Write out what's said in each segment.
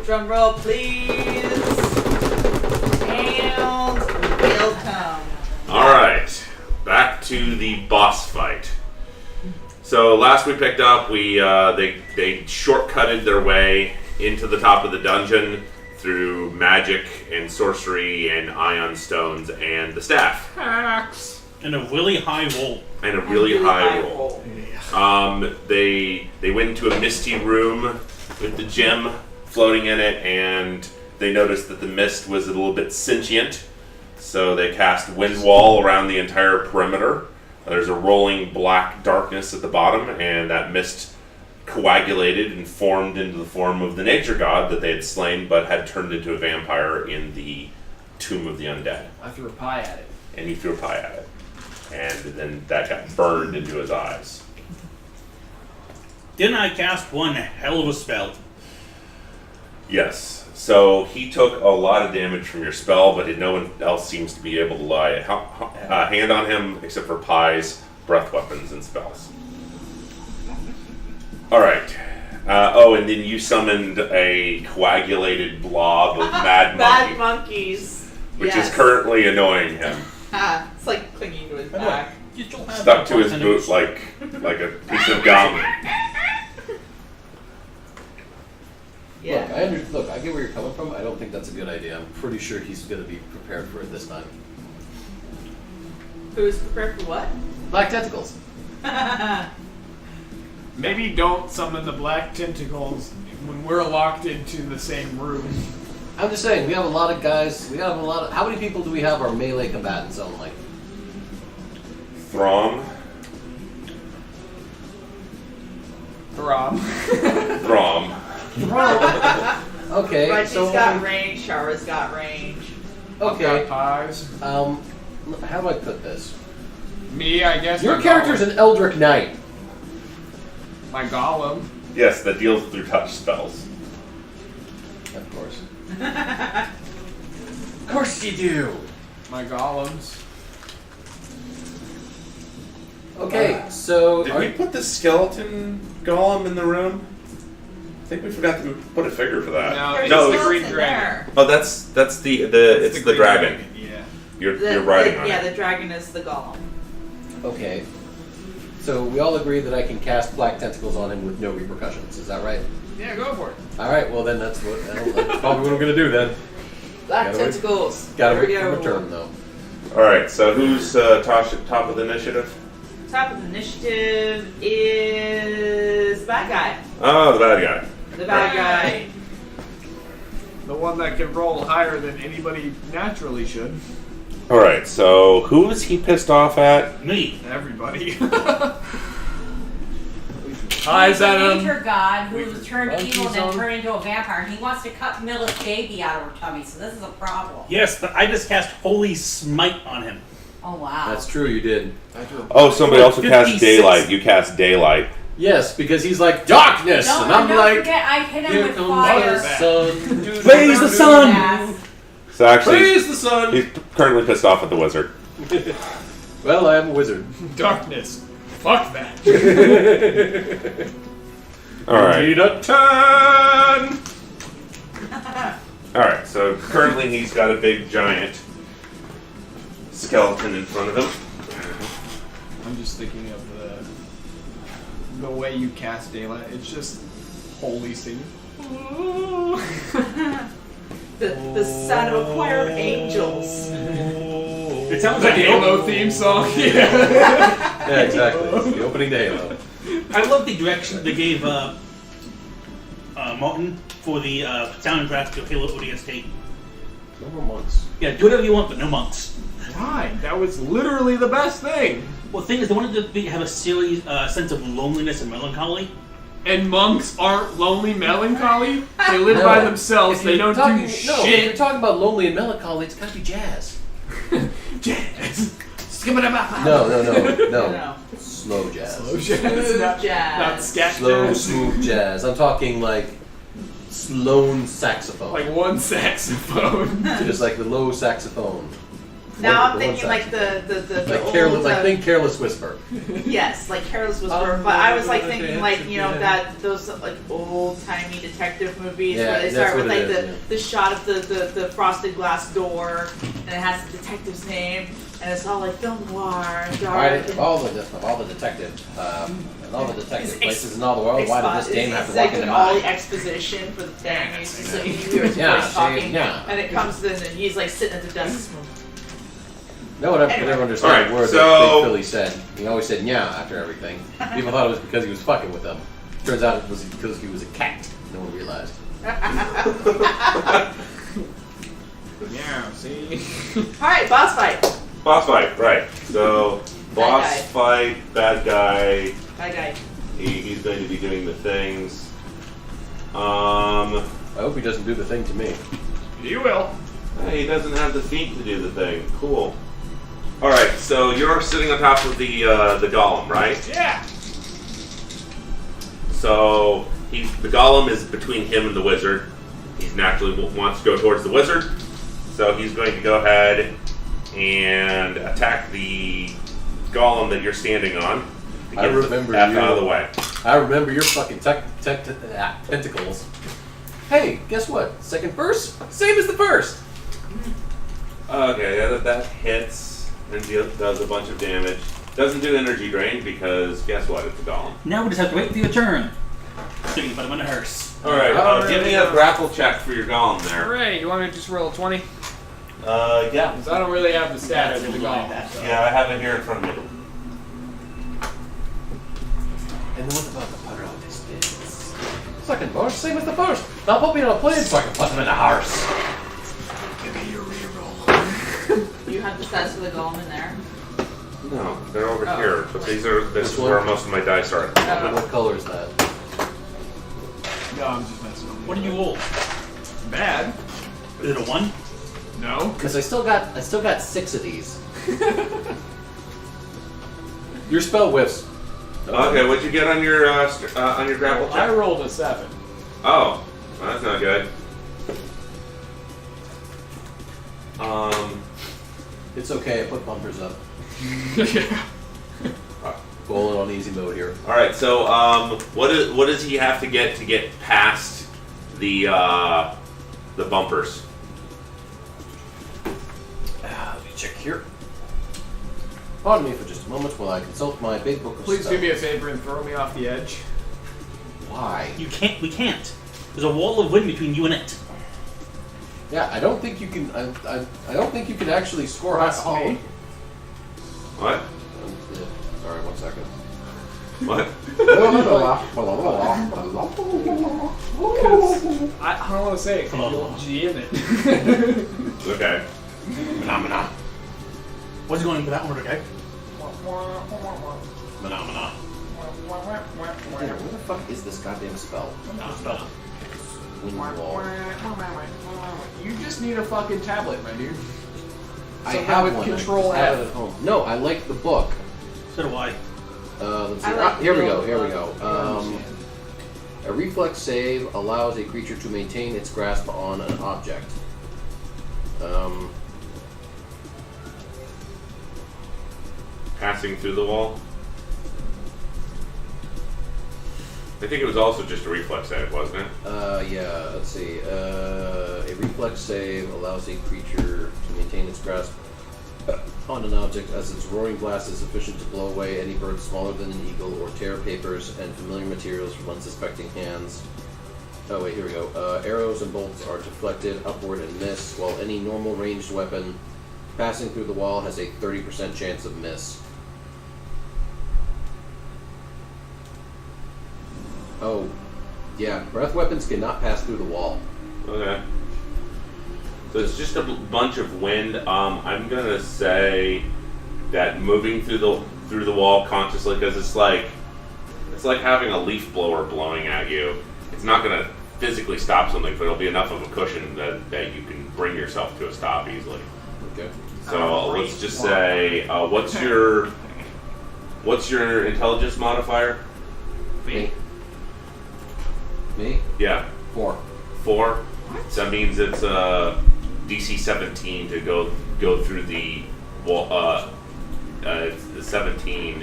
drum roll, please. And welcome. Alright, back to the boss fight. So last we picked up, they shortcutted their way into the top of the dungeon through magic and sorcery and ion stones and the staff. Hacks. And a really high roll. And a really high roll. They went into a misty room with the gem floating in it, and they noticed that the mist was a little bit sentient. So they cast Wind Wall around the entire perimeter. There's a rolling black darkness at the bottom, and that mist coagulated and formed into the form of the nature god that they had slain, but had turned into a vampire in the Tomb of the Undead. I threw a pie at it. And he threw a pie at it. And then that got burned into his eyes. Didn't I cast one hell of a spell? Yes. So he took a lot of damage from your spell, but no one else seems to be able to lay a hand on him except for pies, breath weapons, and spells. Alright. And then you summoned a coagulated blob of mad monkeys. Which is currently annoying him. It's like clinging to his back. Stuck to his boot like a piece of gum. Yeah. Look, I get where you're coming from. I don't think that's a good idea. I'm pretty sure he's going to be prepared for it this time. Who's prepared for what? Black tentacles. Maybe don't summon the black tentacles when we're locked into the same room. I'm just saying, we have a lot of guys. How many people do we have our melee combatants only? Throm. Throm. Okay. Reggie's so got range, Shara's got range. Okay. I've got pies. How do I put this? Me, I guess. Your character's an Eldritch Knight. My golem. Yes, that deals through touch spells. Of course. Of course you do. My golems. Okay, so Did we put the skeleton golem in the room? I think we forgot to put a figure for that. No, it's the green dragon. Oh, that's the dragon. Yeah. You're riding on it. Yeah, the dragon is the golem. Okay. So we all agree that I can cast black tentacles on him with no repercussions. Is that right? Yeah, go for it. All right. Well, then that's probably what I'm going to do then. Black tentacles. Gotta wait Here we for go. my turn though. All right. So who's top of the initiative? Top of the initiative is the bad guy. Oh, the bad guy. The bad guy. The one that can roll higher than anybody naturally should. All right. So who is he pissed off at? Me. Everybody. He's a him. nature god who turned Monkey's evil and then on. turned into a vampire. And he wants to cut Milla's baby out of her tummy, so this is a problem. Yes, but I just cast Holy Smite on him. Oh, wow. That's true. You did. Oh, somebody also cast 56. daylight. You cast daylight. Yes, because he's like darkness, Don't, and I'm don't like, forget, I hit him here with comes fire. the sun. Praise the sun! Yes. So actually, Praise the sun. he's currently pissed off at the wizard. Well, I am a wizard. Darkness. Fuck that. All right. Need a turn. All right. So currently he's got a big giant skeleton in front of him. I'm just thinking of the way you cast daylight. It's just holy singing. The son of a choir of angels. It sounds The like Halo theme song. Yeah. Yeah, exactly. It's the opening to Halo. I love the direction they gave Martin for the soundtrack of Halo ODST. No more monks. Yeah, do whatever you want, but no monks. Why? That was literally the best thing. Well, the thing is, they wanted to have a serious sense of loneliness and melancholy. And monks aren't lonely melancholy. They live by themselves. They don't do if shit. you're talking about lonely and melancholy, it's gotta be jazz. Jazz. No. Slow jazz. Slow jazz. Smooth Not jazz. scat Slow, jazz. smooth jazz. I'm talking like slow saxophone. Like one saxophone. Just like the low saxophone. Now I'm one thinking section. like the Like old, careless, like think Careless Whisper. yes, like Careless Whisper. But I was like thinking like that those like old timey detective movies Yeah, where they that's start with what like it is, the shot of the frosted glass door and it has the detective's name and it's all like film noir, dark. Right, of all the detective and all the detective places in all the world, why did this dame have to It's walk like into all mine? the exposition for the thing. He's just like, you hear his Yeah, voice see, talking, yeah. and it comes in, and he's like sitting at the desk. No one ever could Anyway. ever understand Alright, a word so- that Big Philly said. He always said "yeah" after everything. People thought it was because he was fucking with them. Turns out it was because he was a cat. No one realized. Yeah, see? All right, boss fight. Boss fight, right. So, boss guy. fight, bad guy. Bye, guy. He's going to be doing the things. I hope he doesn't do the thing to me. You will. He doesn't have the feet to do the thing. Cool. Alright, so you're sitting on top of the golem, right? Yeah. So, the golem is between him and the wizard. He naturally wants to go towards the wizard. So he's going to go ahead and attack the golem that you're standing on. To I get the remember F you. out of the way. I remember your fucking tentacles. Hey, guess what? Second verse, same as the first. Okay, that hits and does a bunch of damage. Doesn't do energy drain because guess what? It's a golem. Now we just have to wait for your turn. Sitting but I'm in a hearse. Alright, give me a grapple check for your golem there. Hooray, you want me to just roll a 20? Yeah. Because I don't really have the stats for the golem. So. Yeah, I have it here in front of me. And what about the part of this is? Second verse, same as the first. Now put me on a plane so I can put them in a horse. Give me your reroll. You have the stats for the golem in there. No, they're over Oh. here. But this is one? where most of my dice are. What color is that? No, I'm just messing with you. What did you roll? Bad. Is it a 1? No. Because I still got 6 of these. Your spell whiffs. Okay, what'd you get on your grapple I check? rolled a 7. Oh, well, that's not good. It's okay. I put bumpers up. Yeah. Rolling on easy mode here. All right, so what does he have to get past the bumpers? Let me check here. Pardon me for just a moment while I consult my big book of Please spells. do me a favor and throw me off the edge. Why? You can't. We can't. There's a wall of wind between you and it. Yeah, I don't think you can. I don't think you can actually score high. Trust me. What? Sorry, 1 second. What? Because I don't want to say it because you'll G in it. Okay. Phenomena. What's going for that one, okay? Phenomena. Where the fuck is this goddamn spell? Spell. Wind wall. You just need a fucking tablet, my dude. I Something have with one. Control I have F. it at home. No, I like the book. So do I. Let's see. I like Here we the go. old Here we book. go. A reflex save allows a creature to maintain its grasp on an object. Passing through the wall. I think it was also just a reflex save, wasn't it? Yeah, let's see. A reflex save allows a creature to maintain its grasp on an object as its roaring blast is sufficient to blow away any bird smaller than an eagle or tear papers and familiar materials from unsuspecting hands. Oh wait, here we go. Arrows and bolts are deflected upward and miss, while any normal ranged weapon passing through the wall has a 30% chance of miss. Oh, yeah. Breath weapons cannot pass through the wall. Okay. So it's just a bunch of wind. I'm gonna say that moving through the wall consciously, because it's like having a leaf blower blowing at you. It's not gonna physically stop something, but it'll be enough of a cushion that you can bring yourself to a stop easily. Okay. So let's just say, what's your intelligence modifier? Me. Me? Yeah, 4. 4. So that means it's DC 17 to go through the wall. The 17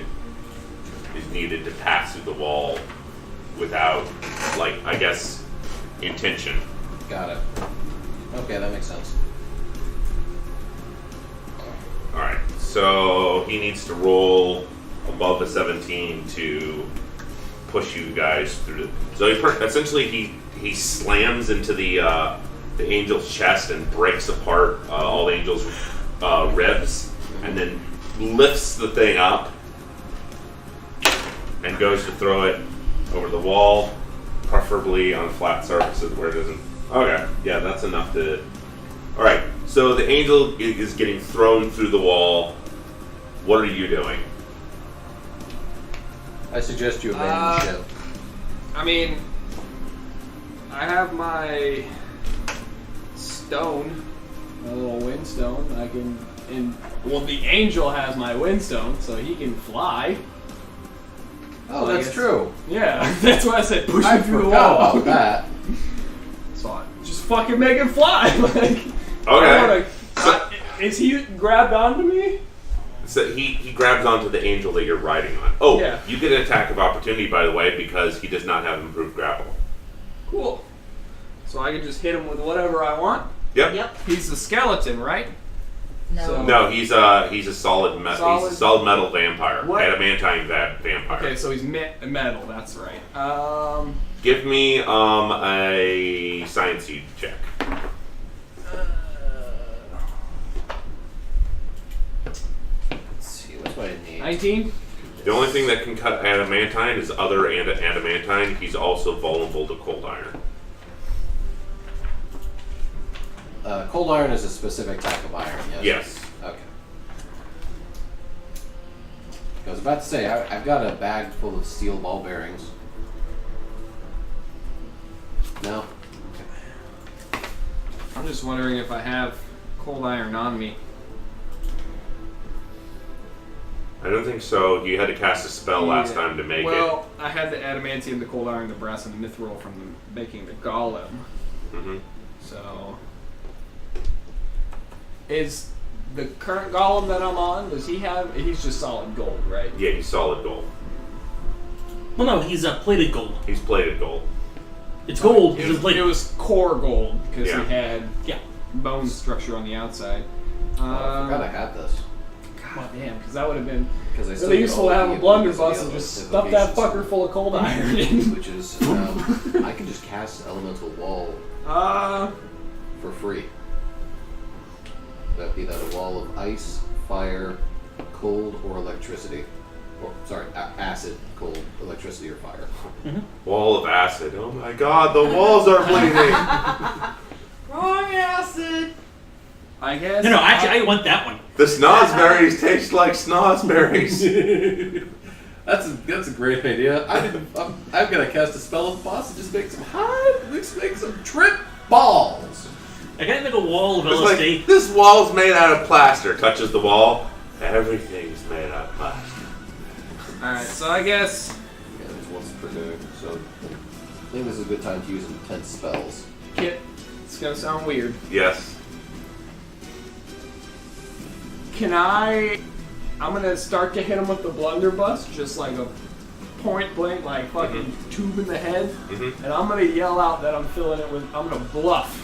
is needed to pass through the wall without, like, I guess, intention. Got it. Okay, that makes sense. Alright, so he needs to roll above a 17 to push you guys through. So essentially he slams into the angel's chest and breaks apart all the angel's ribs, and then lifts the thing up and goes to throw it over the wall, preferably on flat surfaces where it isn't. Okay, yeah, that's enough to... Alright, so the angel is getting thrown through the wall. What are you doing? I suggest you abandon ship. I mean, I have my stone, my little wind stone. I can, the angel has my wind stone, so he can fly. Oh, So I that's guess- true. Yeah, that's why I said push I him through the forgot wall. about that. So just fucking make him fly. Like, Okay. Is he grabbed onto me? So he grabs onto the angel that you're riding on. Oh, Yeah. you get an attack of opportunity, by the way, because he does not have improved grapple. Cool. So I can just hit him with whatever I want. Yep. Yep. He's a skeleton, right? No. So- No, he's a solid Solid- metal vampire. What? Adamantine vampire. Okay, so he's metal. That's right. Give me a science check. Let's see, what's what I need? 19. The only thing that can cut adamantine is other adamantine. He's also vulnerable to cold iron. Cold iron is a specific type of iron, yes? Yes. Okay. I was about to say, I've got a bag full of steel ball bearings. No? I'm just wondering if I have cold iron on me. I don't think so. You had to cast a spell last Yeah. time to make it. Well, I had the adamantium, the cold iron, the brass, and the mithril from making the golem. Mm-hmm. So, is the current golem that I'm on? Does he have? He's just solid gold, right? Yeah, he's solid gold. Well, no, he's plated gold. He's plated gold. It's gold. It It's was, plated. it was core gold because Yeah. he had Yeah. bone structure on the outside. Oh, I forgot I had this. God damn, because that would have been Because I still really get useful all to of have the a blunderbuss abilities and of the just other stuff that invocations. fucker full of cold iron in. Which is, I can just cast elemental wall for free. That'd be that a wall of ice, fire, cold, or electricity. Or, sorry, acid, cold, electricity, or fire. Wall of acid. Oh my god, the walls are bleeding. Wrong acid. I guess. No, actually, I want that one. The snozberries taste like snozberries. That's a great idea. I'm gonna cast a spell of boss and just make some make some trip balls. I gotta make a wall of It's LSD. like, this wall's made out of plaster. Touches the wall. Everything's made out of plaster. Alright, so I guess. Yeah, there's once per day, so I think this is a good time to use intense spells. Kit, it's gonna sound weird. Yes. I'm gonna start to hit him with the blunderbuss, just like a point blank, like fucking tube in the head, Mm-hmm. and I'm gonna yell out that I'm filling it with. I'm gonna bluff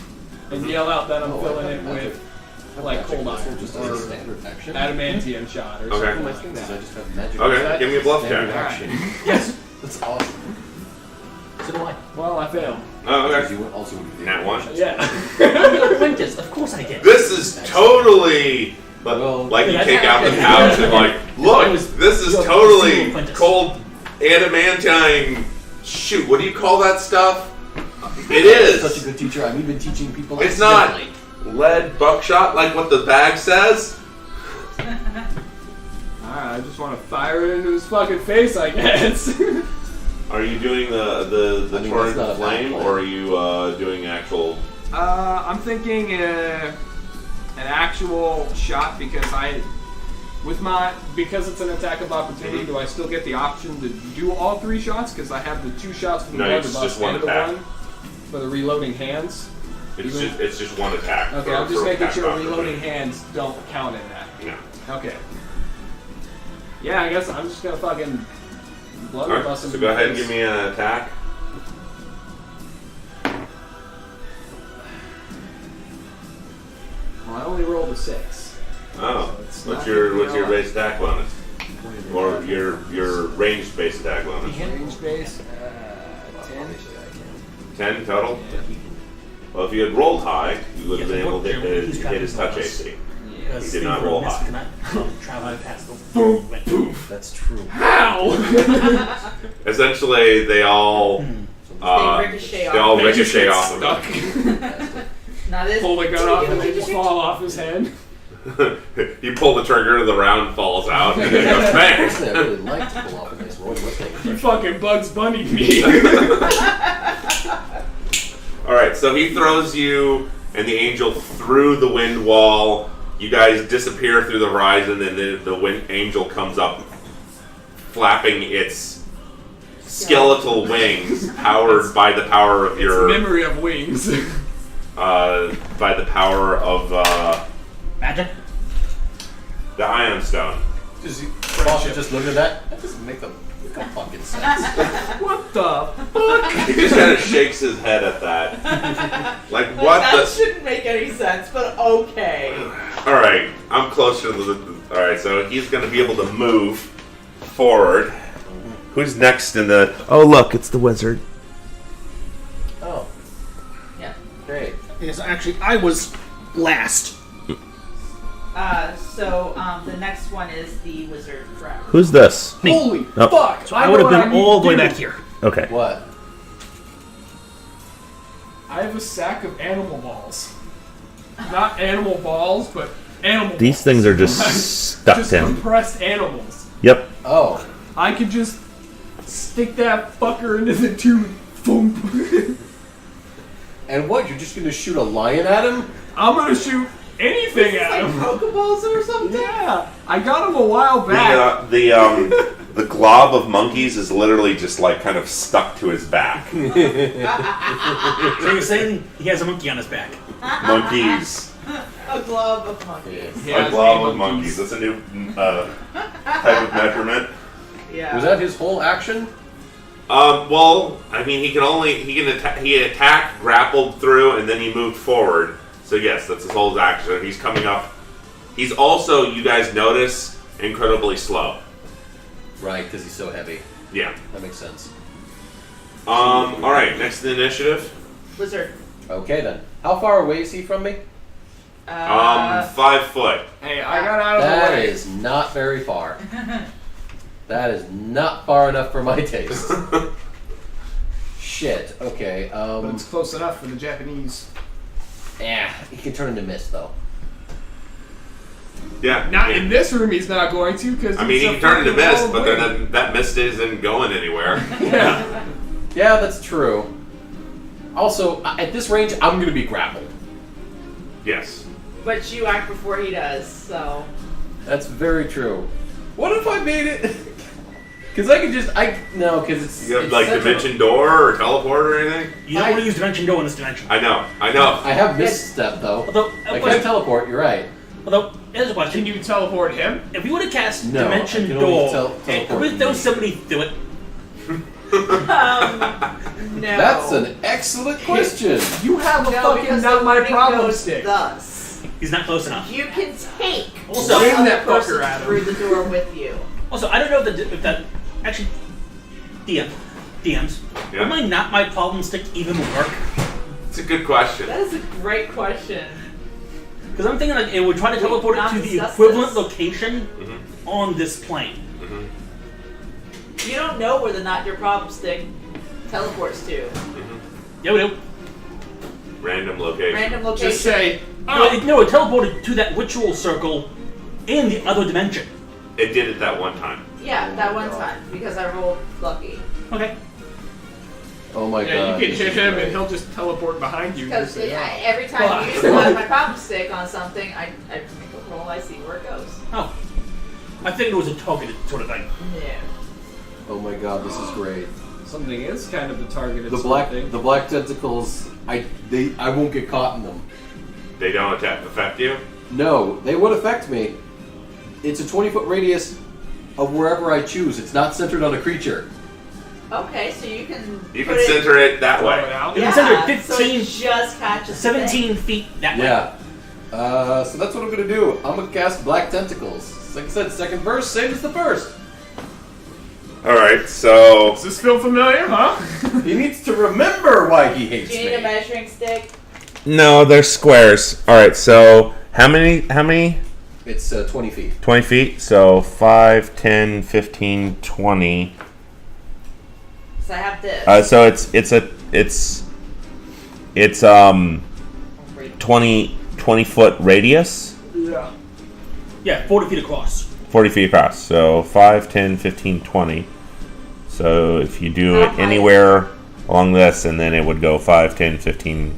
and yell out that I'm filling it with like cold iron just or as a standard action. adamantium shot or Okay. something like Because I that. just have magic. Okay, attack. give me a bluff Standard check. action. Yes. That's awesome. So do I. Well, I failed. Oh, Because okay. you would also would do Nat one. Yeah. Quintus, of course I did. This is totally Well, like you yeah, take out the yeah. pouch and like, look, It was- this is you're totally Quintus. cold adamantine. Shoot, what do you call that stuff? It Such a is. good teacher. I'm even teaching people. It's not accidentally. lead buckshot like what the bag says. Alright, I just want to fire it into his fucking face, I guess. Are you doing the I mean, torrent that's not of a bad flame, plan. or are you doing actual? I'm thinking an actual shot because because it's an attack of opportunity. Do I still get the option to do all 3 shots? Because I have the 2 shots for the No, it's blunderbuss just one and the attack. one for the reloading hands. It's just one attack. Okay, for- I'm just for making attack sure opportunity. reloading hands don't count in that. No. Okay. Yeah, I guess I'm just gonna fucking blood Alright, bust him. so in go the ahead and face. give me an attack. Well, I only rolled a 6. Oh, So it's what's not your gonna be base attack bonus? Or your range base attack bonus? Range base, 10. Obviously, I can. 10 total? Well, if you had rolled high, you would have Yeah, been able to he's hit got his his touch bonus. AC. Yeah. He did not roll high. Traveling past the boom, went poof. That's true. How? Essentially, they all They ricochet off. they all They ricochet off of Stuck. him. Not this. Pull the gun off and they just fall off his head. You pull the trigger, the round falls out, and then it goes Actually, I bang. really like to pull off a nice Roy Mustang. You fucking Bugs Bunny me. All right, so he throws you and the angel through the wind wall. You guys disappear through the horizon, and then the wind angel comes up, flapping its skeletal wings, powered by the power of your Memory of wings. by the power of Magic? the Ion Stone. Also, just look at that. That doesn't make a fucking sense. What the fuck? He just kind of shakes his head at that. Like, what That the? shouldn't make any sense, but okay. Alright, I'm closer to the. Alright, so he's going to be able to move forward. Who's next in the. Oh, look, it's the wizard. Oh, Yeah. great. Yes, actually, I was last. So the next one is the wizard, correct? Who's this? Me. Holy Oh. fuck! So I would have know what been need all to the way do. back here. Okay. What? I have a sack of animal balls. Not animal balls, but animal These balls. things are just stuck Just to him. compressed animals. Yep. Oh. I could just stick that fucker into the tube. Boom. And what? You're just gonna shoot a lion at him? I'm gonna shoot anything It's at like him. Pokeballs or something? Yeah, I got him a while back. The glob of monkeys is literally just like kind of stuck to his back. So you're saying he has a monkey on his back? Monkeys. A glove of monkeys. He A has glob a of monkeys. That's a new type of measurement. Yeah. Was that his whole action? Well, I mean, he attacked, grappled through, and then he moved forward. So yes, that's his whole action. He's coming up. He's also, you guys notice, incredibly slow. Right, because he's so heavy. Yeah. That makes sense. All right. Next in the initiative. Wizard. Okay then. How far away is he from me? 5 foot. Hey, I got out of the That way. is not very far. That is not far enough for my taste. Shit. Okay. But it's close enough for the Japanese. Yeah, he can turn into mist though. Yeah. Not yeah. in this room, he's not going to, because I mean, he can turn into mist, but then that mist isn't going anywhere. Yeah. Yeah, that's true. Also, at this range, I'm gonna be grappled. Yes. But you act before he does, so. That's very true. What if I made it? Because I could just, because it's. You have it's like central. dimension door or teleport or anything? You don't want to use dimension door in this dimension. I know. I have misstep though. Although, I can teleport. You're right. here's a question. Can you teleport him? If you would have cast No, dimension I can only door, teleport and could we throw me. somebody through it? No. That's an excellent question. You have a No, fucking because not the my warning problem goes stick. Thus. He's not close enough. You can take Also- the Bring other that fucker person at him. through the door with you. Also, I don't know if that actually DMs. Yeah. Would my problem stick even work? It's a good question. That is a great question. Because I'm thinking like it would try to teleport it not to the discussed equivalent this. location on this plane. You don't know where the not your problem stick teleports to. Yeah, we do. Random location. Random location. Just say, No, it teleported to that ritual circle in the other dimension. It did it that one time. Yeah, that one time because I rolled lucky. Okay. Oh my yeah, god. you can this hit is him great. and he'll just teleport behind you. Because Just say, "Oh." every time you use my problem stick on something, I make a roll. I see where it goes. Oh. I figured it was a targeted sort of thing. No. Oh my god, this is great. Something is kind of the targeted The black tentacles, I won't get caught in them. They don't affect you? No, they would affect me. It's a 20-foot radius of wherever I choose. It's not centered on a creature. Okay, so you can. You can center it that way. You can center it so 15, it just catches 17 feet that way. Yeah. So that's what I'm gonna do. I'm gonna cast Black Tentacles. Like I said, second verse, same as the first. Alright, so... Does this feel familiar, huh? He needs to remember why he hates Do you need a me. measuring stick? No, they're squares. Alright, so how many? It's 20 feet. 20 feet? So 5, 10, 15, 20. So I have this. So it's 20 foot radius, Yeah. Yeah, 40 feet across. 40 feet across. So 5, 10, 15, 20. So if you do How it high? anywhere along this, and then it would go 5, 10, 15,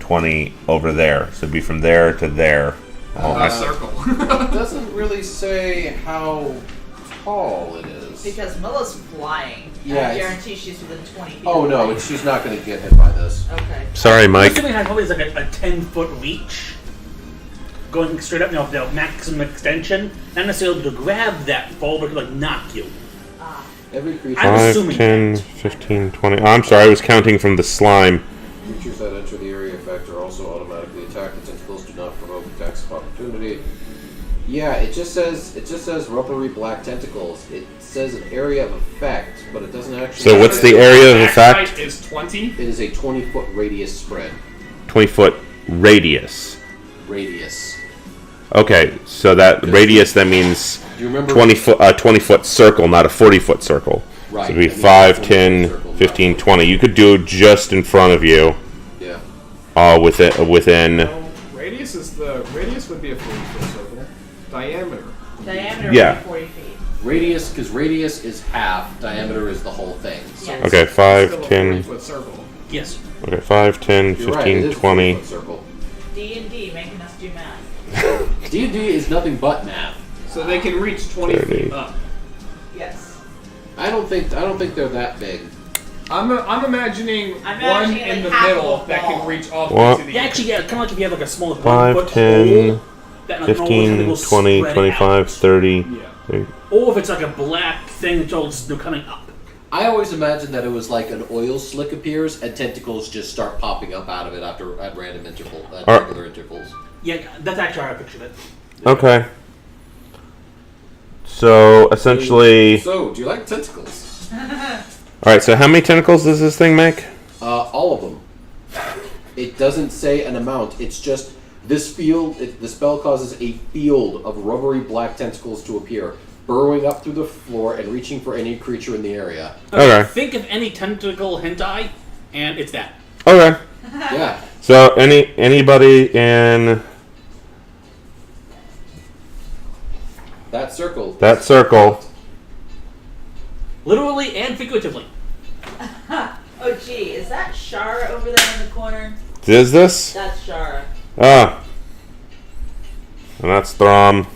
20 over there. So it'd be from there to there. A circle. It doesn't really say how tall it is. Because Milla's flying. Yeah, I it's- guarantee she's within 20 feet. Oh of no, me. she's not going to get hit by this. Okay. Sorry, I'm Mike. assuming it probably is like a 10-foot reach. Going straight up, the maximum extension. Not necessarily able to grab that fall, but to like knock you. Every creature, I'm 5, assuming 10, that. 15, 20. Oh, I'm sorry, I was counting from the slime. creatures that enter the area effect are also automatically attacked. The tentacles do not provoke attacks of opportunity. Yeah, it just says rubbery black tentacles. It says an area of effect, but it doesn't actually. So what's the area of Max effect? height is 20. It is a 20-foot radius spread. 20 foot radius. Radius. Okay, so that radius, that means Do you remember? 20 foot circle, not a 40 foot circle. Right. So it'd be that means 5, 20 10, circle, not 15, 40. 20. You could do it just in front of you, Yeah. within. No, radius would be a 40-foot circle. Diameter. Diameter Yeah. would be 40 feet. Radius, because radius is half, diameter is the whole thing. So Yes. Okay, Still 5, a 10. 40-foot circle. Yes. Okay, 5, 10, you're right, 15, it is a 20. 40-foot circle. D&D making us do math. D&D is nothing but math. So they can reach 20 30. feet up. Yes. I don't think they're that big. I'm imagining I'm one imagining, in like, the half middle of a that ball. can reach all the What? way to the Yeah, actually, yeah, kind of like if you have like a small 5, 1-foot 10, hole, that, like, all the 15, tentacles 20, spread 25, out. 30. Yeah. 30. Or if it's like a black thing that's all just coming up. I always imagined that it was like an oil slick appears and tentacles just start popping up out of it at random intervals, at Alright. regular intervals. Yeah, that's actually how I pictured it. Okay. So essentially, So, do you like tentacles? all right. So how many tentacles does this thing make? All of them. It doesn't say an amount. It's just this field. The spell causes a field of rubbery black tentacles to appear, burrowing up through the floor and reaching for any creature in the area. Okay. Think of any tentacle hentai, and it's that. Okay. Yeah. So anybody in That circle. that circle. Literally and figuratively. Oh, gee, is that Shara over there in the corner? Is this? That's Shara. Ah. And that's Throm.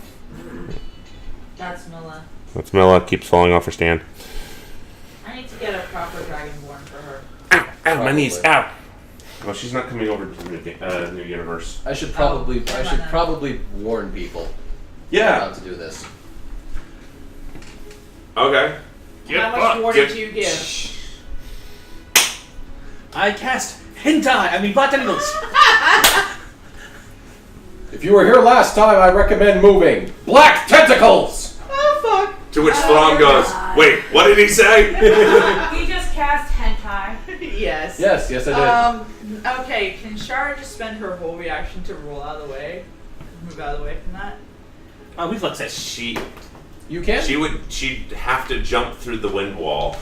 That's Milla. That's Milla. Keeps falling off her stand. I need to get a proper dragonborn for her. Ow! Ow! My knees! Probably. Ow! Well, she's not coming over to the new universe. I should probably never I should mind. probably warn people Yeah. how to do this. Okay. How much warning do you give? I cast hentai. Black tentacles. If you were here last time, I recommend moving. Black tentacles. Oh, fuck. To which Throm goes, "Wait, what did he say?" He just cast hentai. Yes. Yes, yes, I did. Okay, can Shara just spend her whole reaction to roll out of the way? Move out of the way from that? Reflex save. She'd have to jump through the wind wall.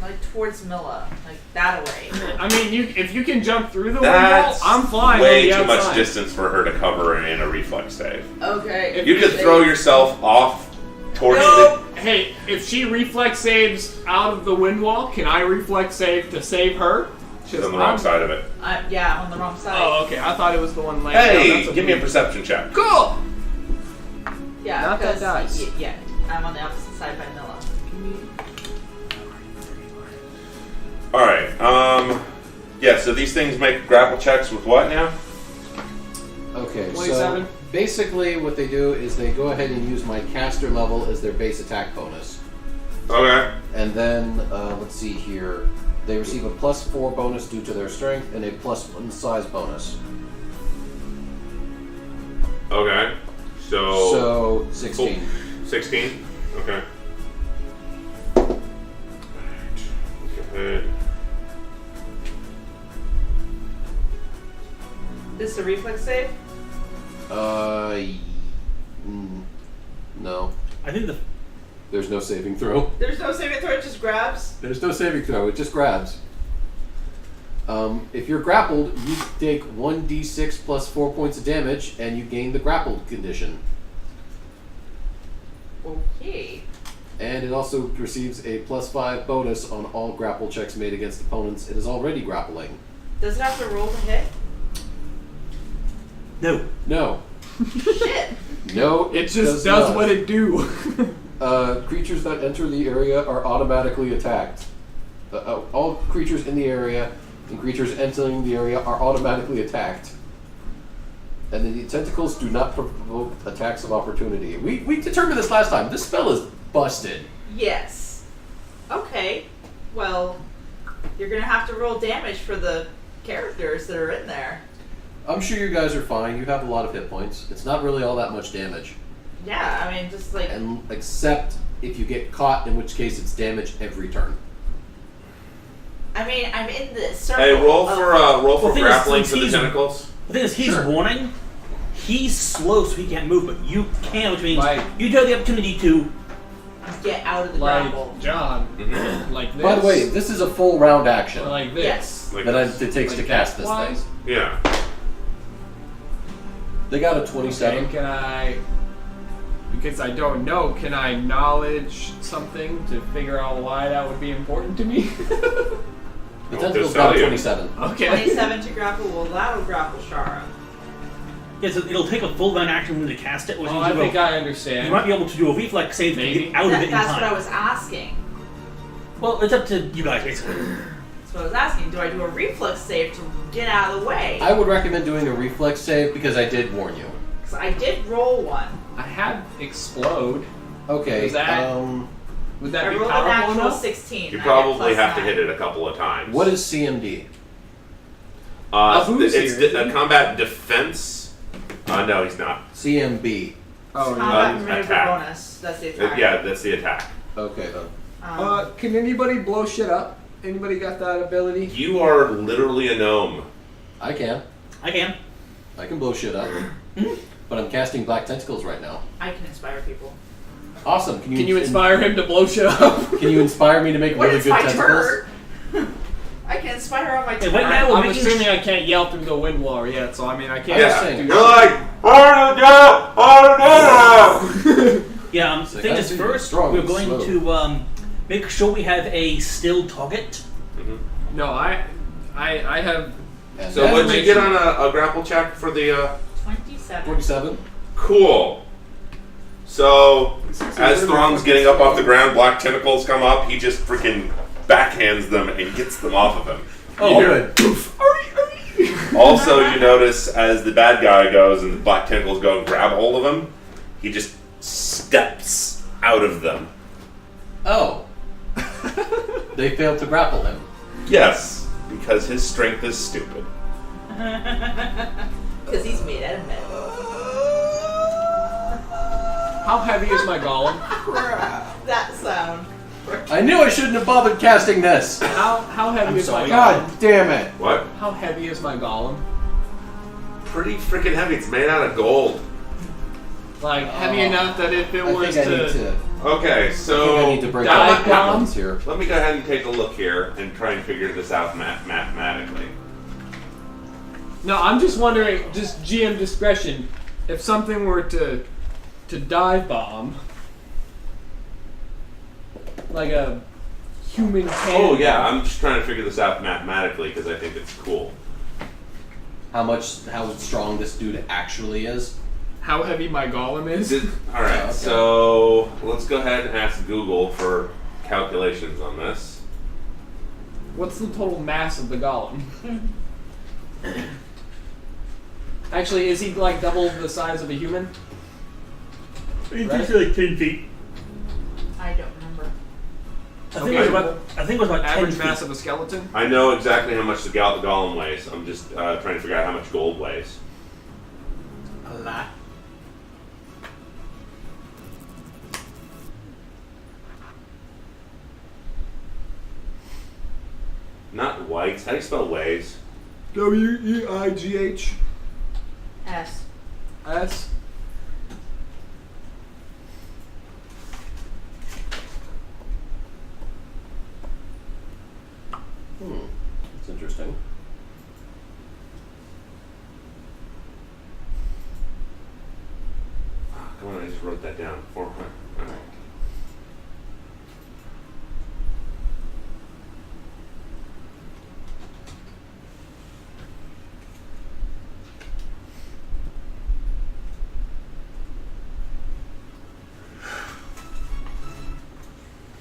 Like towards Milla. Like that away. I mean, if you can jump through the window, That's I'm flying way on too the much outside. distance for her to cover in a reflex save. Okay. You could throw yourself off towards Nope. Hey, if she reflex saves out of the wind wall, can I reflex save to save her? She's on the wrong side of it. Yeah, I'm on the wrong side. Oh, okay. I thought it was the one laying down. Hey, That's give me a okay. perception check. Cool. Yeah, Not that because dice. yeah, I'm on the opposite side by Milla. Alright, yeah, so these things make grapple checks with what now? Okay, 27. so basically what they do is they go ahead and use my caster level as their base attack bonus. Okay. And then, let's see here, they receive a +4 bonus due to their strength and a +1 size bonus. Okay. So 16. 16? Okay. Alright. Go ahead. This is a reflex save? No. I think the There's no saving throw. There's no saving throw, it just grabs? There's no saving throw, it just grabs. If you're grappled, you take 1d6 plus 4 points of damage, and you gain the grappled condition. Okay. And it also receives a +5 bonus on all grapple checks made against opponents it is already grappling. Does it have to roll to hit? no. No. Shit! No, It just does not. what it do. Creatures that enter the area are automatically attacked. All creatures in the area and creatures entering the area are automatically attacked. And the tentacles do not provoke attacks of opportunity. We determined this last time. This spell is busted. Yes. Okay. Well, you're gonna have to roll damage for the characters that are in there. I'm sure you guys are fine. You have a lot of hit points. It's not really all that much damage. Yeah, I mean, just like... And except if you get caught, in which case it's damage every turn. I mean, I'm in the circle. Hey, roll of- for Well, thing is, grappling since for the he's- tentacles. The thing is, he's warning. He's slow, so he can't move, but you can, which means Like- you do have the opportunity to. get out of the Like grapple. John. Like this. By the way, this is a full round action Like this. Yes. Like that this. it takes Like to cast this that thing. Yeah. They got a 27. Okay, can I... Because I don't know, can I knowledge something to figure out why that would be important to me? The I'll tentacles just got tell a you. 27. Okay. 27 to grapple will allow grapple Shara. Yeah, so it'll take a full round action for him to cast it, which Oh, means I you think will- I you understand. might be able to do a reflex save to Maybe. get out of it in That's time. what I was asking. Well, it's up to you guys, basically. That's what I was asking. Do I do a reflex save to get out of the way? I would recommend doing a reflex save because I did warn you. Because I did roll one. I had explode. Okay, Is that- Would that I be rolled a powerful natural enough? 16. You I get probably plus have to 9. hit it a couple of times. what is CMD? Abu's it's here, a combat defense. No, he's not. CMB. Oh, yeah. Combat maneuver attack. bonus. That's the attack. Yeah, that's the attack. Okay, then. Can anybody blow shit up? Anybody got that ability? You are literally a gnome. I can. I can. I can blow shit up. But I'm casting Black Tentacles right now. I can inspire people. Awesome. Can you inspire him to blow shit up? Can you inspire me to make When really it's good my tentacles? turn, I can inspire on my Hey, turn. right now we're I'm making assuming I can't yell through the wind blower yet, so I mean I can't. Yeah, saying. you're like, oh Yeah, It's the like, thing I is, see you're first strong we're and going slow. to make sure we have a still target. No, I have. And So that what'd you makes get on a grapple check for the, 27. 47? Cool. So, as Throng's getting up off the ground, black tentacles come up, he just freaking backhands them and gets them off of him. Oh, good. Also, you notice as the bad guy goes and the black tentacles go and grab hold of him, he just steps out of them. Oh. They failed to grapple him. Yes, because his strength is stupid. Because he's made out of metal. How heavy is my golem? That sound. I knew I shouldn't have bothered casting this. How heavy is my golem? God damn it. What? How heavy is my golem? Pretty freaking heavy. It's made out of gold. Like heavy enough that if it I was think I need to. Okay, I think I so need to break dive up bomb? bombs here. let me go ahead and take a look here and try and figure this out mathematically. No, I'm just wondering, just GM discretion, if something were to dive bomb, like a human cannon. Oh yeah, I'm just trying to figure this out mathematically because I think it's cool. How strong this dude actually is. How heavy my golem is? All right, Okay. so let's go ahead and ask Google for calculations on this. What's the total mass of the golem? Actually, is he like double the size of a human? He's Right. usually like 10 feet. I don't remember. I think, Okay. it was about 10 Average feet. mass of a skeleton? I know exactly how much the golem weighs. I'm just trying to figure out how much gold weighs. A lot. Not whites. How do you spell weighs? W-E-I-G-H. S. S. That's interesting. Oh, come on, I just wrote that down. 400. All right.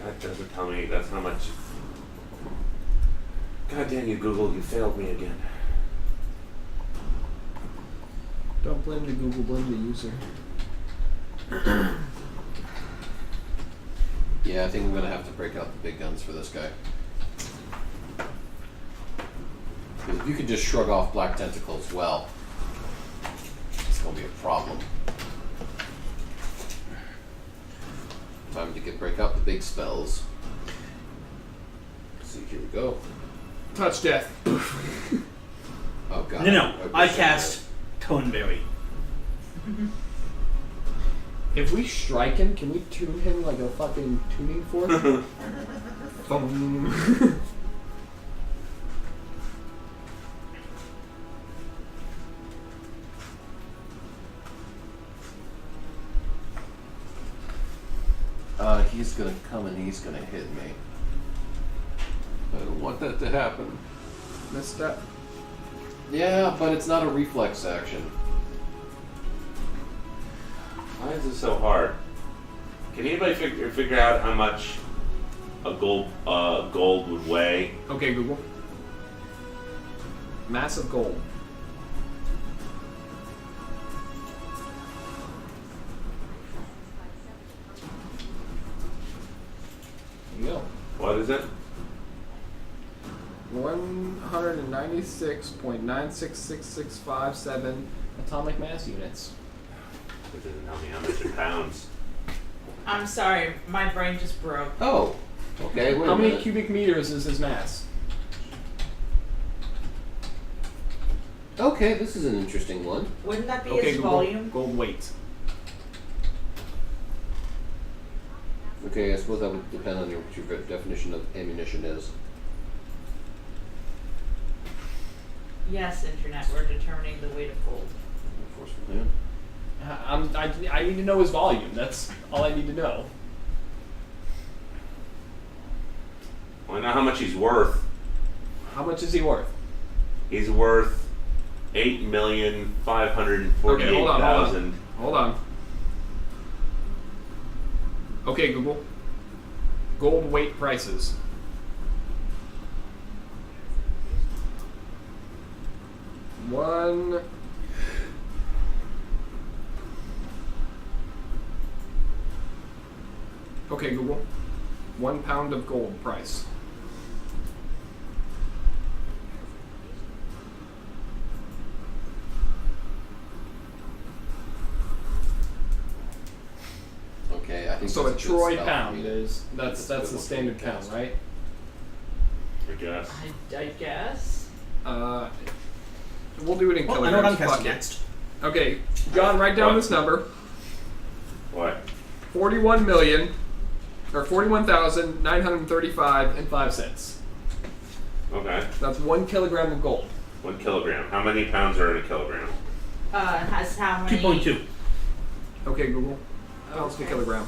That doesn't tell me. That's how much. God damn you, Google! You failed me again. Don't blame the Google, blame the user. Yeah, I think I'm gonna have to break out the big guns for this guy. Because if you could just shrug off black tentacles, well, it's gonna be a problem. Time to break out the big spells. Let's see, here we go. Touch death. Oh god. No, I appreciate cast Toneberry. If we strike him, can we tune him like a fucking tuning fork? Boom. He's gonna come and he's gonna hit me. I don't want that to happen. Misstep. Yeah, but it's not a reflex action. Why is this so hard? Can anybody figure out how much a gold would weigh? Okay, Google. Massive gold. There you go. What is it? 196.966657 atomic mass units. It doesn't tell me how much in pounds. I'm sorry, my brain just broke. Oh, okay. Wait How a many minute. cubic meters is his mass? Okay, this is an interesting one. Wouldn't that be Okay, his Google. volume? Gold weight. Okay, I suppose that would depend on what your definition of ammunition is. Yes, internet, we're determining the weight of gold. Enforcement, yeah. I need to know his volume. That's all I need to know. Well, I know how much he's worth. How much is he worth? He's worth 8,548,000. Hold on. Okay, Google. Gold weight prices. One. Okay, Google. 1 pound of gold price. Okay, I think So a that's good troy stuff. pound is that's the what standard we pound, cast. right? I guess. I guess. We'll do it in Well, I know what I'm kilograms. Fuck casting it. next. Okay, John, write down What? this number: What? 41 million, or 41,935 and 5 cents. Okay. That's 1 kilogram of gold. 1 kilogram. How many pounds are in a kilogram? Has how many? 2.2. Okay, Google. Pounds per Okay. kilogram.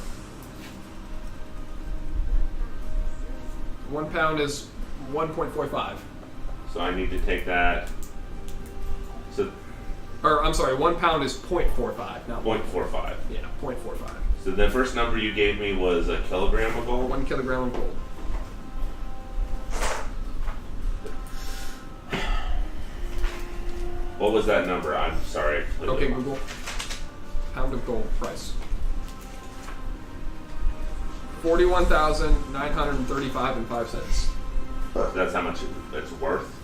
1 pound is 1.45. So I need to take that. So Or I'm sorry, 1 pound is 0.45, not 0.45. Yeah, 0.45. So the first number you gave me was a kilogram of gold. 1 kilogram of gold. What was that number? I'm sorry. Okay, Google. Pound of gold price. 41,935 and 5 cents. That's how much it's worth.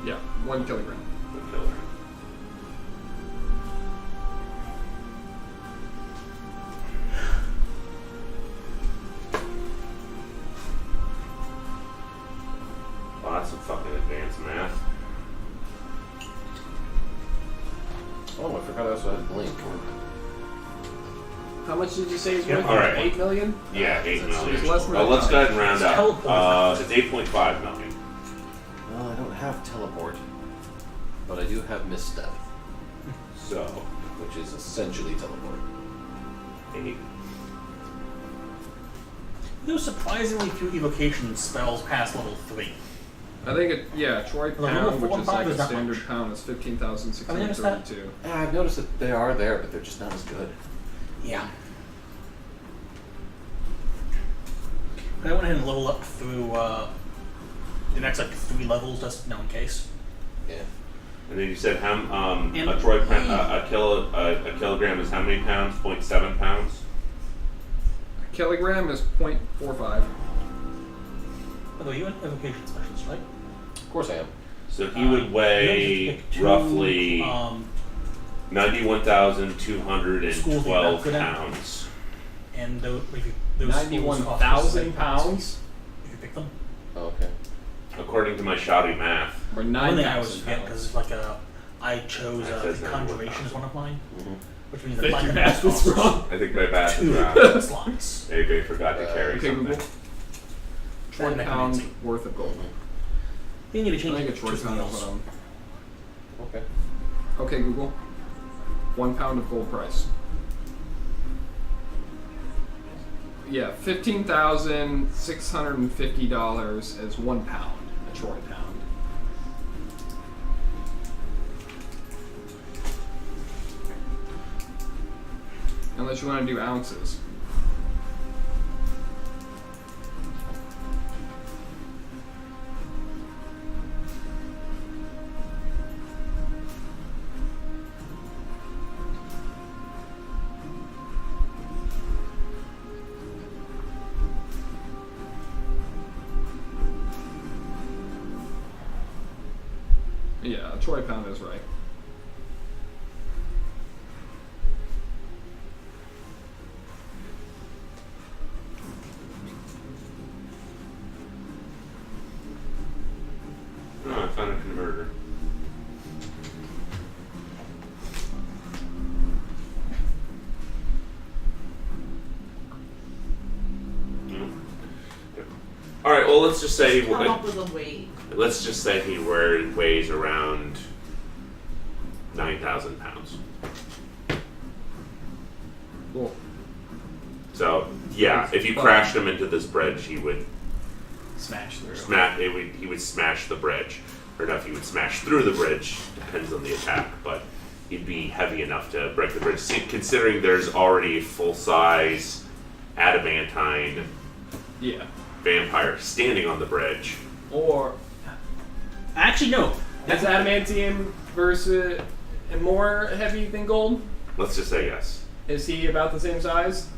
Yeah, 1 kilogram. 1 kilogram. Lots of fucking advanced math. Oh, I forgot I also had Blink. How much did you say is Yeah, worth? all right. 8 million? Yeah, 8 million. It's less than Well, let's that. go ahead and round It's up. teleport. It's 8.5 million. Well, I don't have Teleport, but I do have Misstep, So, which is essentially Teleport. 8. There was surprisingly few evocation spells past level 3. I think Troy Well, pound, level which 4 and is 5 like is a not standard much. pound, is Have you 15,632. Yeah, I've noticed that they are there, but they're just not as good. Yeah. I went ahead and leveled up through the next 3 levels, just in case. Yeah. And then you said how And- a Troy a kilogram is how many pounds? 0.7 pounds. A kilogram is 0.45. By the way, you're an evocation specialist, right? Of course I am. So he would weigh you have to pick 2, roughly schools 91,212 that are not pounds. and those schools cost 91,000 pounds? if you pick them. Oh, okay. According to my shoddy math. Or One thing I always 9,000 forget pounds. because I chose That says conjuration as 91,000. one of mine, Mm-hmm. which means Think that your my math was wrong. I think my math is 2 wrong. slots. Maybe I forgot to carry Okay, something. Google. Troy That pound necromancy. worth of gold. You need to I change think it a Troy to pound is meals. what Okay. Okay, Google. 1 pound of gold price. Yeah, $15,650 is 1 pound, a Troy pound. Unless you want to do ounces. Yeah, a Troy pound is right. Oh, I found a converter. All right. Well, let's just say Come up with a weight. let's just say he weighs around 9,000 pounds. Cool. So yeah, if you crashed him into this bridge, he would Smash through. he would smash the bridge, or no, if he would smash through the bridge. Depends on the attack, but he'd be heavy enough to break the bridge. See, considering there's already a full-size adamantine Yeah. vampire standing on the bridge. Or Actually, no. is adamantium versus more heavy than gold? Let's just say yes. Is he about the same size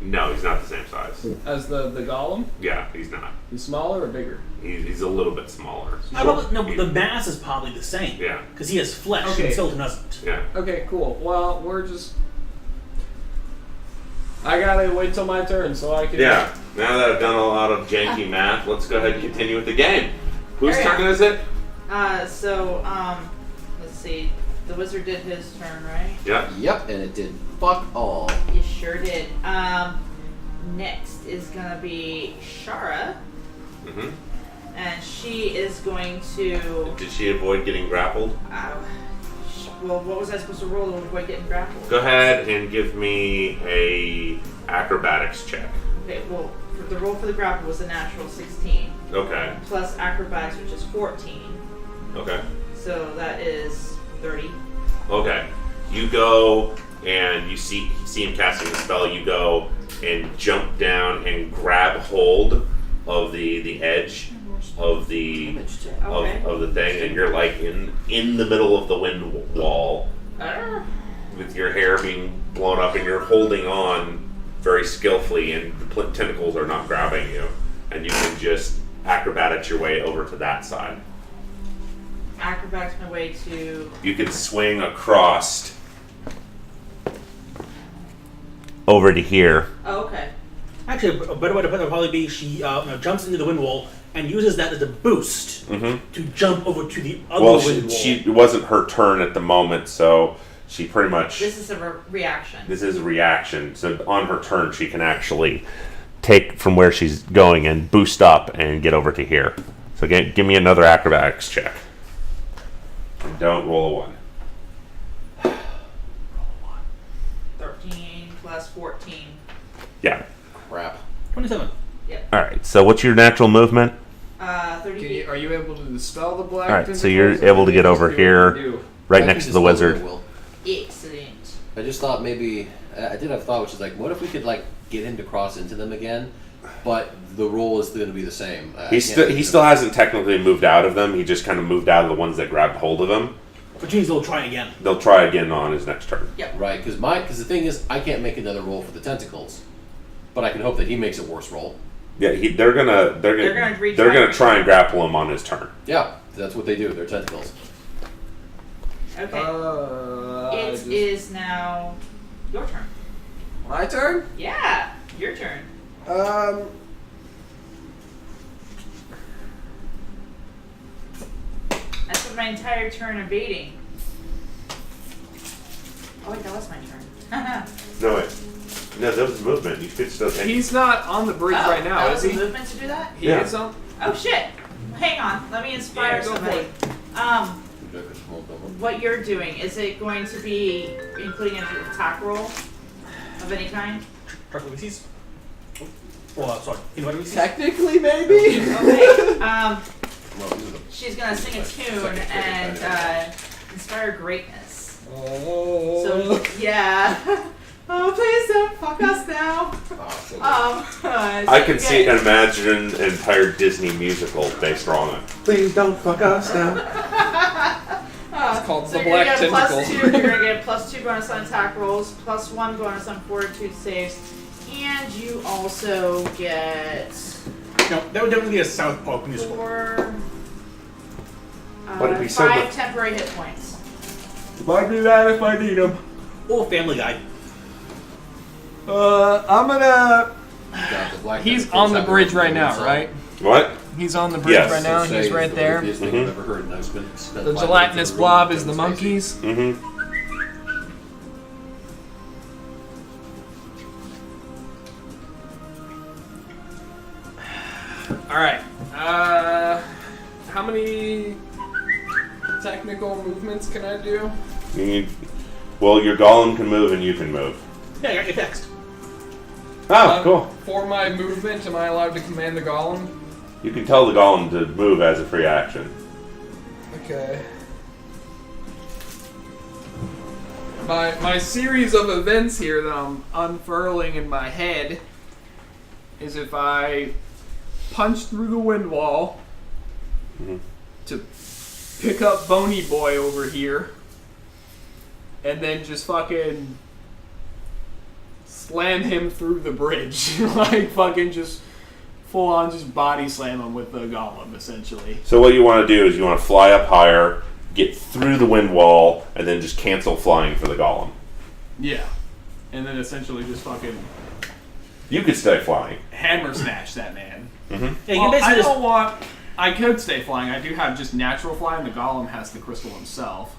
No, he's not the same size. as the golem? Yeah, he's not. He's smaller or bigger? He's a little bit smaller. No, but the mass is probably the same. Yeah. Because he has flesh Okay. and Silton doesn't. Yeah. Okay, cool. Well, I gotta wait till my turn so I can. Yeah. Now that I've done a lot of janky math, let's go ahead and continue with the game. Whose Carry turn on. is it? Let's see. The wizard did his turn, right? Yeah. Yep, and it did fuck all. You sure did. Next is gonna be Shara, Mm-hmm. and she is going to. Did she avoid getting grappled? Well, what was I supposed to roll to avoid getting grappled? Go ahead and give me a acrobatics check. Okay, well, the roll for the grapple was a natural 16, Okay. plus acrobatics, which is 14. Okay. So that is 30. Okay. You go and you see him casting the spell. You go and jump down and grab hold of the edge of the Damage check. Okay. of the thing, and you're like in the middle of the wind wall with your hair being blown up, and you're holding on very skillfully, and the tentacles are not grabbing you, and you can just acrobatics your way over to that side. Acrobatics my way to. You can swing across over to here. Oh, okay. Actually, a better way to put it would probably be she jumps into the wind wall and uses that as a boost to jump over to the other Well, wind wall. it wasn't her turn at the moment, so she pretty much. This is a reaction. This is a reaction. So on her turn, she can actually take from where she's going and boost up and get over to here. So give me another acrobatics check. And don't roll a 1. 13 plus 14. Yeah. Crap. 27. All right. So what's your natural movement? 30. Are you able to dispel the black? All right. So tentacles, you're or able to get just over do what here, you do? right I next can to the dispel it wizard. at will. Excellent. I just thought maybe I did have a thought, which is like, what if we could like get him to cross into them again, but the roll is going to be the same. He still hasn't technically moved out of them. He just kind of moved out of the ones that grabbed hold of him. Which means they'll try again. They'll try again on his next turn. Right, because the thing is, I can't make another roll for the tentacles, but I can hope that he makes a worse roll. Yeah, they're gonna try and grapple him on his turn. Yeah, that's what they do. They're tentacles. Okay. It It is now your turn. my turn. Yeah, your turn. I spent my entire turn evading. Oh wait, that was my turn. No, wait. No, that was movement. You could still take. He's not on the bridge right now, that is was he? a movement to do that? He Yeah. is on. Oh shit! Hang on, let me inspire Yeah, go for somebody. it. What you're doing, is it going to be including an attack roll of any kind? Proclivities? Oh, sorry. Inward Technically, maybe. Okay. Well, these are the She's gonna sing a tune Second and inspire greatness. Oh. So yeah. Oh, please don't fuck us now. so I can see and imagine an entire Disney musical based on it. Please don't fuck us now. It's called So the you're Black gonna get Tentacle. +2. You're gonna get +2 bonus on attack rolls, +1 bonus on fortitude saves, and you also get No, that would definitely be a Southpaw musical. 4, But it'd be so 5 much- temporary hit points. Might be that if I need him. Or Family Guy. I'm gonna. got the black He's tentacles on the have bridge their right own now, song. right? What? He's on the bridge Yes. right now. So say He's it's right the there. wittiest thing I've ever heard, and I've spent The 5 minutes gelatinous in the blob room is the with Kevin's monkeys. Mm-hmm. All right. How many technical movements can I do? Well, your golem can move and you can move. Yeah, I got your text. Oh, cool. For my movement, am I allowed to command the golem? You can tell the golem to move as a free action. Okay. My series of events here that I'm unfurling in my head is if I punch through the wind wall to pick up Bony Boy over here and then just fucking slam him through the bridge. Like fucking just full on just body slam him with the golem essentially. So what you want to do is you want to fly up higher, get through the wind wall, and then just cancel flying for the golem. Yeah. And then essentially just fucking You could stay flying. hammer smash that man. Yeah, you Well, basically I just don't want. I could stay flying. I do have just natural flying. The golem has the crystal himself,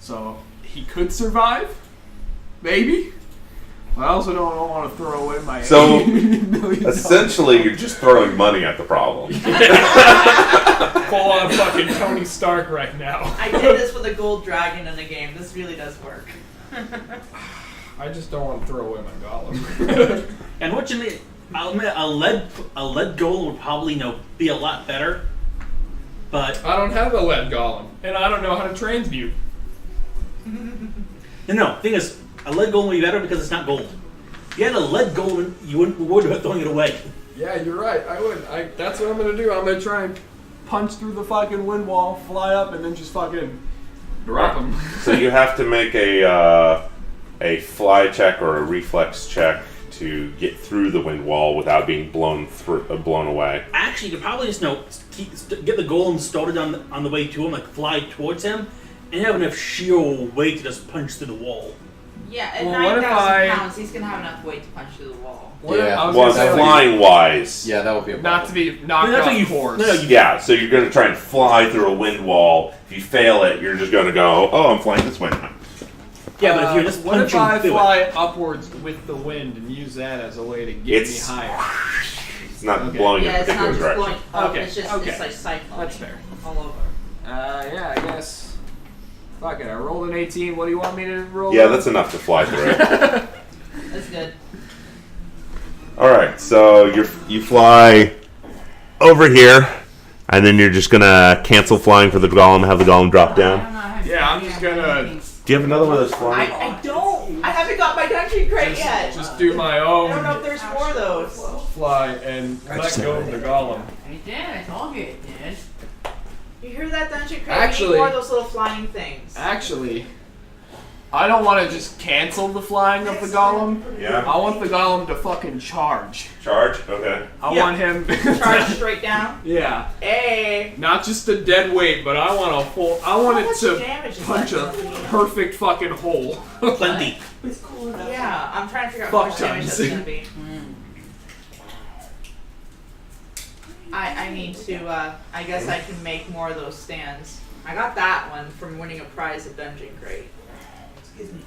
so he could survive, maybe. I also don't want to throw away my So, $80 million. Essentially, you're just throwing money at the problem. Full on fucking Tony Stark right now. I did this with a gold dragon in a game. This really does work. I just don't want to throw away my golem. unfortunately, I'll admit a lead golem would probably be a lot better. But I don't have a lead golem, and I don't know how to transmute. no, thing is, a lead golem would be better because it's not gold. If you had a lead golem, you wouldn't be worried about throwing it away. Yeah, you're right. I would. That's what I'm gonna do. I'm gonna try and punch through the fucking wind wall, fly up, and then just fucking drop him. So you have to make a fly check or a reflex check to get through the wind wall without being blown away. Actually, you could probably just get the golem started on the way to him, like fly towards him, and have enough sheer weight to just punch through the wall. Yeah, at Well, what if 9,000 pounds, he's gonna have enough weight to punch through the wall. Yeah. I was Well, gonna say, like, flying wise. Yeah, that would be a not to problem. be knocked No, that's off what you- course. no, you- Yeah, so you're going to try and fly through a wind wall. If you fail it, you're just going to go, oh, I'm flying this way now. Yeah, but if you're just what if punching I through fly it, upwards with the wind and use that as a way to get It's- me higher? It's not Okay. blowing in Yeah, a it's not particular just direction. blowing up, Okay, it's just okay. it's like cycloning. That's fair. All over. Yeah, I guess. Fuck it, I rolled an 18. What do you want me to roll? Yeah, that's enough to fly through it. That's good. Alright, so you fly over here, and then you're just going to cancel flying for the golem, have the golem drop down. Yeah, I'm just gonna Do you have another one of those flying? I don't. I haven't got my dungeon crate yet. just do my I don't know own if there's more of those. fly and let go of the golem. He did, I told you it did. You hear that dungeon crate? Actually- we need more of those little flying things. Actually, I don't want to just cancel the flying of the golem. Yeah. I want the golem to fucking charge. Charge? Okay. I Yeah. want him. Charge straight down. Yeah. Hey. Not just a dead weight, but I want a full. I want How it much to damage is punch that a gonna be? perfect fucking hole. plenty. Yeah, I'm trying to figure out Fuck how much damage tons. that's gonna be. I need to. I guess I can make more of those stands. I got that one from winning a prize at Dungeon Crate. Excuse me.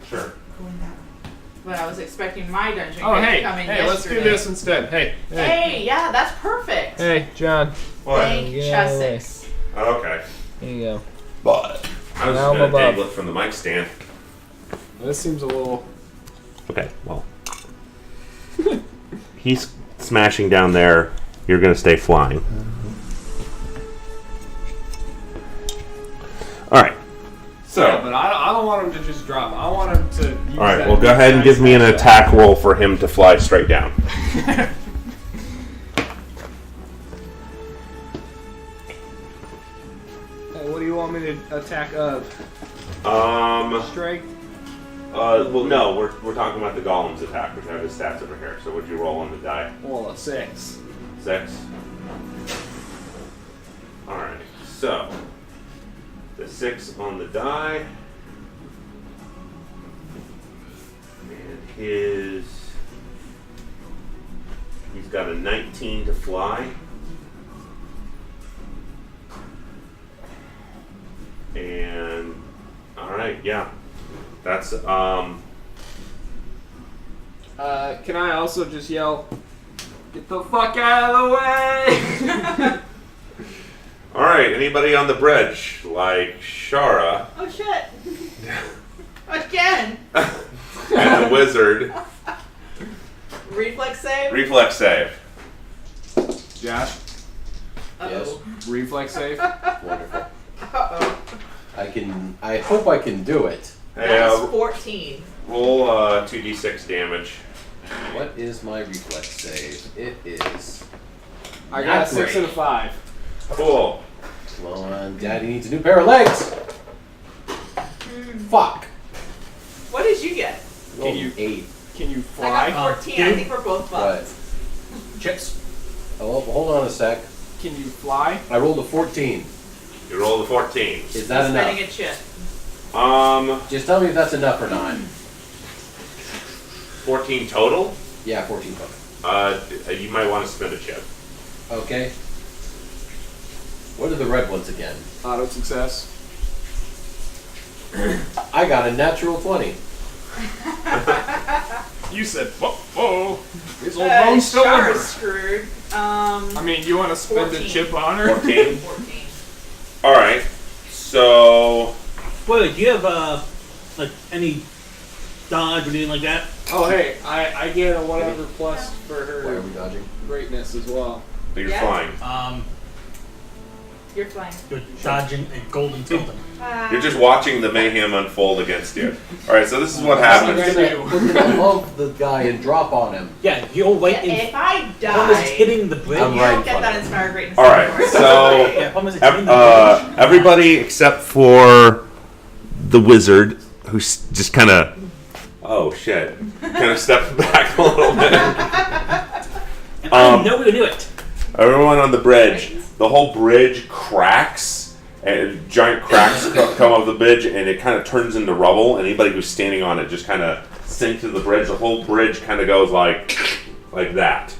Sure. But I was expecting my Dungeon Oh Crate hey, to come in hey, let's do yesterday. this instead. Hey, hey, Hey, yeah, that's perfect. hey, John. What? Thank Yeah, Chessex. Oh, okay. Here you go. But I was Now just going to above. dangle it from the mic stand. This seems a little. Okay, well. He's smashing down there. You're going to stay flying. Alright. So. Yeah, but I don't want him to just drop. I want him to. Use Alright, that well, go ahead and give me an attack roll for him to fly straight down. Hey, what do you want me to attack of? Well, Strength? no, we're talking about the golem's attack, which have his stats over here. So, what'd you roll on the die? Well, a 6. 6. Alright, so the 6 on the die. And he's got a 19 to fly. And alright, yeah. That's Can I also just yell, "Get the fuck out of the way"? alright, anybody on the bridge, like Shara Oh shit. Again. and the wizard, Reflex save. reflex save. Josh, Uh-oh. reflex save. Wonderful. Uh-oh. I hope I can do it. Hey, That's 14. roll 2d6 damage. What is my reflex save? It is. I got a Not 6 and a 5. Cool. Come on, Daddy needs a new pair of legs. Fuck. What did you get? Rolled you- an 8. Can you I fly? got 14. I think we're both What? fucked. Chips. Oh, hold on a sec. Can you fly? I rolled a 14. You rolled a 14. Is that Spending enough? a chip. Just tell me if that's enough or not. 14 total? Yeah, 14 total. You might want to spend a chip. Okay. What are the red ones again? Auto success. I got a natural 20. You said, whoa. His old bone's still Chara's limber. screwed. I mean, you want to spend 14. a chip on her? 14? 14. Alright. So. Wait, do you have like any dodge or anything like that? Oh, hey, I get a whatever plus for Why are her we dodging? greatness as well. You're Yeah. flying. You're flying. You're dodging a golden skeleton. You're just watching the mayhem unfold against you. All right, so this is what I'm happens. gonna love the guy and drop on him. Yeah, you're right in. If I Almost die, hitting the bridge. I'm you right don't in get front that of inspired greatness. All right, anymore. so Yeah, problem is it's hitting the bridge. everybody except for the wizard, who's just kind of, oh shit, kind of stepped back a little bit. And I know we knew it. Everyone on the bridge, the whole bridge cracks, and giant cracks come off the bridge, and it kind of turns into rubble. Anybody who's standing on it just kind of sinks to the bridge. The whole bridge kind of goes like that,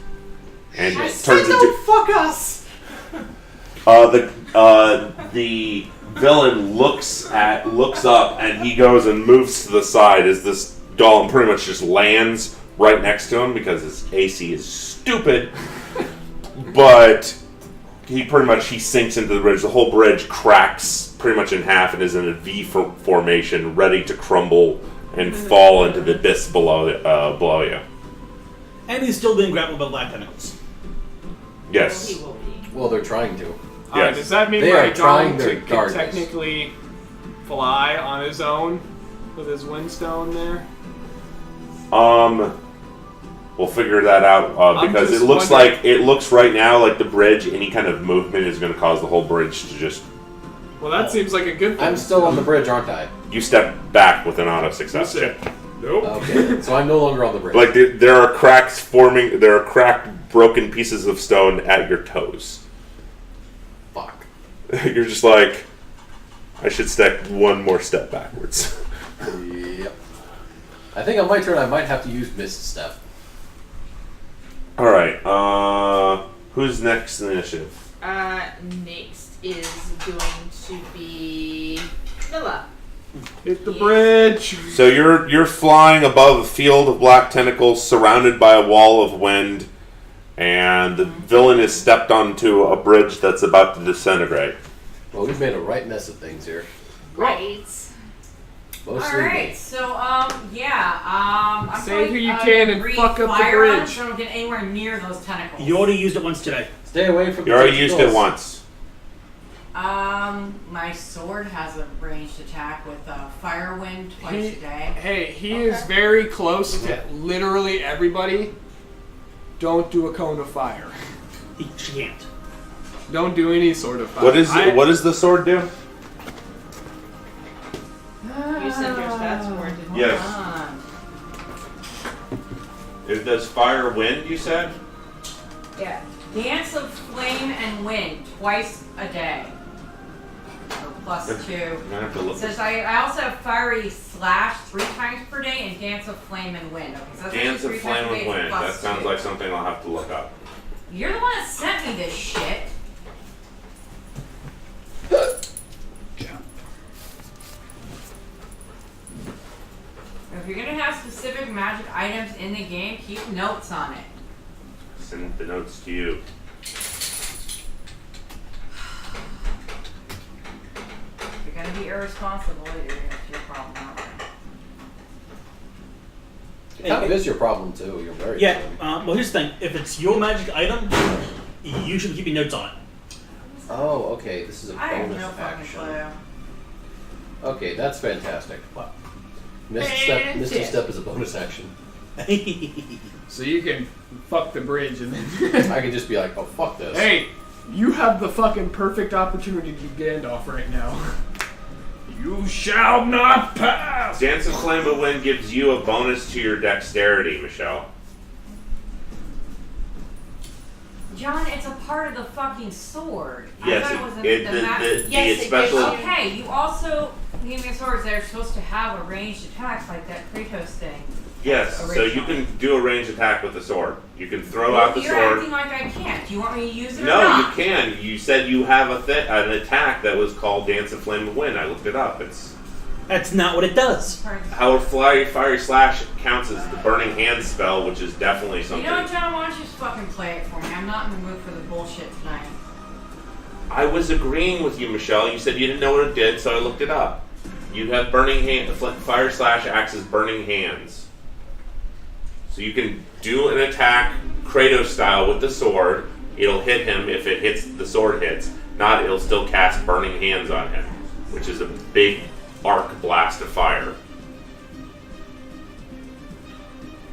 and I it said turns don't into. fuck us. The villain looks up, and he goes and moves to the side as this golem pretty much just lands right next to him because his AC is stupid. But he sinks into the bridge. The whole bridge cracks pretty much in half and is in a V formation, ready to crumble and fall into the abyss below you. And he's still being grappled by black tentacles. Yes. He will be. Well, they're trying to. Yes. Does that mean They my are trying golem their can darndest. technically fly on his own with his windstone there? We'll figure that out because it just looks wondering- like it looks right now like the bridge. Any kind of movement is going to cause the whole bridge to just. Well, that seems like a good thing. I'm still on the bridge, aren't I? You step back with an auto success You check. said, nope. Okay, so I'm no longer on the bridge. Like there are cracks forming. There are cracked, broken pieces of stone at your toes. Fuck. You're just like, I should step one more step backwards. Yep. I think on my turn I might have to use Mist Step. All right. Who's next in the initiative? Next is going to be Milla. Hit the bridge. So you're flying above a field of black tentacles, surrounded by a wall of wind, and the villain has stepped onto a bridge that's about to disintegrate. Well, we've made a right mess of things here. Right. Mostly Alright, me. so, I'm Save going who you to can and breathe fuck up the fire on bridge. so I don't get anywhere near those tentacles. You already used it once today. Stay away from You the already used it tentacles. once. My sword has a ranged attack with fire wind twice a day. Hey, he is very close to literally everybody. Don't do a cone of fire. She can't. Don't do any sort of fire. What does the sword do? You sent your stats for it, didn't you? Yes. Ah. It does fire wind, you said? Yeah. Dance of flame and wind twice a day. Or plus 2. I'm gonna have to It look. says I also have fiery slash 3 times per day and dance of flame and wind. Okay, so that's Dance of actually 3 flame times a and day for wind. That plus sounds 2. like something I'll have to look up. You're the one that sent me this shit. If you're gonna have specific magic items in the game, keep notes on it. Send the notes to you. If you're gonna be irresponsible, it's your problem, not mine. It kind of is your problem too. You're very. Yeah, well, here's the thing. If it's your magic item, you should be keeping notes on it. Oh, okay. This is a I have bonus no fucking action. clue. Okay, that's fantastic. What? Misty Step is a bonus action. So you can fuck the bridge and then. I can just be like, oh fuck this. Hey, you have the fucking perfect opportunity to Gandalf right now. You shall not pass. Dance of flame and wind gives you a bonus to your dexterity, Michelle. John, it's a part of the fucking sword. Yes, I thought it was Yes, the it special. gives you- Okay, you also gave me swords that are supposed to have a ranged attack like that Kratos thing. Yes, so you can do a ranged attack with the sword. You can throw out the You're sword. acting like I can't. Do you want me to use it or No, you not? can. You said you have an attack that was called Dance of Flame and Wind. I looked it up. It's That's not what it does. how a fiery slash counts as the burning hand spell, which is definitely You something. know what, John? Why don't you just fucking play it for me? I'm not in the mood for the bullshit tonight. I was agreeing with you, Michelle. You said you didn't know what it did, so I looked it up. You have burning hand. Fire slash acts as burning hands. So you can do an attack Kratos style with the sword. It'll hit him if the sword hits. not, it'll still cast Burning Hands on him, which is a big arc blast of fire.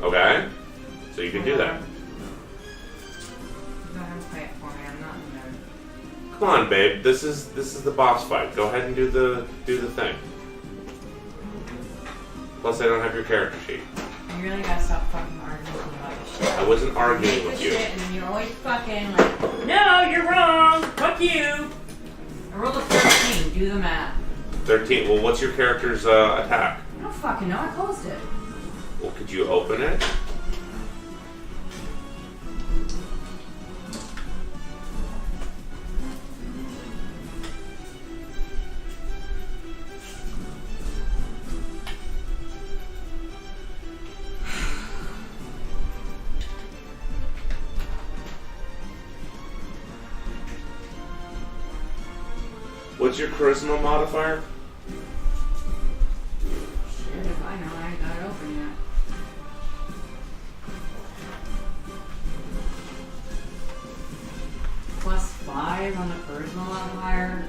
Okay? So you can do that. Go ahead and play it for me. I'm not in the mood. Come on, babe. This is the boss fight. Go ahead and do the thing. Plus, I don't have your character sheet. You really gotta stop fucking arguing with me about this shit. I wasn't arguing with you. Shit, and then you're always fucking like, no, you're wrong. Fuck you. I rolled a 13. Do the math. 13. Well, what's your character's attack? I don't fucking know. I closed it. Well, could you open it? What's your charisma modifier? Shit, if I know, I ain't got it open yet. +5 on the charisma modifier.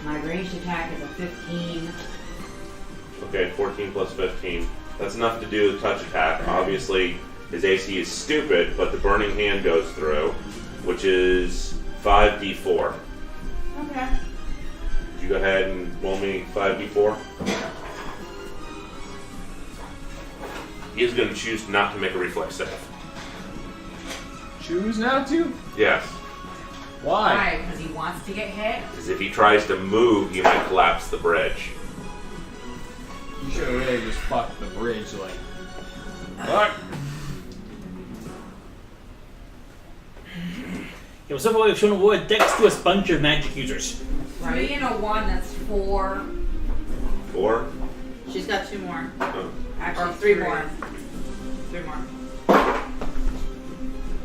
My ranged attack is a 15. Okay, 14 plus 15. That's enough to do the touch attack. Obviously, his AC is stupid, but the Burning Hand goes through, which is 5d4. Okay. Could you go ahead and roll me 5d4? He is going to choose not to make a reflex save. Choose not to? Yes, Why? Why? Because he wants to get hit? because if he tries to move, he might collapse the bridge. You should have really just fucked the bridge, like. Fuck! Yeah, so far we've shown a word Dex to a bunch of magic users. 3 and a 1, that's 4. 4? She's got 2 more. Oh. Actually, Or 3 3 more. 3 more.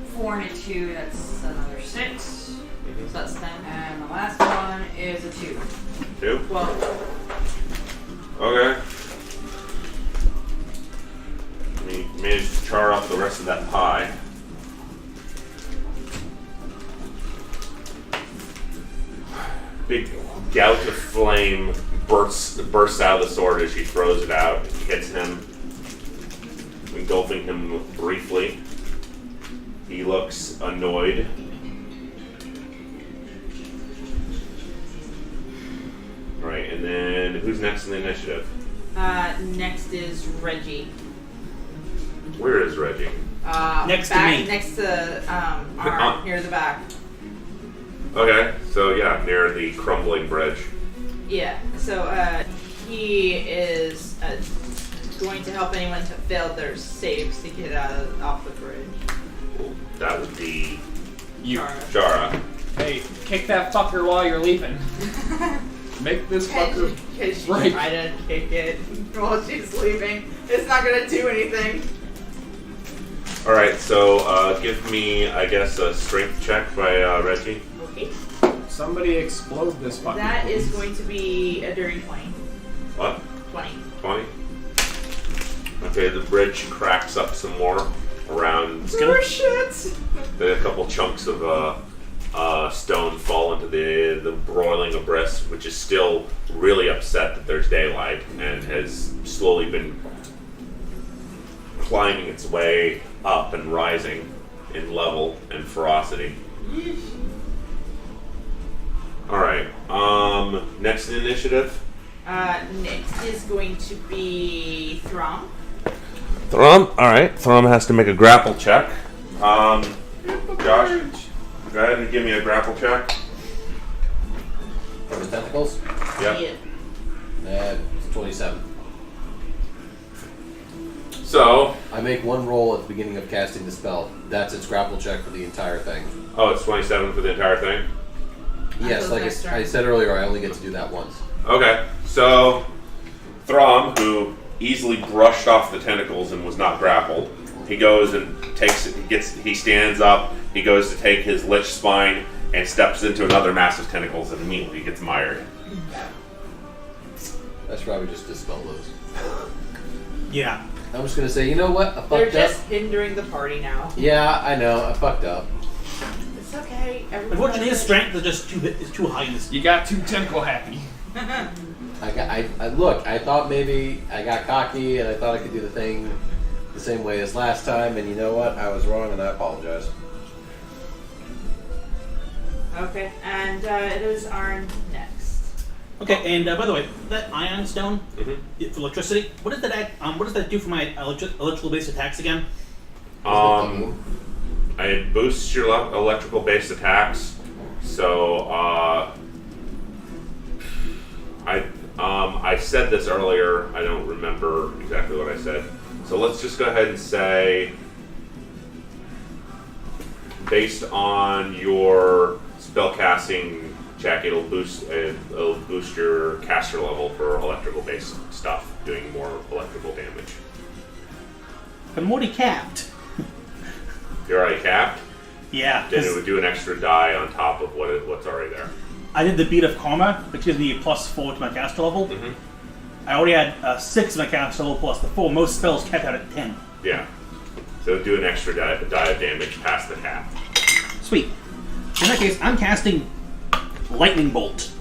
4 and a 2, that's another 6. So that's 10. And the last one is a 2. 2? 12. Okay. We managed to char up the rest of that pie. Big gout of flame bursts out of the sword as she throws it out. It hits him, engulfing him briefly. He looks annoyed. Alright, and then who's next in the initiative? Next is Reggie. Where is Reggie? Next to back, me. Next to Arm, near the back. Okay, so yeah, near the crumbling bridge. Yeah, so he is going to help anyone who failed their saves to get off the bridge. Well, that would be You. Shara. Hey, kick that fucker while you're leaving. Make this fucker. Because she Right. tried to kick it while she's leaving. It's not going to do anything. Alright, so give me, I guess, a strength check by Reggie. Okay. Somebody explode this fucker. That is please. going to be a dirty 20. What? 20. 20? Okay, the bridge cracks up some more around. Oh shit! A couple chunks of stone fall into the broiling abyss, which is still really upset that there's daylight and has slowly been climbing its way up and rising in level and ferocity. Alright, next in initiative? Next is going to be Throm. Throm? Alright, Throm has to make a grapple check. Josh, go ahead and give me a grapple check. From the tentacles? Yep. It's 27. So, I make one roll at the beginning of casting the spell. That's its grapple check for the entire thing. oh, it's 27 for the entire thing? Yes, those like next I turn. said earlier, I only get to do that once. Okay, so Throm, who easily brushed off the tentacles and was not grappled, he goes and he stands up, he goes to take his lich spine and steps into another mass of tentacles and immediately gets mired. I should probably just dispel those. Yeah. I'm just gonna say, you know what? I They're fucked just up. hindering the party now. Yeah, I know. I fucked up. It's okay. Unfortunately, his strength is just too high. You got too tentacle happy. Look, I thought maybe I got cocky and I thought I could do the thing the same way as last time, and you know what? I was wrong and I apologize. Okay, and it is Arn next. Okay, and by the way, that ion stone for electricity. What does that? What does that do for my electrical based attacks again? It boosts your electrical based attacks. So I said this earlier. I don't remember exactly what I said. So let's just go ahead and say, based on your spellcasting check, it'll boost your caster level for electrical based stuff, doing more electrical damage. I'm already capped. You're already capped? Yeah. Then it would do an extra die on top of what's already there. I did the Beat of Karma, which gives me a +4 to my caster level. I already had 6 to my caster level plus the 4. Most spells capped out at 10. Yeah. So do an extra die of damage past the cap. Sweet. In that case, I'm casting Lightning Bolt.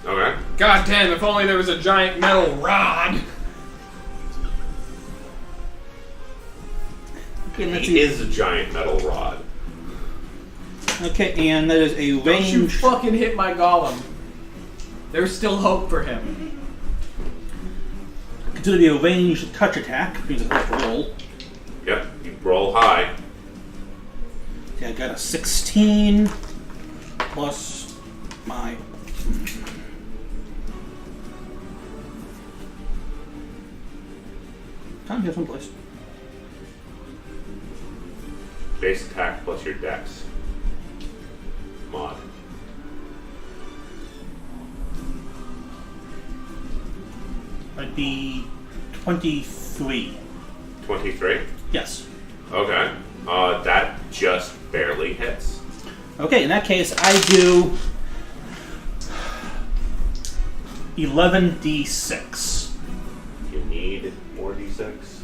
Okay. God damn, if only there was a giant metal rod. Okay, let's He see. is a giant metal rod. Okay, and that is a Don't you range. fucking hit my golem. There's still hope for him. Consider to be a ranged touch attack, which means I have to roll. Yep. You roll high. Okay, I got a 16 plus my. Time here someplace. Base attack plus your dex. Mod. That'd be 23. 23? Yes. Okay. That just barely hits. Okay, in that case, I do 11d6. You need more d6.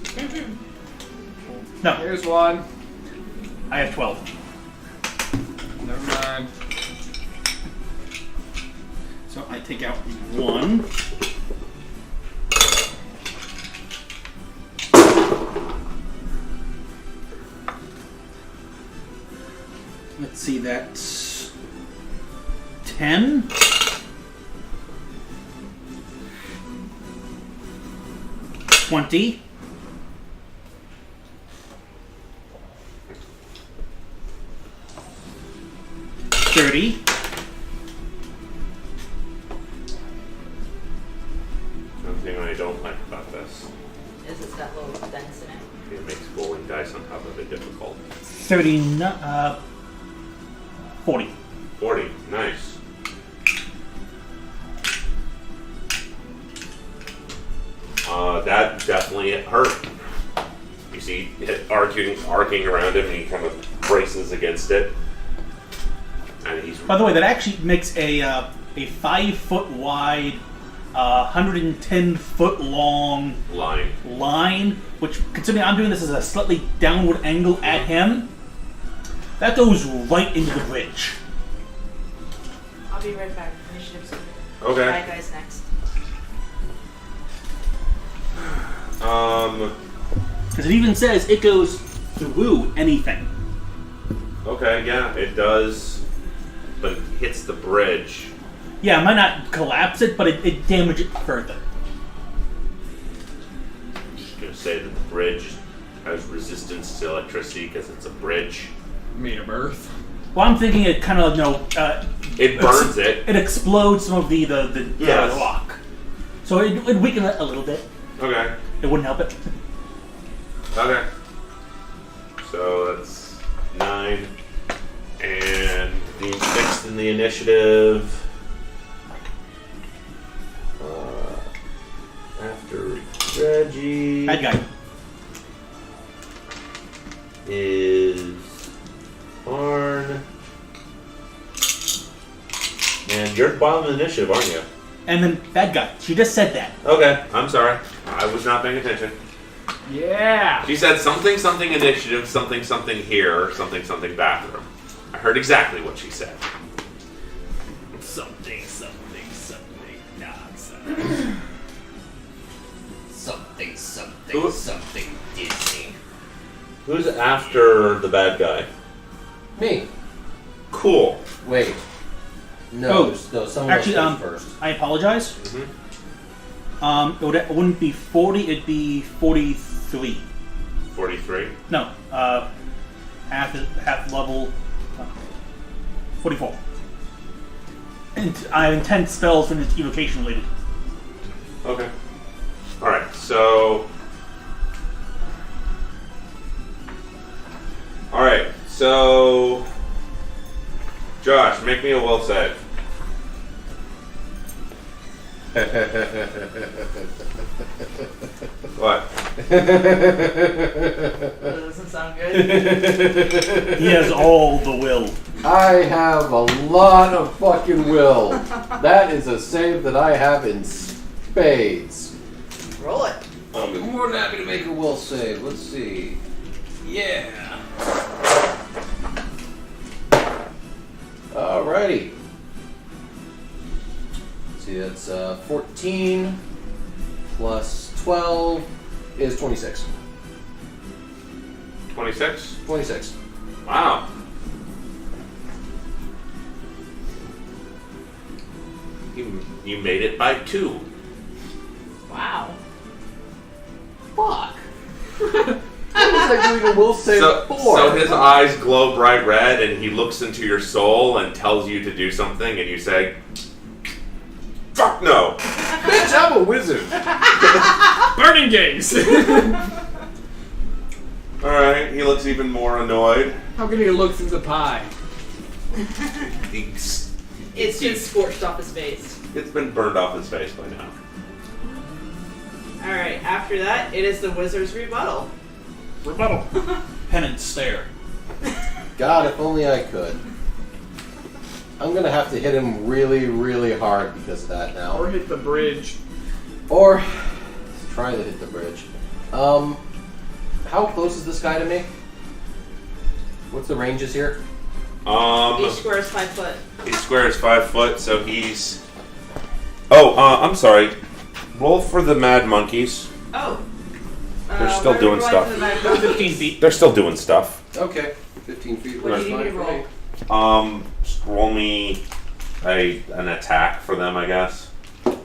No, Here's one. I have 12. Never mind. So I take out 1. Let's see, that's 10. 20. 30. Something I don't like about this. Is it's got little dents in it. It makes rolling dice on top of it difficult. 40. 40. Nice. That definitely hurt. You see it arcing around him, and he kind of braces against it. And he's... By the way, that actually makes a 5-foot wide, 110-foot long line. which, considering I'm doing this as a slightly downward angle at him, that goes right into the bridge. I'll be right back. Initiative's over. Okay. Bad guys next. Because it even says it goes through anything. Okay, yeah, it does. But it hits the bridge. Yeah, it might not collapse it, but it damages it further. I'm just going to say that the bridge has resistance to electricity because it's a bridge. Made of earth. Well, I'm thinking it kind of, It burns it. It explodes some of the Yes. rock. So it'd weaken it a little bit. Okay. It wouldn't help it. Okay. So that's 9. And being fixed in the initiative. After Reggie Bad guy. is Arn. And you're at the bottom of the initiative, aren't you? And then bad guy. She just said that. Okay, I'm sorry. I was not paying attention. Yeah. She said something initiative, something here, something bathroom. I heard exactly what she said. Something nonsense. Something Disney. Who's after the bad guy? Me. Cool. Wait. No, Oh, someone actually, else goes first. I apologize. Mm-hmm. It wouldn't be 40, it'd be 43. 43. No, half level, 44. And I have intense spells when it's evocation related. Okay. Alright, so... Alright, so... Josh, make me a will save. What? That doesn't sound good. He has all the will. I have a lot of fucking will. That is a save that I have in spades. Roll it. I'm more than happy to make a will save. Let's see. Yeah. Alrighty. Let's see, that's 14 plus 12 is 26. 26? 26. Wow. You made it by 2. Wow. Fuck. What was I doing a will save for? So his eyes glow bright red, and he looks into your soul and tells you to do something, and you say, "Fuck no!" Bitch, I'm a wizard. Burning gaze! All right. He looks even more annoyed. How can he look through the pie? It's just scorched off his face. It's been burned off his face by now. Alright, after that, it is the wizard's rebuttal. Rebuttal. Penance stare. God, if only I could. I'm gonna have to hit him really, really hard because of that now. Or hit the bridge. Or try to hit the bridge. How close is this guy to me? What's the ranges here? Each square is 5 foot. Each square is 5 foot, so he's. Oh, I'm sorry. Roll for the mad monkeys. Oh. They're still what are we doing rolling stuff. for the mad monkeys? 15 feet. They're still doing stuff. Okay, 15 feet. What do you need me to roll? Just roll me an attack for them, I guess. That's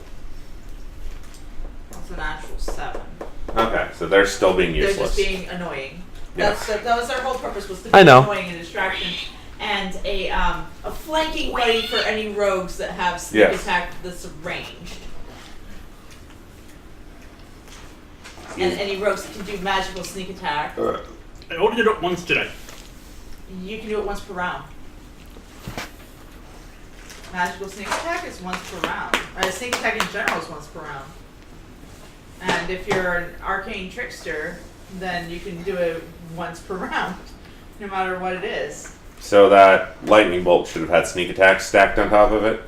an actual 7. Okay, so they're still being They're useless. just being annoying. Yeah. That was their whole purpose, was to be I know. annoying and distraction. And a flanking buddy for any rogues that have sneak attack that's ranged. And any rogues that can do magical sneak attack. I only did it once today. You can do it once per round. Magical sneak attack is once per round. Sneak attack in general is once per round. And if you're an arcane trickster, then you can do it once per round, no matter what it is. So that lightning bolt should have had sneak attack stacked on top of it?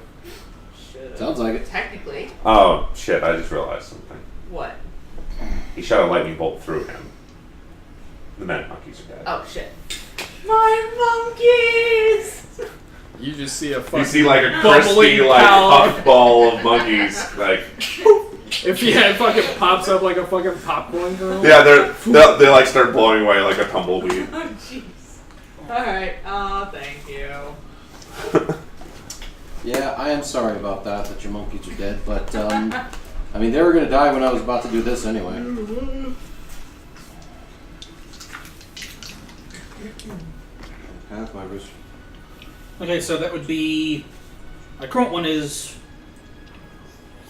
Should've. Sounds like it. Technically. Oh, shit, I just realized something. What? He shot a lightning bolt through him. The mad monkeys are dead. Oh, shit. My monkeys! You just see a fucking You see like a bubbling crispy, like, pal. puffball of monkeys, like... If it fucking pops up like a fucking popcorn kernel. Yeah, they like start blowing away like a tumbleweed. Oh, jeez. Alright, thank you. Yeah, I am sorry about that your monkeys are dead, but, I mean, they were gonna die when I was about to do this anyway. Half my wrist. Okay, so that would be. My current one is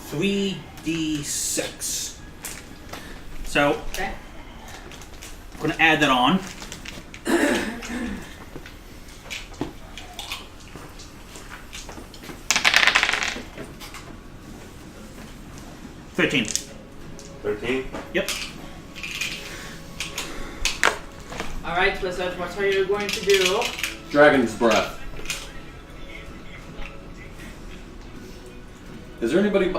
3d6. So, Okay. I'm going to add that on. $13. 13? Yep. Alright, Blizzard, what are you going to do? Dragon's breath. Is there anybody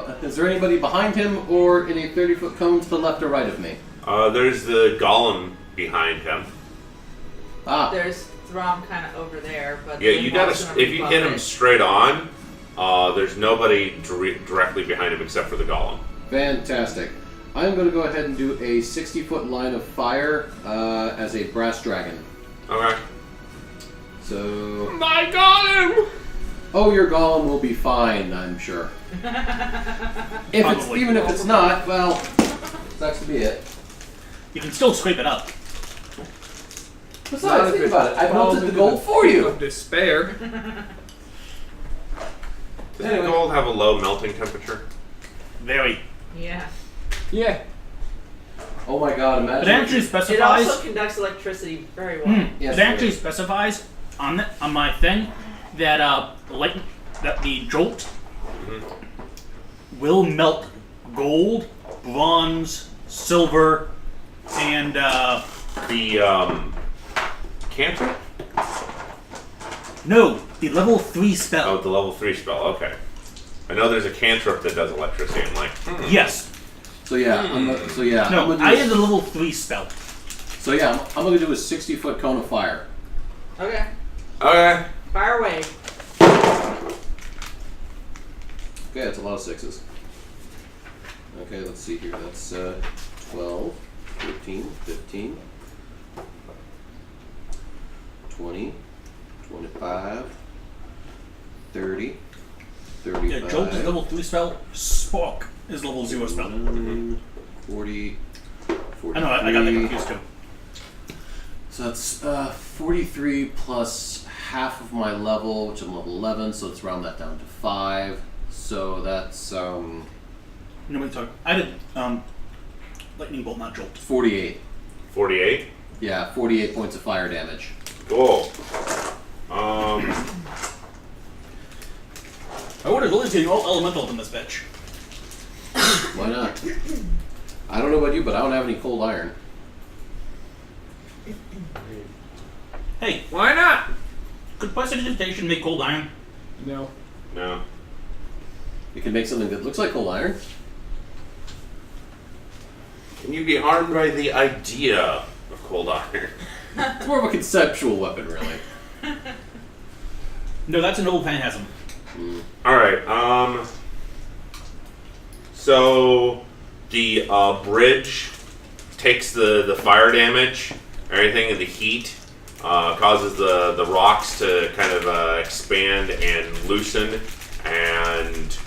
behind him or in a 30-foot cone to the left or right of me? There's the golem behind him. Ah, There's throw him kind of over there. But Yeah, the you windwall's gotta. gonna If you rebuff hit him it. straight on, there's nobody directly behind him except for the golem. Fantastic. I'm going to go ahead and do a 60-foot line of fire as a brass dragon. Okay. So... I got him! Oh, your golem will be fine, I'm sure. Even if it's not, well, sucks to be it. You can still scrape it up. Besides, think about it. I Falls melted the into gold for you. Of despair. Does the gold have a low melting temperature? Very. Yeah. Yeah. Oh my god, It imagine. actually It specifies. also conducts electricity very well. Yes, it actually specifies on my thing that that the jolt will melt gold, bronze, silver, and The cantrip? no, the level 3 spell. Oh, the level 3 spell. Okay. I know there's a cantrip that does electricity. I'm like, Yes. So yeah, I'm No, gonna do I have the level 3 spell. So yeah, I'm gonna do a 60-foot cone of fire. Okay. okay. Fire away. Okay, that's a lot of sixes. Okay, let's see here. That's 12, 13, 15, 20, 25, 30, 35. Yeah, jolt is level 3 spell. Spark is level 0 spell. 40, 43. I know, I got that confused too. So that's 43 plus half of my level, which I'm level 11, so let's round that down to 5. So that's You know what I'm talking? I did lightning bolt, not jolt. 48. 48. Yeah, 48 points of fire damage. Cool. I would have really taken all elemental in this bitch. Why not? I don't know about you, but I don't have any cold iron. Hey, Why not? could prestidigitation make cold iron? No. No. You can make something that looks like cold iron. Can you be harmed by the idea of cold iron? It's more of a conceptual weapon, really. No, that's an old phantasm. Alright, so the bridge takes the fire damage, everything, and the heat, causes the rocks to kind of expand and loosen, and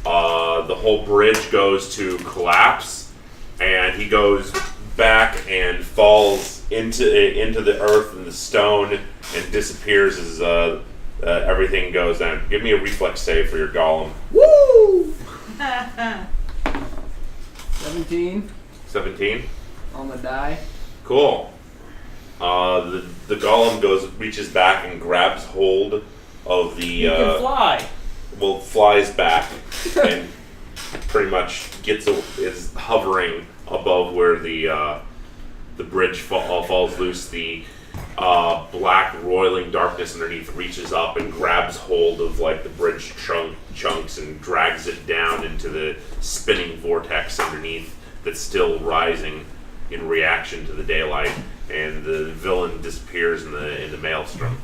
the whole bridge goes to collapse, and he goes back and falls into the earth and the stone and disappears as everything goes down. Give me a reflex save for your golem. Woo! 17 17. on the die. Cool. The golem reaches back and grabs hold of the You can fly. flies back and pretty much is hovering above where the bridge falls loose. The black roiling darkness underneath reaches up and grabs hold of like the bridge chunks and drags it down into the spinning vortex underneath that's still rising in reaction to the daylight, and the villain disappears in the maelstrom.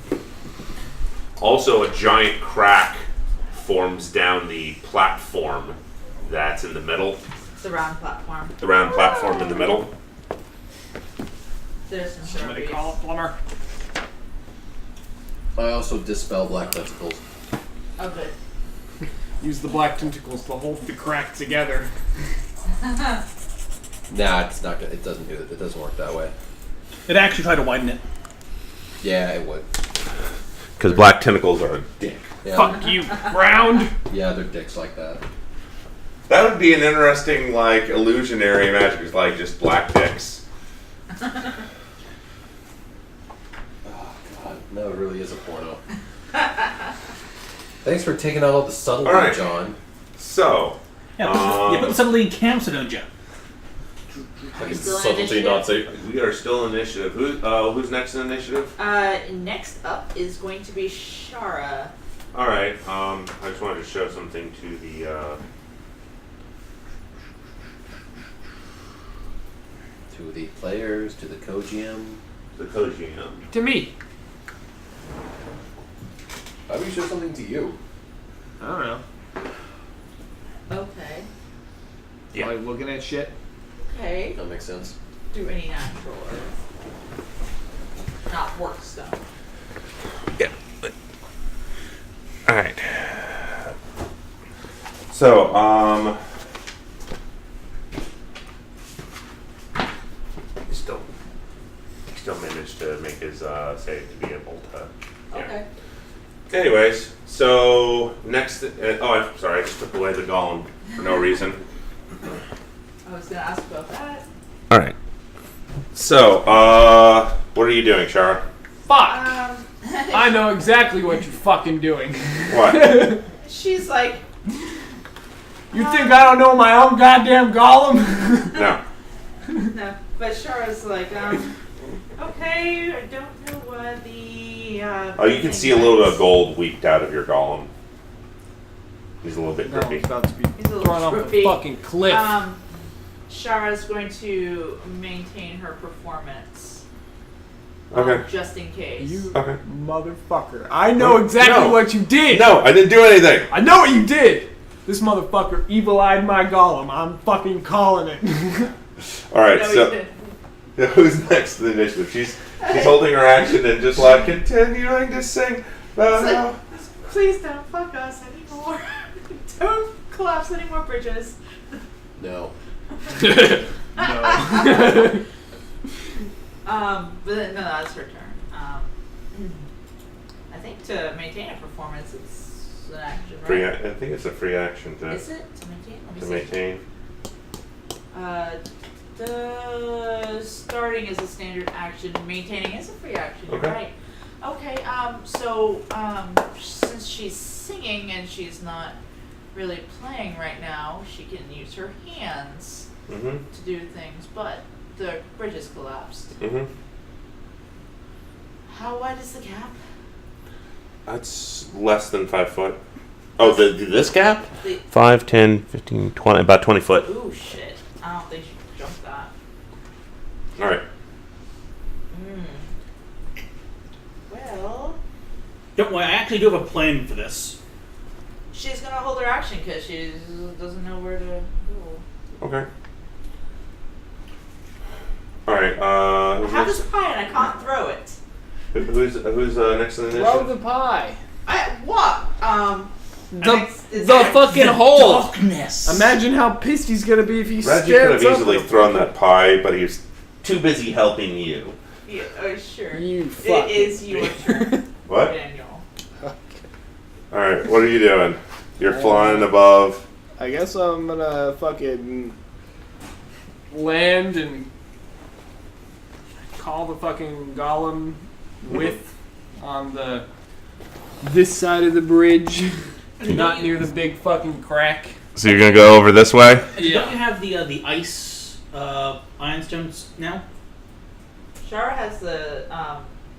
Also, a giant crack forms down the platform that's in the middle. It's a round platform. The round platform in the middle. There's some Somebody trophies. call a plumber. I also dispel black tentacles. Oh, good. Use the black tentacles to hold the crack together. Nah, it's not good. It doesn't do it. It doesn't work that way. It actually tried to widen it. Yeah, it would. Because black tentacles are a dick. Yeah. Fuck you, ground! Yeah, they're dicks like that. That would be an interesting, like, illusionary magic. It's like just black dicks. Oh god, no, it really is a porno. Thanks for taking out all the subtlety, All right. John. So, Yeah, you put the subtlety in camps, don't you? Fucking still in subtlety initiative? not say. we are still in initiative. Who's next in initiative? Next up is going to be Shara. All right. I just wanted to show something to To the players, to the co-GM. the co-GM. To me. show something to you? I don't know. Okay. Yeah. Like looking at shit. Okay. That makes sense. Do any natural or not work stuff. Yeah. All right. So, he still managed to make his save to be able to. Yeah. Okay. Anyways, so next. I'm sorry, I just took away the golem for no reason. I was gonna ask about that. All right. So, what are you doing, Shara? Fuck! I know exactly what you're fucking doing. What? She's like, You think I don't know my own goddamn golem? No. no, but Shara's like, okay, I don't know what the. Oh, you can see a little bit of gold leaked out of your golem. He's a little bit No, drippy. he's about to be He's a little thrown off the trippy. fucking cliff. Shara's going to maintain her performance. Okay. Just in case. You Okay. motherfucker. I know exactly No. what you did. No, I didn't do anything. I know what you did. This motherfucker evil-eyed my golem. I'm fucking calling it. All right. No, So, you didn't. who's next to the initiative? She's holding her action and just like continuing to sing. Like, please don't fuck us anymore. Don't collapse any more bridges. No. No. But then, no, that's her turn. I think to maintain a performance, it's an action, right? Free. I think it's a free action to Is it to maintain? Let me to see. maintain. The starting is a standard action. Maintaining is a free action. You're Okay. right. Okay. So since she's singing and she's not really playing right now, she can use her hands Mm-hmm. to do things. But the bridge is collapsed. Mm-hmm. How wide is the gap? That's less than 5 foot. Oh, this gap? The 5, 10, 15, 20, about 20 foot. ooh shit! I don't think she can jump that. All right. Well, Don't worry, I actually do have a plan for this. she's gonna hold her action because she doesn't know where to go. Okay. All right. I have this pie and I can't throw it. Who's next in the Throw initiative? the pie. What? The fucking hole. Darkness. Imagine how pissed he's gonna be if he Reggie could stands have up. easily thrown that pie, but he was too busy helping you. Yeah, oh, sure. You It fucking. is your turn, What? Daniel. All right. What are you doing? You're flying above. I guess I'm gonna fucking land and call the fucking golem with on this side of the bridge, not near the big fucking crack. So you're gonna go over this way? Don't you have the ice ironstones now? Shara has the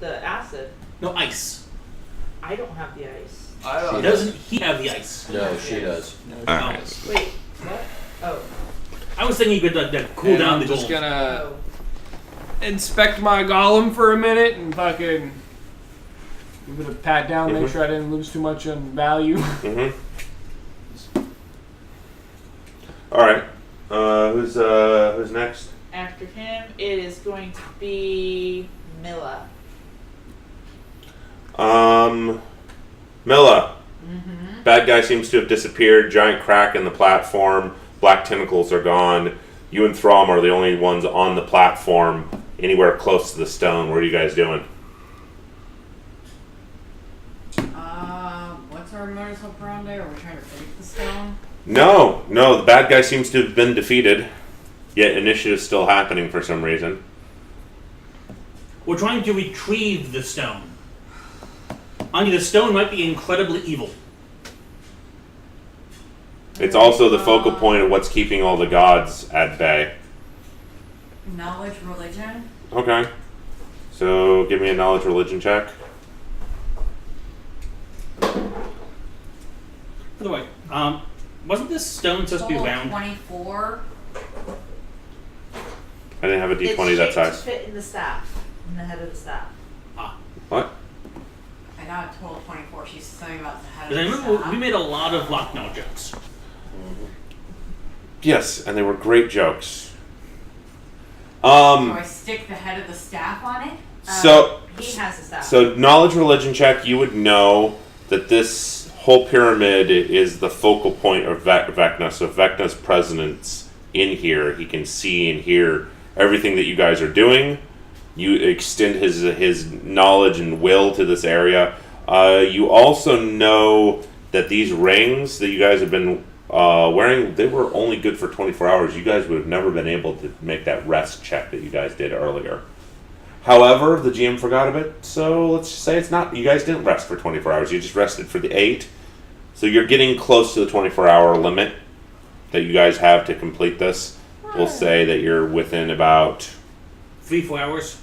acid. No ice. I don't have the ice. Doesn't he have the ice? No, she does. All No. right. Wait, what? Oh. I was thinking you could like cool And down I'm the just gold. gonna Oh. inspect my golem for a minute and fucking give it a pat down, make Mhm. sure I didn't lose too much on value. Mm-hmm. All right. Who's next? After him, it is going to be Milla. Milla. Mm-hmm. Bad guy seems to have disappeared. Giant crack in the platform. Black tentacles are gone. You and Throm are the only ones on the platform anywhere close to the stone. What are you guys doing? What's our modus operandi? Are we trying to break the stone? No, the bad guy seems to have been defeated. Yet initiative's still happening for some reason. We're trying to retrieve the stone. Only the stone might be incredibly evil. It's also the focal point of what's keeping all the gods at bay. Knowledge, religion. Okay. So give me a knowledge religion check. By the way, wasn't this stone supposed to be Total round? 24. I didn't have a d20 that it's shaped size. to fit in the staff, in the head of the staff. What? I I got a total of 24. She's something about the head of Because I the remember staff. we made a lot of lockdown jokes. Yes, and they were great jokes. So I stick the head of the staff on it? He has the staff. So knowledge religion check, you would know that this whole pyramid is the focal point of Vecna. So Vecna's presence in here, he can see and hear everything that you guys are doing. You extend his knowledge and will to this area. You also know that these rings that you guys have been wearing, they were only good for 24 hours. You guys would have never been able to make that rest check that you guys did earlier. However, the GM forgot of it, so let's just say it's not. You guys didn't rest for 24 hours. You just rested for the 8. So you're getting close to the 24-hour limit that you guys have to complete this. We'll say that you're within about 3-4 hours.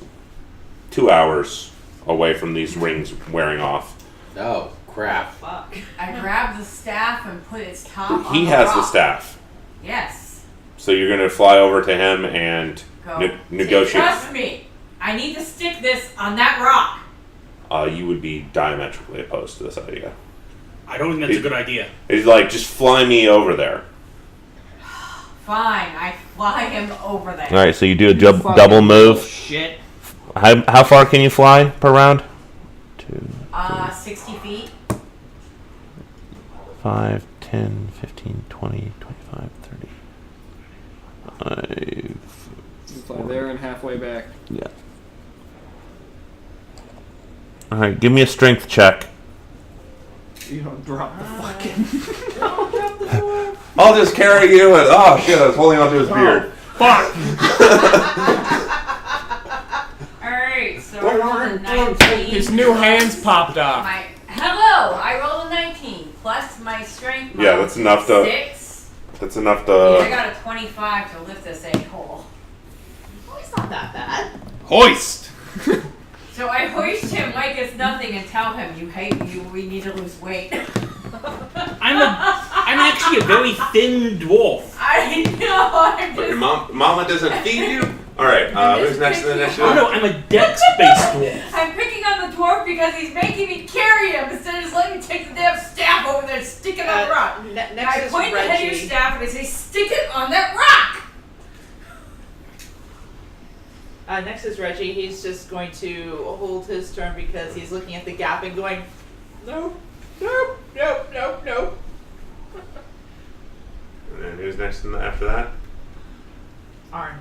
2 hours away from these rings wearing off. Oh, crap. Fuck. I grab the staff and put its top on He the has rock. the staff. Yes. So you're going to fly over to him and Go. negotiate. Trust me. I need to stick this on that rock. You would be diametrically opposed to this idea. I don't think that's a good idea. He's like, just fly me over there. Fine. I fly him over there. All right, so you do a Fucking double move. Shit. How far can you fly per round? 60 feet. 5, 10, 15, 20, 25, 30. You fly there and halfway back. Yeah. Alright, give me a strength check. You don't drop the fucking... I'll just carry you and oh shit, I was holding onto his beard. Fuck! Alright, so I rolled a 19. His new hands popped off. Hello! I rolled a 19 plus my strength. Yeah, that's enough to 6. that's enough I to got a 25 to lift this a-hole. Oh, it's not that bad. Hoist! So I hoist him like it's nothing and tell him, we need to lose weight. I'm actually a very thin dwarf. I know, I'm But your just... mama doesn't feed you? Alright, who's next to the initiative? Oh no, I'm a dex-based dwarf. I'm picking on the dwarf because he's making me carry him instead of just letting me take the damn staff over there and stick it on the rock. And Next I is point the head of your Reggie. staff and I say, stick it on that rock! Next is Reggie. He's just going to hold his turn because he's looking at the gap and going, nope, nope, nope, nope, nope. And then who's next after that? Arn.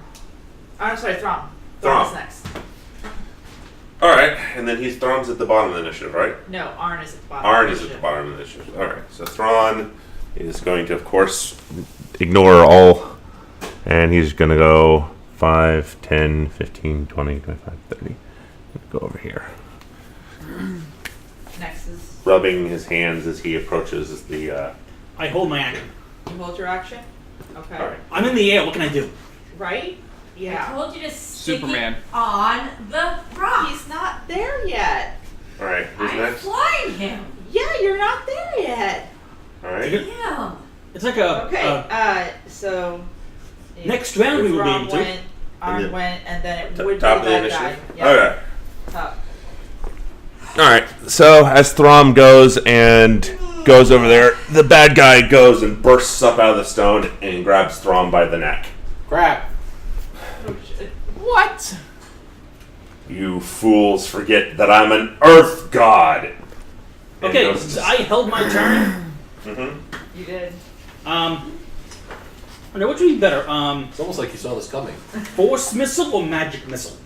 I'm sorry, Throm. Throm. Throm's next. Alright, and then Throm's at the bottom of the initiative, right? No, Arn is at the bottom. Arn is at the bottom of the initiative. Alright, so Thrawn is going to, of course, ignore all, and he's going to go 5, 10, 15, 20, 25, 30. Go over here. Next is, Rubbing his hands as he approaches the, I hold my action. you hold your action? Okay. Alright. I'm in the air. What can I do? Right? I Yeah. told you to stick Superman. it on the rock. He's not there yet. Alright, who's I'm next? flying him. Yeah, you're not there yet. Alright. Damn. It's like a... Okay, so... Next round we will be Throm able to. went, Arn then went, and then it would be Top of the that guy. initiative? Yeah. Okay. Top. Alright, so as Throm goes over there, the bad guy goes and bursts up out of the stone and grabs Throm by the neck. Crap. Oh, shit. What? You fools forget that I'm an earth god. And Okay, goes- so I held my turn. Mhm. You did. Okay, which would be better? It's almost like you saw this coming. Force missile or magic missile?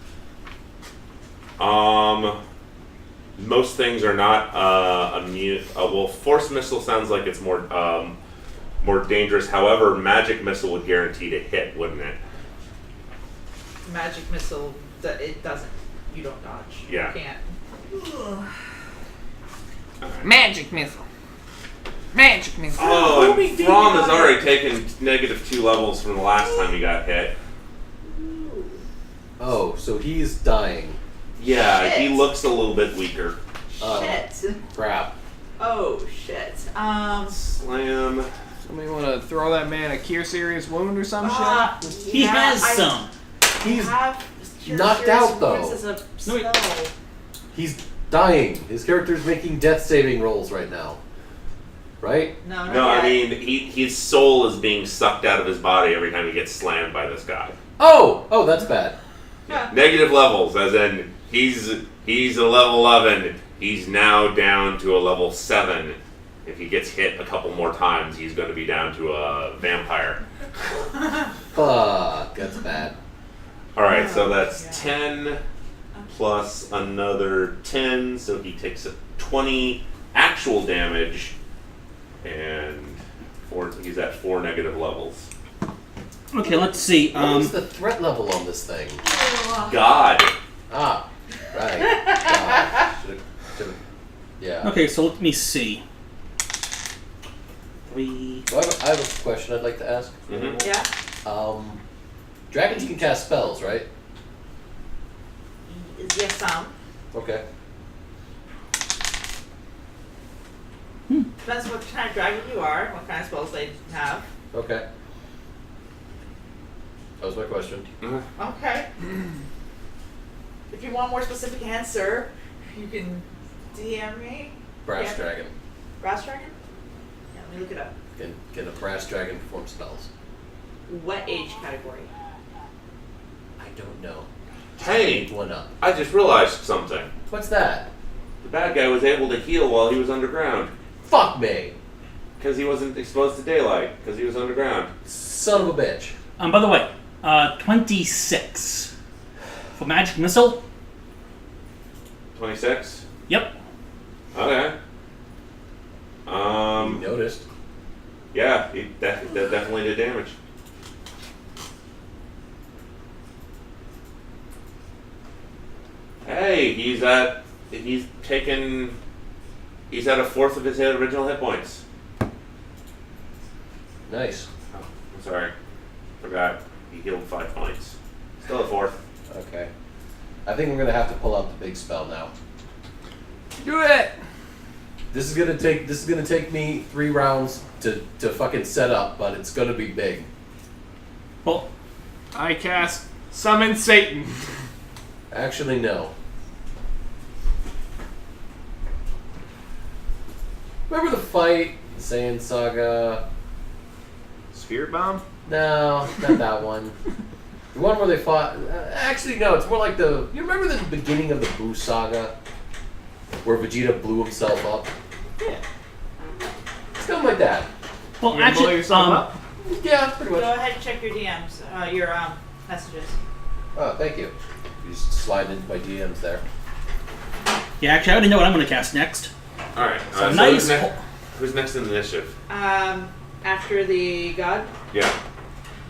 Most things are not immune. Well, force missile sounds like it's more dangerous. However, magic missile would guarantee to hit, wouldn't it? Magic missile, it doesn't. You don't dodge. Yeah. You can't. Magic missile. Magic missile. Oh, Ruby and beat Throm me has on already taken -2 levels from the last time he got hit. Oh, so he's dying. Yeah, he Shit. looks a little bit weaker. Shit. Crap. Oh, shit. Slam. Somebody want to throw that man a cure serious wound or some He has some. He's have cure knocked serious out, though. wounds as a No, he- spell. He's dying. His character's making death saving rolls right now. Right? No, not No, I yet. mean, his soul is being sucked out of his body every time he gets slammed by this guy. Oh, that's bad. Negative levels, as in, he's a level 11, he's now down to a level 7. If he gets hit a couple more times, he's going to be down to a vampire. Fuck, that's bad. Alright, so that's Yeah. 10 plus another 10, so he takes a 20 actual damage, and he's at 4 negative levels. Okay, let's see. What's the threat level on this thing? God! Ah, right. God. Should've, yeah. Okay, so let me see. 3. So I have a question I'd like to ask. Mm-hmm. Yeah. Dragons can cast spells, right? Yes, some. Okay. Depends what kind of dragon you are, what kind of spells they have. Okay. That was my question. Okay. If you want a more specific answer, you can DM me. Brass Yeah. dragon. Brass dragon? Yeah, let me look it up. Can a brass dragon perform spells? What age category? I don't know. Hey, Make one up. I just realized something. What's that? The bad guy was able to heal while he was underground. Fuck me! Because he wasn't exposed to daylight, because he was underground. Son of a bitch. By the way, 26 for magic missile. 26? Yep. Okay. You noticed. Yeah, that definitely did damage. Hey, he's at a fourth of his original hit points. Nice. Oh, I'm sorry. Forgot. He healed 5 points. Still a fourth. Okay. I think we're gonna have to pull out the big spell now. Do it! This is gonna take me 3 rounds to fucking set up, but it's gonna be big. Well, I cast Summon Satan. Actually, no. Remember the fight, the Saiyan Saga? Spirit Bomb? No, not that one. The one where they fought. Actually, no. It's more like the. You remember the beginning of the Buu Saga, where Vegeta blew himself up? Yeah. Something like that. well, You gonna blow actually, yourself up? Yeah, pretty Go much. ahead and check your DMs, your messages. Oh, thank you. You just slide into my DMs there. yeah, actually, I already know what I'm going to cast next. Alright. So nice. Who's next in the initiative? After the god, Yeah.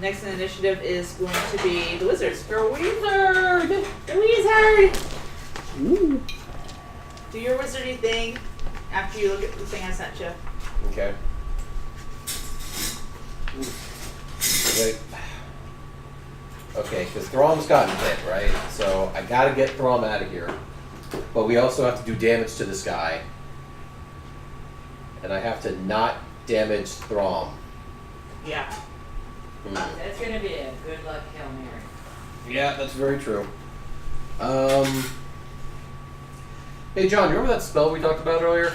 next in initiative is going to be the wizards. The wizard! The wizard! Ooh. Do your wizardy thing after you look at the thing I sent you. Okay. Wait. Okay, because Throm's gotten hit, right? So I gotta get Throm out of here. But we also have to do damage to this guy. And I have to not damage Throm. Yeah. That's gonna be a good luck Hail Mary. Yeah, that's very true. Hey John, you remember that spell we talked about earlier?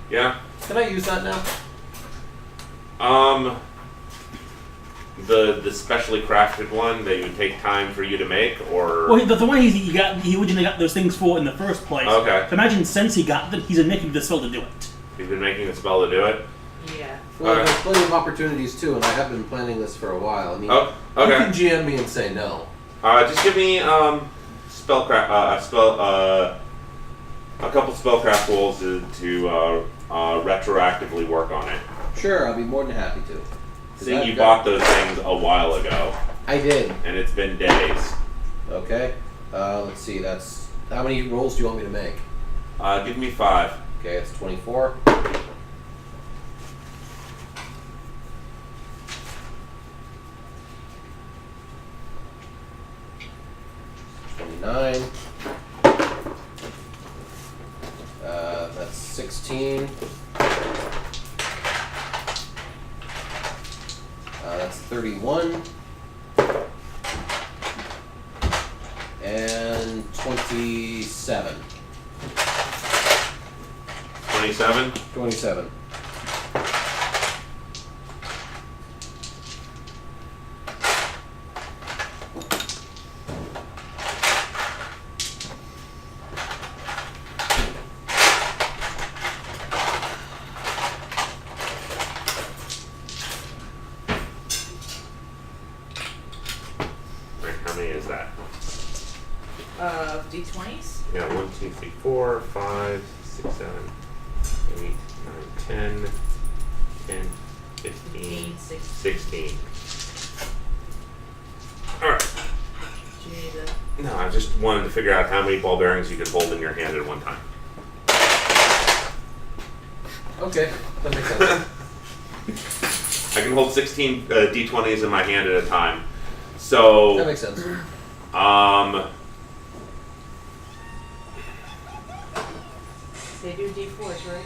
Yeah. Can I use that now? The specially crafted one that would take time for you to make, or Well, the one he originally got those things for in the first place. Okay. So imagine since he got them, he's been making the spell to do it. he's been making the spell to do it. Yeah. Well, Okay. there's plenty of opportunities too, and I have been planning this for a while. I mean, Oh, you okay. can GM me and say no. Just give me a couple spellcraft rolls to retroactively work on it. Sure, I'll be more than happy to. Seeing you bought those things a while ago, I did. and it's been days. Okay. Let's see. That's how many rolls do you want me to make? Give me 5. Okay, it's 24. 29. That's 16. That's 31. And 27. 27. 27. Wait, how many is that? D20s? Yeah, 1, 2, 3, 4, 5, 6, 7, 8, 9, 10, 10, 15, 16. Alright. Do you need a... No, I just wanted to figure out how many ball bearings you could hold in your hand at one time. Okay, that makes sense. I can hold 16 D20s in my hand at a time. So, That makes sense. They do D4s, right?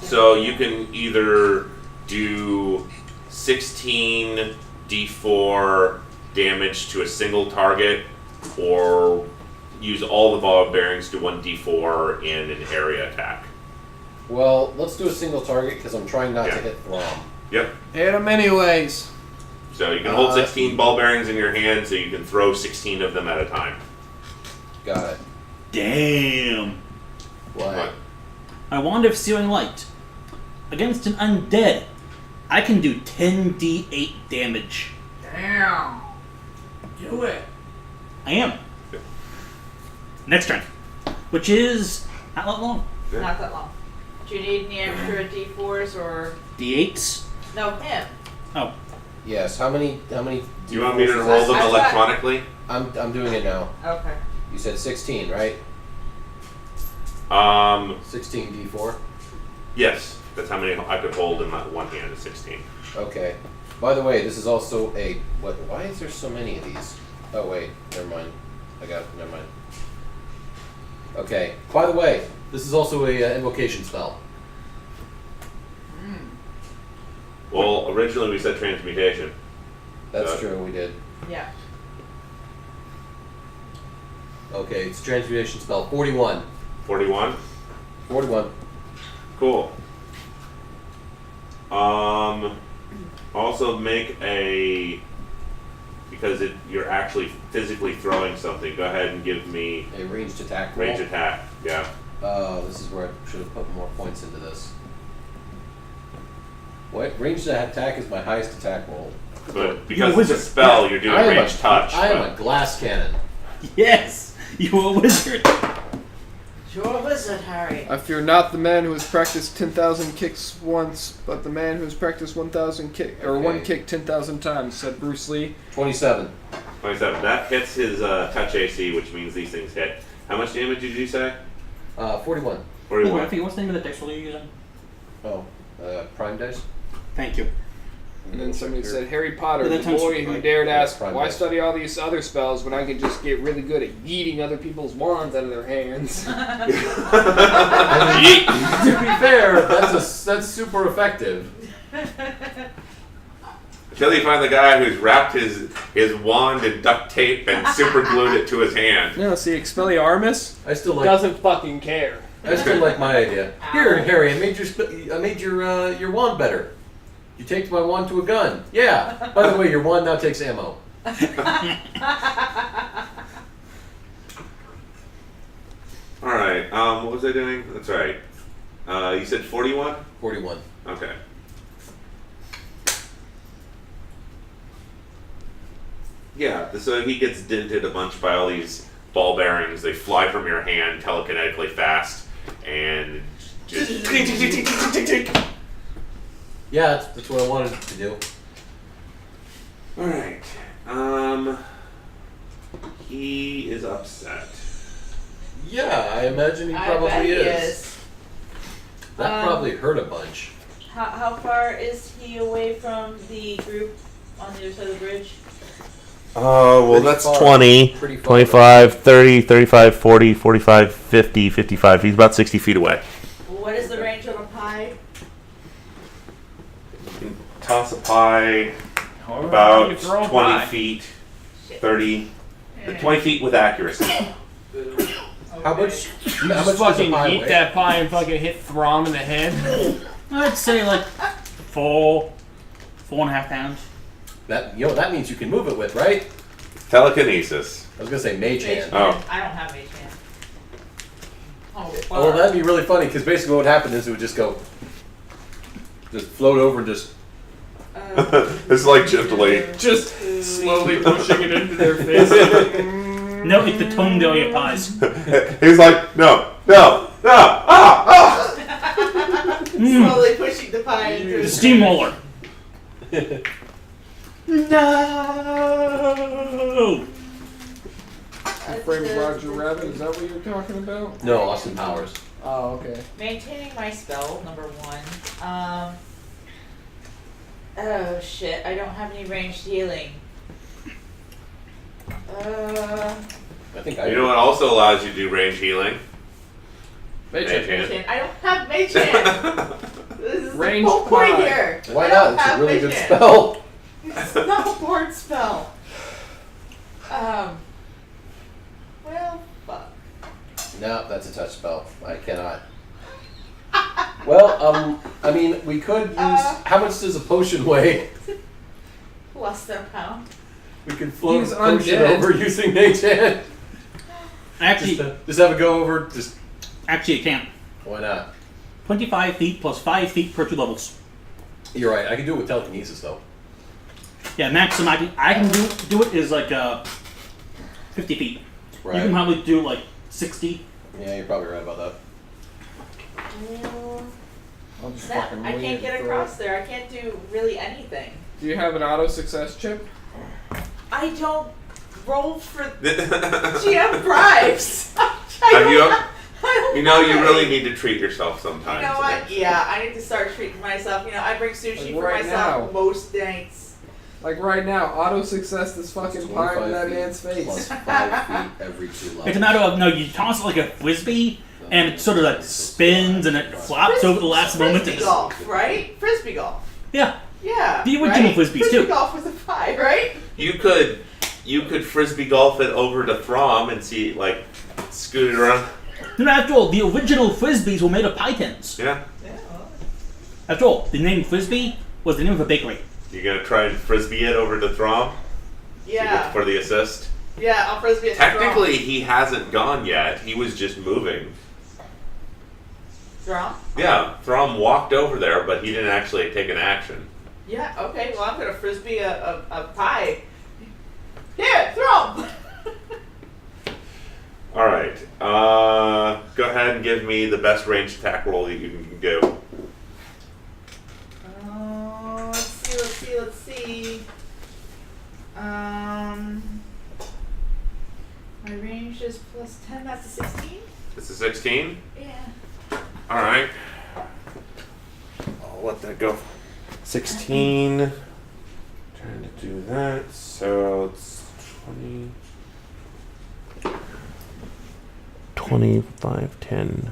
So you can either do 16 D4 damage to a single target, or use all the ball bearings to 1 D4 in an area attack. Well, let's do a single target because I'm trying not to Yeah. hit Throm. Yep. Hit him anyways. So you can hold 16 ball bearings in your hand, so you can throw 16 of them at a time. Got it. Damn. What? I Wand of Searing Light. Against an undead, I can do 10d8 damage. Damn. Do it. I am. Next turn. Which is not that long. Yeah. Not that long. Do you need any extra D4s or... D8s. No, him. Oh. Yes. How many? Do you want me to D4s? roll them I- electronically? I'm doing it now. Okay. You said 16, right? 16 D4. Yes. That's how many I could hold in my one hand, is 16. Okay. By the way, this is also a what? Why is there so many of these? Oh wait, never mind. I got it. Never mind. Okay. By the way, this is also a invocation spell. Well, originally we said transmutation. That's Got it. true. We did. Yeah. Okay, it's a transmutation spell. 41. 41. 41. Cool. Also make a, because you're actually physically throwing something. Go ahead and give me A ranged attack roll. range attack. Yeah. Oh, this is where I should have put more points into this. What? Ranged attack is my highest attack roll. But because it's a wizard. spell, you're doing I am range touch. I am but- a glass cannon. Yes! You are a wizard! You're a wizard, Harry. I fear not the man who has practiced 10,000 kicks once, but the man who has practiced 1,000 kick or one Okay. kick 10,000 times," said Bruce Lee. 27. 27. That hits his touch AC, which means these things hit. How much damage did you say? 41. Oh, I 41. think what's the name of the dice roll you're using? Oh, prime dice? Thank you. And then somebody said, "Harry Potter, Yeah, the that sounds boy who right. dared ask, Prime why dice. study all these other spells when I can just get really good at yeeting other people's wands out of their hands?" Yeet. To be fair, that's super effective. Until you find the guy who's wrapped his wand in duct tape and super glued it to his hand. No, see, Expelliarmus I still like. doesn't fucking care. I still like my idea. Here, Harry, I made your wand better. You take my wand to a gun. Yeah. By the way, your wand now takes ammo. Alright, what was I doing? That's right. You said 41? 41. Okay. Yeah, so he gets dented a bunch by all these ball bearings. They fly from your hand telekinetically fast and just. Yeah, that's what I wanted to do. Alright. He is upset. Yeah, I imagine he I probably bet he is. is. That probably hurt a bunch. How far is he away from the group on the other side of the bridge? Oh, well, Pretty that's far. 20, Pretty far. 25, 30, 35, 40, 45, 50, 55. He's about 60 feet away. What is the range of a pie? Toss a pie However, about you throw 20 by. feet, 30, 20 feet with accuracy. How much? How much Just does a fucking pie eat weigh? that pie and fucking hit Throm in the head. I'd say like 4.5 pounds. That that means you can move it with, right? Telekinesis. I was gonna say mage Mage hand. hand. Oh. I don't have mage hand. Oh, Well, that'd be really funny because basically what would happen is it would just float over and just. It's like gently. Just slowly pushing it into their face. No, eat the toenail pies. He's like, no, slowly pushing the pie into The his steamroller. no. Frame Roger Rabbit, is that what you're talking about? No, Austin Powers. Oh, okay. Maintaining my spell, number 1. Oh shit, I don't have any ranged healing. I think I. You know what also allows you to do range healing? Mage Mage hand. hand. I don't have mage hand. This is Ranged the whole point pie. here. Why I not? don't It's a have really mage good hand. spell. It's not a board spell. Well, fuck. No, that's a touch spell. I cannot. Well, I mean, we could use. How much does a potion weigh? Less than a pound. We could float He's a potion undead. over using mage hand. Actually, Just have it go over. Just actually, it can't. why not? 25 feet plus 5 feet per 2 levels. You're right. I can do it with telekinesis though. Yeah, maximum I can do it is like 50 feet. Right. You can probably do like 60. Yeah, you're probably right about that. I'll just That, fucking I wing can't it get through across it. there. I can't do really anything. Do you have an auto success chip? I don't roll for GM bribes. Have you? You know, you play. really need to treat yourself sometimes. You know what? Yeah, I need to start treating myself. You know, I bring sushi Like for right myself now. most nights. Like right now, auto success this fucking pie in that man's face. Plus 5 feet every 2 levels. It's a matter of, no, you toss it like a frisbee, and it sort of like spins and it flops over the last moment. Frisbee golf, right? Frisbee golf. Yeah. Yeah. The original right? Frisbees, Frisbee too. golf with a pie, right? You could frisbee golf it over to Throm and see, like, scoot it around. No, after all, the original frisbees were made of pie tins. Yeah. Yeah. After all, the name frisbee was the name of a bakery. You gonna try and frisbee it over to Throm? Yeah. For the assist? Yeah, I'll frisbee it. Technically, he hasn't gone yet. He was just moving. Throm? Yeah, Throm walked over there, but he didn't actually take an action. Yeah, okay, well, I'm gonna frisbee a pie. Here, Throm! Alright, go ahead and give me the best ranged attack roll that you can do. Let's see. My range is plus 10, that's a 16? It's a 16? Yeah. Alright. I'll let that go. 16. Trying to do that, so it's 20. 25, 10,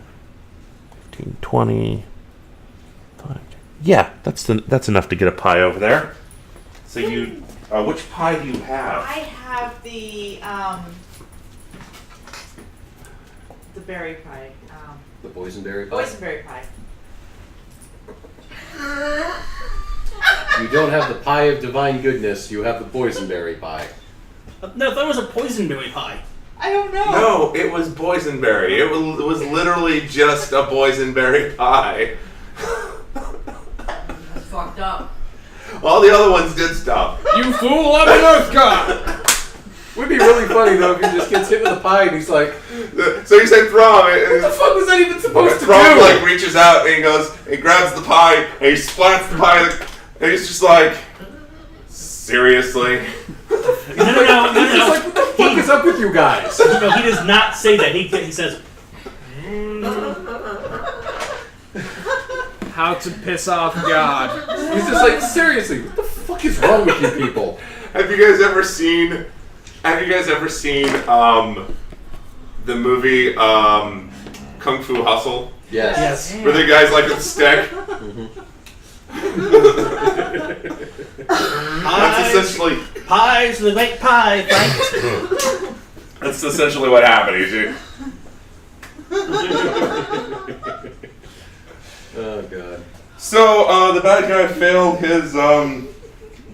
15, 20, 5, 10. Yeah, that's enough to get a pie over there. So you, which pie do you have? I have the berry pie. The boysenberry pie. Boysenberry pie. You don't have the pie of divine goodness. You have the boysenberry pie. No, that was a poisonberry pie. I don't know. No, it was boysenberry. It was literally just a boysenberry pie. That's fucked up. All the other ones did stuff. You fool, I'm an Earth God! Would be really funny though if he just gets hit with a pie and he's like, So you say Throm. "What the fuck was that even supposed to Throm do?" like reaches out and he goes, he grabs the pie and he splats the pie and he's just like, seriously? No. He's just like, "What the fuck is up with you guys?" No, he does not say that. He says, How to piss off God. He's just like, "Seriously, what the fuck is wrong with you people?" Have you guys ever seen the movie Kung Fu Hustle? Yes. Where the guy's like with a stick? That's essentially pies, the great pie, Frank. that's essentially what happened. Oh god. So the bad guy failed his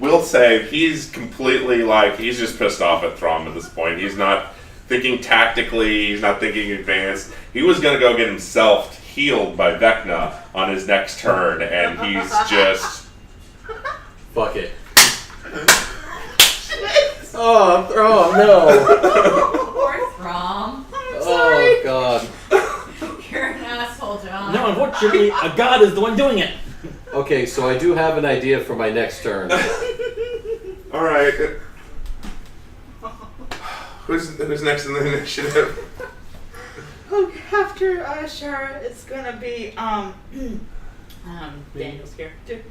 will save. He's completely he's just pissed off at Throm at this point. He's not thinking tactically. He's not thinking advanced. He was gonna go get himself healed by Vecna on his next turn, and he's just Fuck it. Oh no. Poor Throm. Oh god. You're an asshole, John. No, unfortunately, a god is the one doing it. Okay, so I do have an idea for my next turn. all right. Who's next in the initiative? Okay, after Shara, it's gonna be Daniel's character.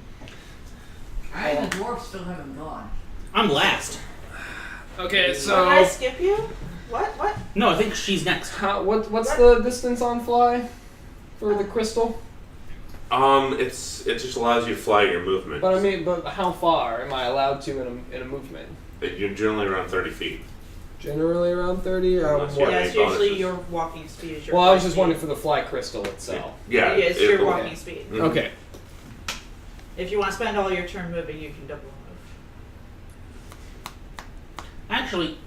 Alright, the dwarves still haven't gone. I'm last. Okay, Did I so skip you? What? No, I think she's next. what's the distance on fly for the crystal? It just allows you to fly your movement. But I mean, but how far am I allowed to in a movement? You're generally around 30 feet. Generally around 30. Unless Yeah, Yeah, it's any usually bonuses. your walking speed is your Well, I was fly just speed. wondering for the fly crystal itself. Yeah, Yeah, it's it your will- walking speed. Mhm. Okay. If you want to spend all your turn moving, you can double move. Actually,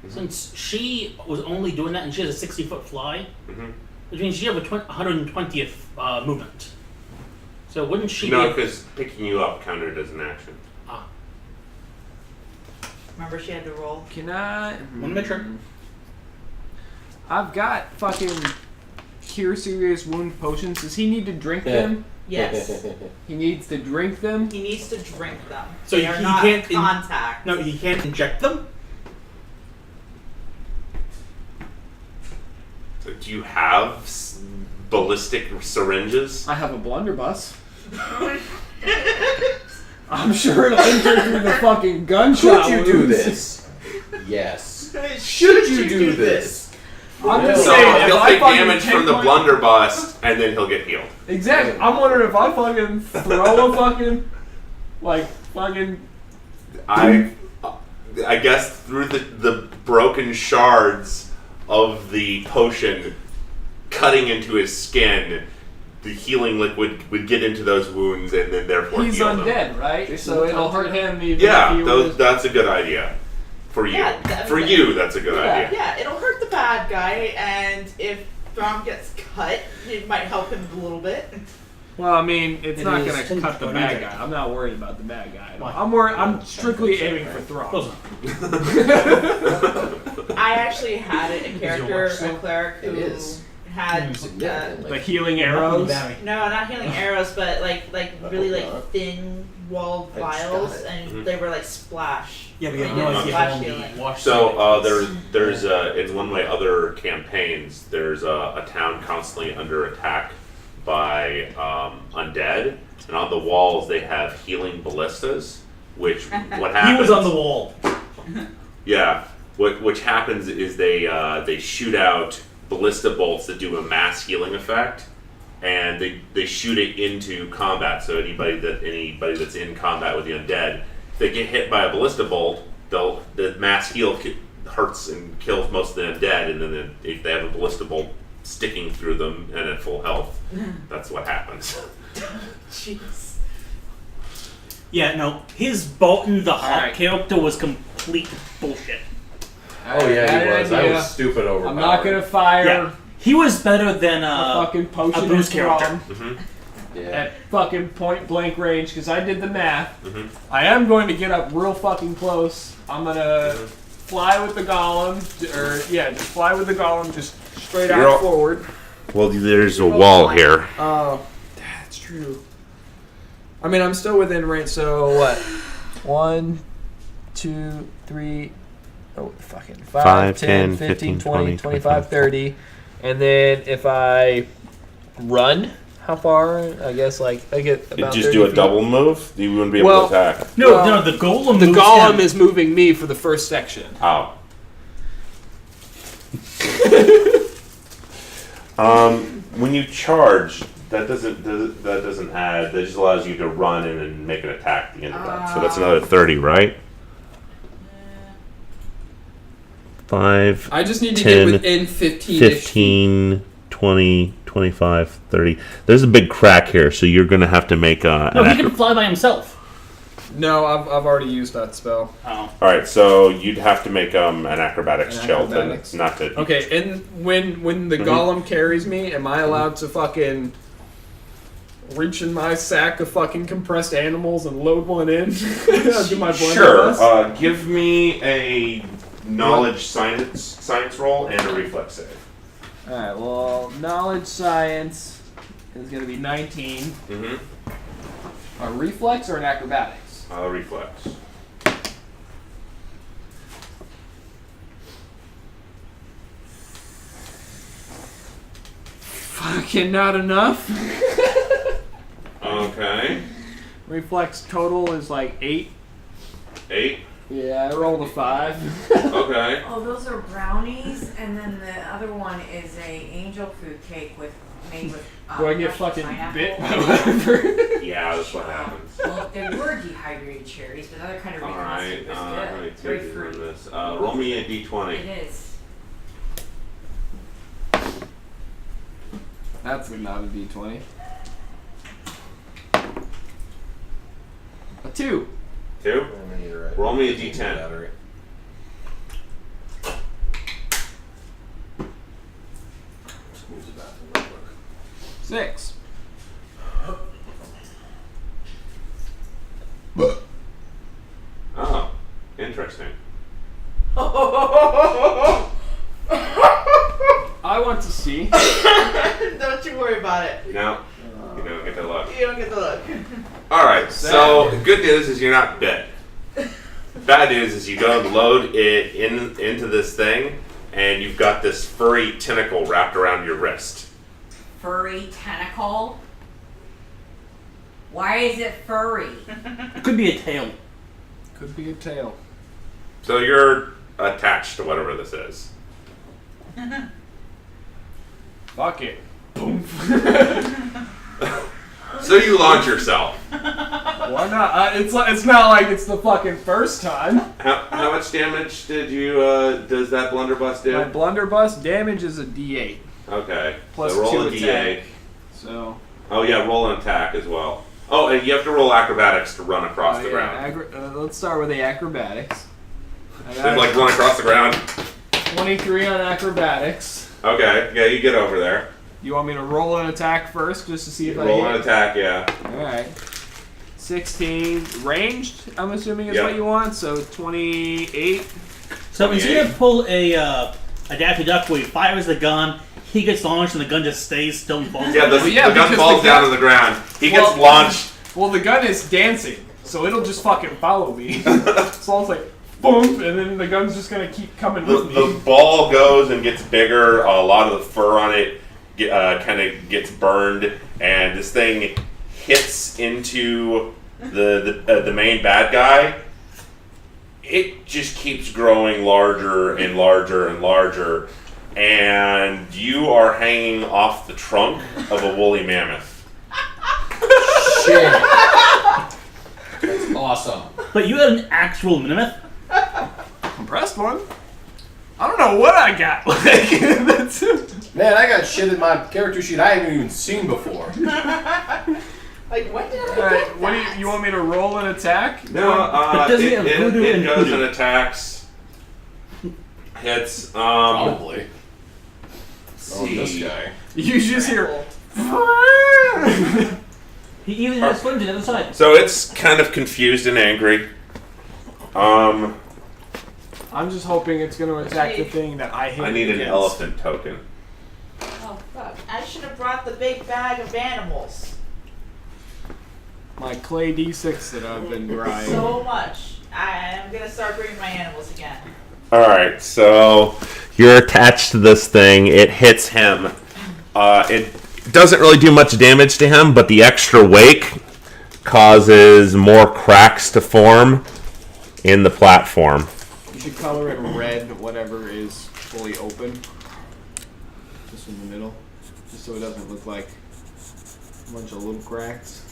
since she was only doing that and she has a 60-foot fly, Mhm. which means she has a 120th movement. So wouldn't she No, be... because picking you up counted as an action. Ah, Remember, she had to roll. Can I? want to make sure. I've got fucking cure serious wound potions. Does he need to drink them? Yes. He needs to drink them. He needs to drink them. So they are he not can't contact. No, he can't inject them? Do you have ballistic syringes? I have a blunderbuss. I'm sure it'll enter through the fucking gunshot. Should you do wounds. this? Yes. Should you do this? I'm Well, just So saying. if he'll I take fucking damage take from the my- blunderbuss, and then he'll get healed. Exactly. I'm wondering if I fucking throw a fucking fucking. I guess through the broken shards of the potion cutting into his skin, the healing liquid would get into those wounds and then therefore He's heal them. undead, right? So it'll hurt him even Yeah, if he was. that's a good idea. For you. Yeah, that- For you, that's a good Yeah. idea. Yeah, it'll hurt the bad guy, and if Throm gets cut, it might help him a little bit. Well, I mean, it's It not is gonna ten cut the to bad 90. guy. I'm not worried about the bad guy. Why? I'm strictly aiming for Close Throm. enough. I actually had a character, watch a cleric, It who is. had Significantly. The healing arrows. no, not healing arrows, but like really hope not. thin walled I just got vials, it. and Mhm. they were like splash. Yeah, but They you have did no idea splash how healing. many wash. So there's in one way other campaigns. There's a town constantly under attack by undead, and on the walls they have healing ballistas. Which what happens? He was on the wall. Yeah. Which happens is they shoot out ballista bolts that do a mass healing effect, and they shoot it into combat. So anybody that's in combat with the undead, if they get hit by a ballista bolt, the mass heal hurts and kills most of the undead, and then if they have a ballista bolt sticking through them and at full health, that's what happens. Jeez. Yeah, no, his Bolton the Hawk Alright. character was complete bullshit. Oh yeah, Had he an was. I idea. was stupid overpowered. I'm not gonna fire Yeah, he was better than a fucking potion a boost of Throm character. Mhm. Yeah. at fucking point blank range because I did the math. Mhm. I am going to get up real fucking close. I'm gonna fly with the golem, just fly with the golem, just straight You're out all- forward. Well, there's a Roll wall one. here. Oh, that's true. I mean, I'm still within range, so what? 1, 2, 3, oh, fucking 5, 10, 15, 20, 25, 30. And then if I run, how far? I guess, I get about Just 30 do a feet. double move. You wouldn't be able Well- to attack. No, Well, no, the golem. The moves golem him. is moving me for the first section. Oh. When you charge, that doesn't add. That just allows you to run and then make an attack at the end of that. So that's another 30, right? 5, I just need to 10, get within 15. 15, 20, 25, 30. There's a big crack here, so you're going to have to make No, he can fly by himself. No, I've already used that spell. Oh. All right, so you'd have to make an acrobatics check. Not to. Okay, and when the golem carries me, am I allowed to fucking reach in my sack of fucking compressed animals and load one in? Do my blunderbuss? Sure. Give me a knowledge science roll and a reflex save. Alright, well, knowledge science is going to be 19. Mm-hmm. A reflex or an acrobatics? Reflex. Fucking not enough. Okay. Reflex total is like 8. 8. Yeah, I rolled a 5. Okay. Oh, those are brownies, and then the other one is a angel food cake made with. Do I get crushed fucking pineapple. bit by whatever? Yeah, that's what happens. Well, they were dehydrated cherries, but the other kind of reconstituted was good. It's very fruity. This. Roll me a d20. It is. That's not a D20. A 2. 2. Roll me a d10. Battery. Just move the bathroom real quick. 6. Oh, interesting. I want to see. Don't you worry about it. No, you don't get to look. You don't get the look. All right. So good news is you're not bit. Bad news is you go and load it into this thing, and you've got this furry tentacle wrapped around your wrist. Furry tentacle? Why is it furry? It could be a tail. Could be a tail. So you're attached to whatever this is. Fuck it. Boom. So you launch yourself. Why not? It's not like it's the fucking first time. How much damage did you does that blunderbuss do? My blunderbuss damage is a D8. Okay. Plus so roll 2 a attack. d8. So. Oh yeah, roll an attack as well. Oh, and you have to roll acrobatics to run across the ground. Let's start with the acrobatics. Just like run across the ground. 23 on acrobatics. Okay, yeah, you get over there. You want me to roll an attack first, just to see if I Roll hit? an attack, yeah. All right. 16 ranged. I'm assuming is Yep. what you want. So 28. So is he gonna pull a Daffy Duck where he fires the gun, he gets launched, and the gun just stays still and falls? Yeah, the gun because falls the down gun- to the ground. He Well- gets launched. Well, the gun is dancing, so it'll just fucking follow me. So it's like boom, and then the gun's just gonna keep coming with The me. ball goes and gets bigger. A lot of the fur on it kind of gets burned, and this thing hits into the main bad guy. It just keeps growing larger and larger and larger, and you are hanging off the trunk of a woolly mammoth. Shit. That's awesome. But you had an actual mammoth? Compressed one. I don't know what I got. Like, that's Man, I got shit in my character sheet I haven't even seen before. Like, when did I All get right, what do that? you want me to roll an attack? No, But doesn't it have voodoo it and goes hoodoo? and attacks. Hits. Probably. Oh, See. this guy. You just hear. He even has flinch on the other side. So it's kind of confused and angry. I'm just hoping it's going to attack the thing that I hit. I need an against. elephant token. Oh, fuck. I should have brought the big bag of animals. My clay D6 that I've been grinding. So much. I'm gonna start bringing my animals again. Alright, so you're attached to this thing. It hits him. It doesn't really do much damage to him, but the extra weight causes more cracks to form in the platform. You should color it red, whatever is fully open. Just in the middle. Just so it doesn't look like a bunch of little cracks.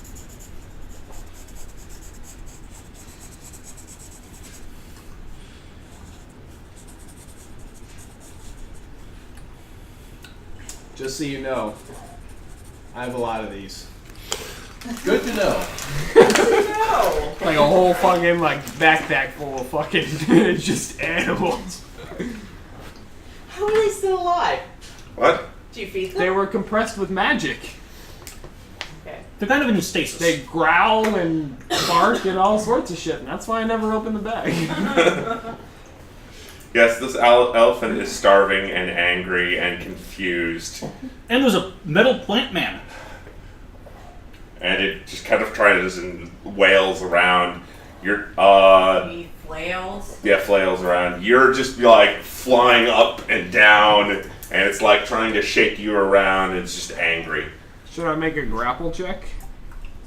Just so you know, I have a lot of these. Good to know. No. Like a whole fucking backpack full of fucking just animals. How are they still alive? What? Do you feed them? They were compressed with magic. Okay. They're kind of in stasis. They growl and bark and all sorts of shit, and that's why I never open the bag. Yes, this elephant is starving and angry and confused. And there's a metal plant man. And it just kind of tries and wails around. You're, We flails. yeah, flails around. You're just like flying up and down, and it's like trying to shake you around. It's just angry. Should I make a grapple check?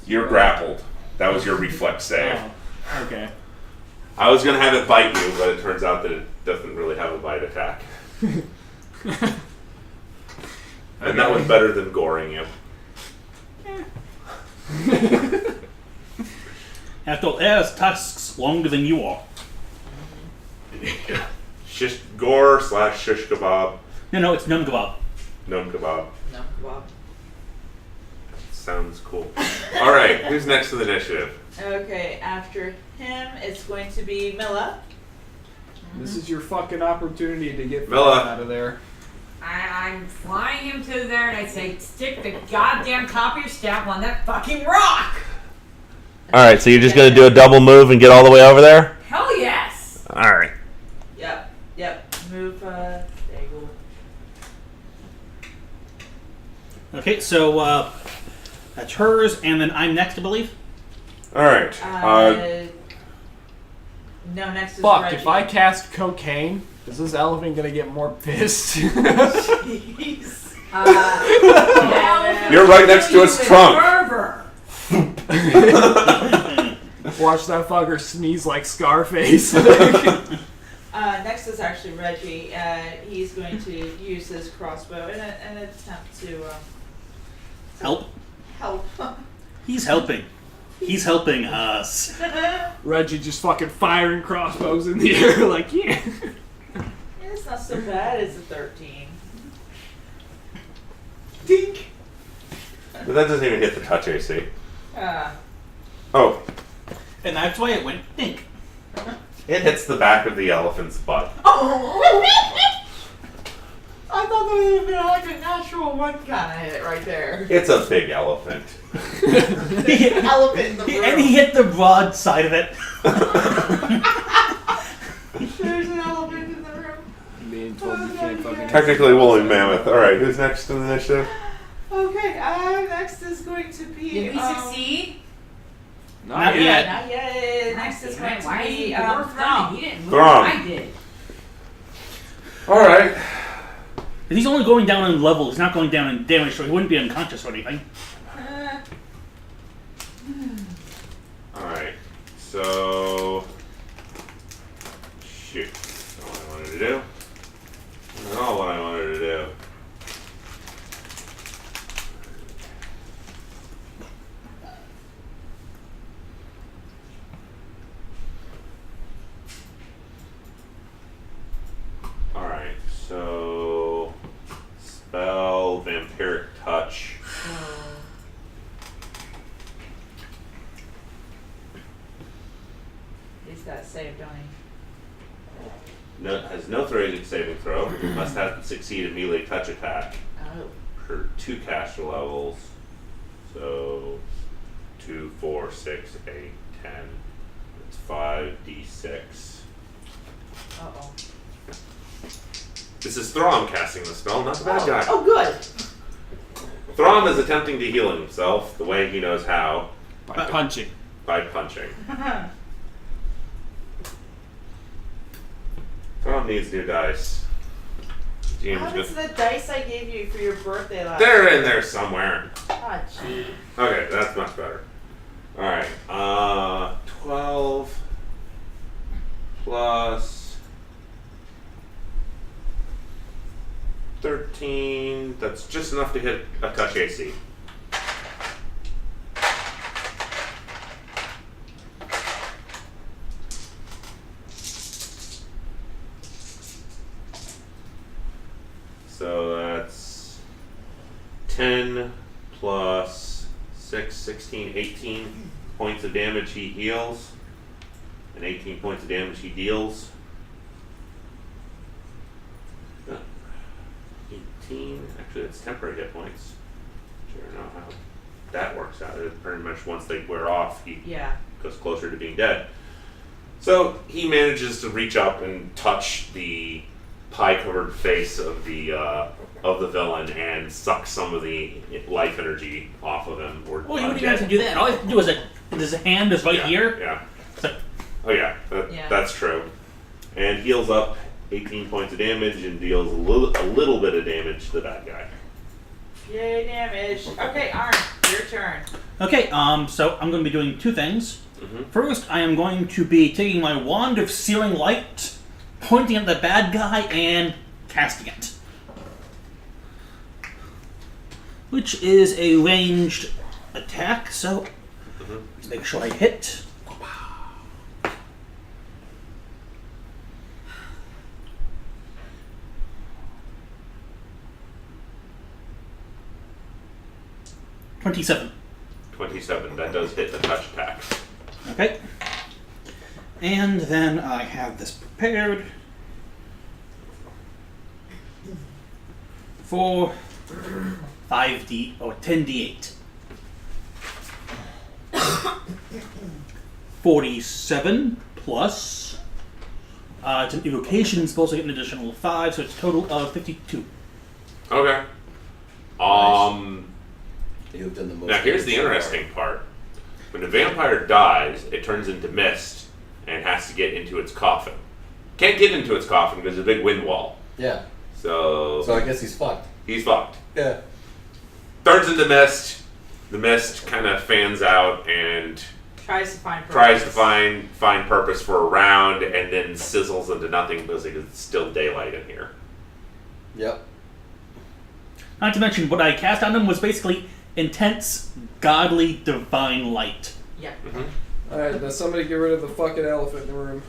You're grappled. That was your reflex save. Oh, okay. I was gonna have it bite you, but it turns out that it doesn't really have a bite attack. And that was better than goring you. After all, it has tusks longer than you are. Shish gore / shish kebab. No, it's num kebab. Nom kebab. No, Bob. Sounds cool. Alright, who's next in the initiative? Okay, after him, it's going to be Milla. This is your fucking opportunity to get Milla. out of there. I'm flying him to there, and I say, stick the goddamn top of your staff on that fucking rock. Alright, so you're just gonna do a double move and get all the way over there? Hell yes. Alright. Yep. Move, there you go. Okay, so that's hers, and then I'm next, I believe. Alright. No, next is Fuck, Reggie. if I cast cocaine, is this elephant gonna get more pissed? Jeez. Now, You're right next to its with trunk. fervor. Watch that fucker sneeze like Scarface. Next is actually Reggie. He's going to use his crossbow in an attempt to Help. help. He's helping. He's helping us. Reggie just fucking firing crossbows in the air like, yeah. It's not so bad. It's a 13. Dink. But that doesn't even hit the touch AC. Uh, Oh, And that's why it went pink. it hits the back of the elephant's butt. I thought that would have been like a natural one kind of hit right there. It's a big elephant. Elephant in the room. And he hit the broad side of it. There's an elephant in the room. Being told you can't fucking... Technically woolly mammoth. Alright, who's next in the initiative? Okay, next is going to be. Did we succeed? Not Not yet. Not yet. Next is going Why to is be he dwarf Thrum. running? He didn't move. Thrum. I did. Alright. He's only going down in level. He's not going down in damage, so he wouldn't be unconscious or anything. Alright. So. Shoot. That's not what I wanted to do. That's not what I wanted to do. Alright, so spell vampiric touch. He's got saved, don't he? No, has no throwing saving throw. Must have to succeed a melee touch attack Oh. for 2 caster levels. So 2, 4, 6, 8, 10. It's 5d6. Uh-oh. This is Throm casting the spell, not the bad guy. Oh, good. Throm is attempting to heal himself the way he knows how, By punching. by punching. Throm needs new dice. What James happened to the dice I gave you for your birthday last They're in there somewhere. Ah, gee. Okay, that's much better. Alright, 12 plus 13. That's just enough to hit a touch AC. So that's 10 plus 6, 16, 18 points of damage he heals, and 18 points of damage he deals. 18, actually that's temporary hit points. I don't know how that works out. It's pretty much once they wear off, he goes closer to being dead. So he manages to reach up and touch the pie-covered face of the villain and suck some of the life energy off of him. Or Well, you wouldn't even have to do that. All you have to do is his hand is right here. Yeah. So, Oh yeah, that's true. And heals up 18 points of damage and deals a little bit of damage to the bad guy. Yay, damage. Okay, Arn, your turn. okay, so I'm going to be doing two things. Mm-hmm. First, I am going to be taking my Wand of Searing Light, pointing at the bad guy, and casting it. Which is a ranged attack, so let's make sure I hit. $27. 27. That does hit the touch attack. Okay. And then I have this prepared for 10d8. 47 plus. It's an evocation spell, so I get an additional 5, so it's a total of 52. Okay. You've done the most. Now here's the interesting part. When a vampire dies, it turns into mist and has to get into its coffin. Can't get into its coffin because there's a big wind wall. Yeah. So So I guess he's fucked. he's fucked. Yeah. Turns into mist. The mist kind of fans out and Tries to find purpose. tries to find purpose for a round and then sizzles into nothing because it's still daylight in here. Yep. Not to mention, what I cast on him was basically intense, godly, divine light. Yeah. Alright, now somebody get rid of the fucking elephant in the room.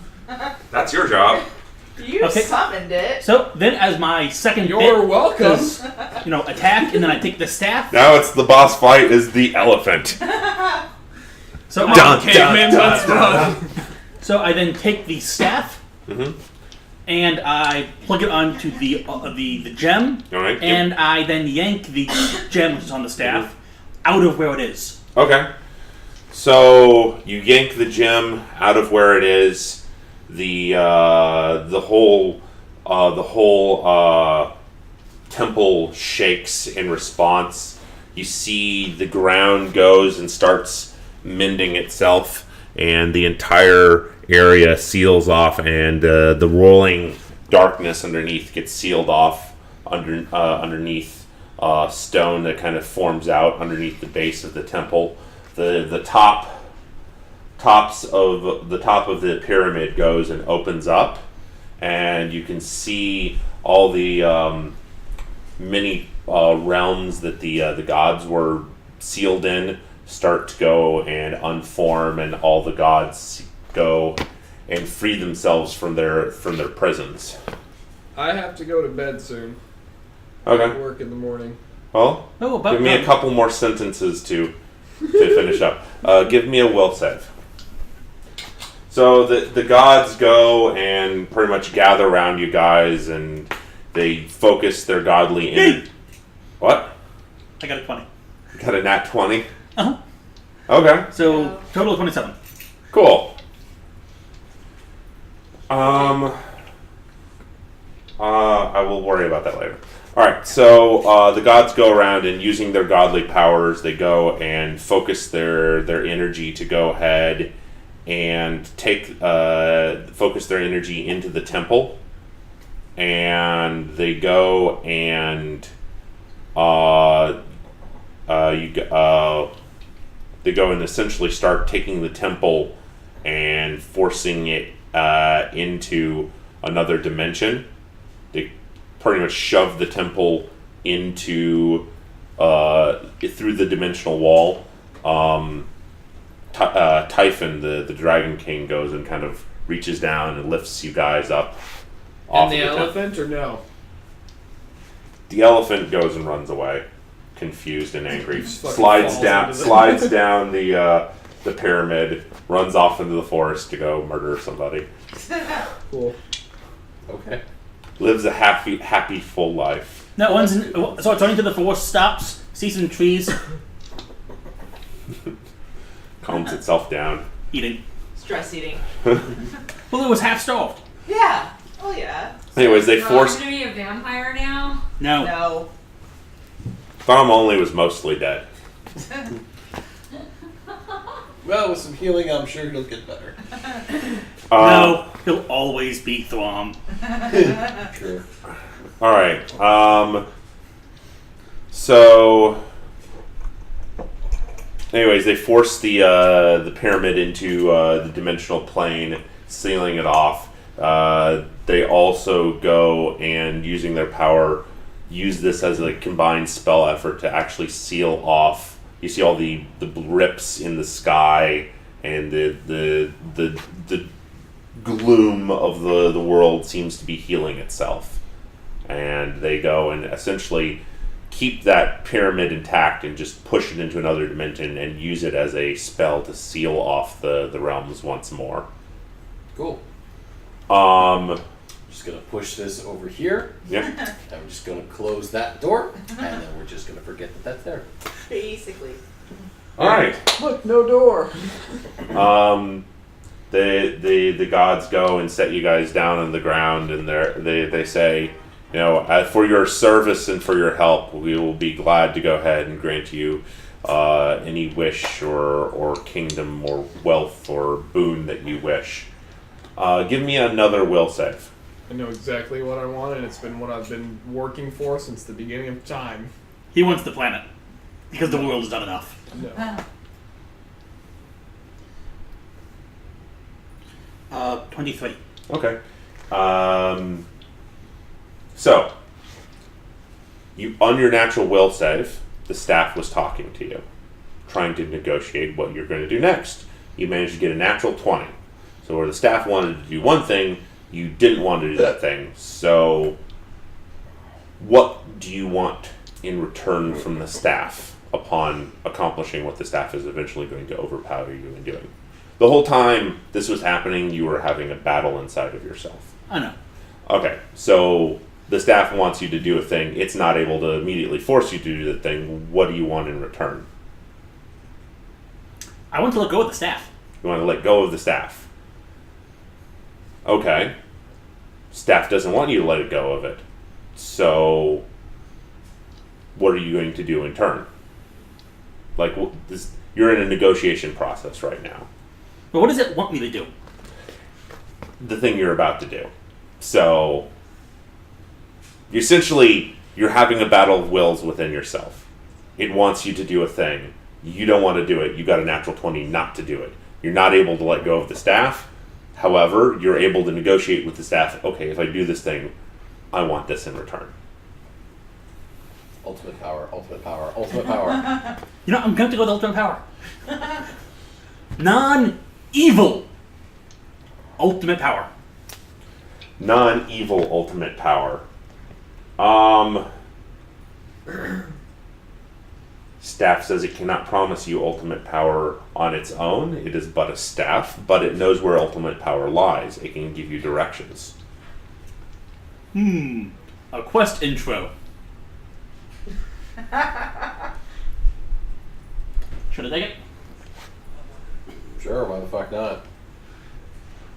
That's your job. You Okay. summoned it. So then, as my second You're bit, welcome. is, attack, and then I take the staff. Now it's the boss fight is the elephant. So Come on, caveman, let's run. So I then take the staff and I plug it onto the gem, All right. and I then yank the gem, which is on the staff, out of where it is. Okay. So you yank the gem out of where it is. The whole temple shakes in response. You see the ground goes and starts mending itself, and the entire area seals off, and the rolling darkness underneath gets sealed off underneath stone that kind of forms out underneath the base of the temple. The top of the pyramid goes and opens up, and you can see all the many realms that the gods were sealed in start to go and unform, and all the gods go and free themselves from their prisons. I have to go to bed soon. Okay. Work in the morning. Well, Oh, about give me a done. couple more sentences to finish up. Give me a will save. So the gods go and pretty much gather around you guys, and they focus their godly energy. What? I got a 20. You got a nat 20? Uh-huh. Okay. So total of 27. Cool. I will worry about that later. Alright, so the gods go around, and using their godly powers, they go and focus their energy to go ahead and focus their energy into the temple. And they go and they go and essentially start taking the temple and forcing it into another dimension. They pretty much shove the temple into through the dimensional wall. Typhon, the Dragon King, goes and kind of reaches down and lifts you guys up. And off the of temple. elephant, or no? The elephant goes and runs away confused and angry. Just fucking Slides falls down, into the- slides down the pyramid, runs off into the forest to go murder somebody. Cool. Okay. Lives a happy full life. No, one's in, so it's running to the forest, stops, sees some trees, Calms itself down. eating. Stress eating. Well, it was half starved. Yeah. Oh yeah. Anyways, they Ron's forced. gonna be a vampire now? No. No. Thom only was mostly dead. Well, with some healing, I'm sure he'll get better. No, he'll always be Throm. True. All right. So, anyways, they force the pyramid into the dimensional plane, sealing it off. They also go and, using their power, use this as a combined spell effort to actually seal off. You see all the rips in the sky and the gloom of the world seems to be healing itself. And they go and essentially keep that pyramid intact and just push it into another dimension and use it as a spell to seal off the realms once more. Cool. Just gonna push this over here. Yep. I'm just gonna close that door, and then we're just gonna forget that that's there. Basically. All right. Look, no door. The gods go and set you guys down on the ground, and they say, you know, for your service and for your help, we will be glad to go ahead and grant you any wish or kingdom or wealth or boon that you wish. Give me another will save. I know exactly what I want, and it's been what I've been working for since the beginning of time. He wants the planet. Because the world has done enough. No. 23. Okay. So, you on your natural will save, the staff was talking to you, trying to negotiate what you're going to do next. You managed to get a natural 20. So where the staff wanted to do one thing, you didn't want to do that thing. So, what do you want in return from the staff upon accomplishing what the staff is eventually going to overpower you in doing? The whole time this was happening, you were having a battle inside of yourself. I know. Okay, so the staff wants you to do a thing. It's not able to immediately force you to do the thing. What do you want in return? I want to let go of the staff. You want to let go of the staff. Okay. Staff doesn't want you to let go of it. So, what are you going to do in turn? Like, you're in a negotiation process right now. But what does it want me to do? The thing you're about to do. So, essentially, you're having a battle of wills within yourself. It wants you to do a thing. You don't want to do it. You got a natural 20 not to do it. You're not able to let go of the staff. However, you're able to negotiate with the staff. Okay, if I do this thing, I want this in return. Ultimate power, ultimate power, ultimate power. You know, I'm going to go with ultimate power. Non-evil ultimate power. Non-evil ultimate power. Staff says it cannot promise you ultimate power on its own. It is but a staff, but it knows where ultimate power lies. It can give you directions. A quest intro. Should I take it? Sure, why the fuck not?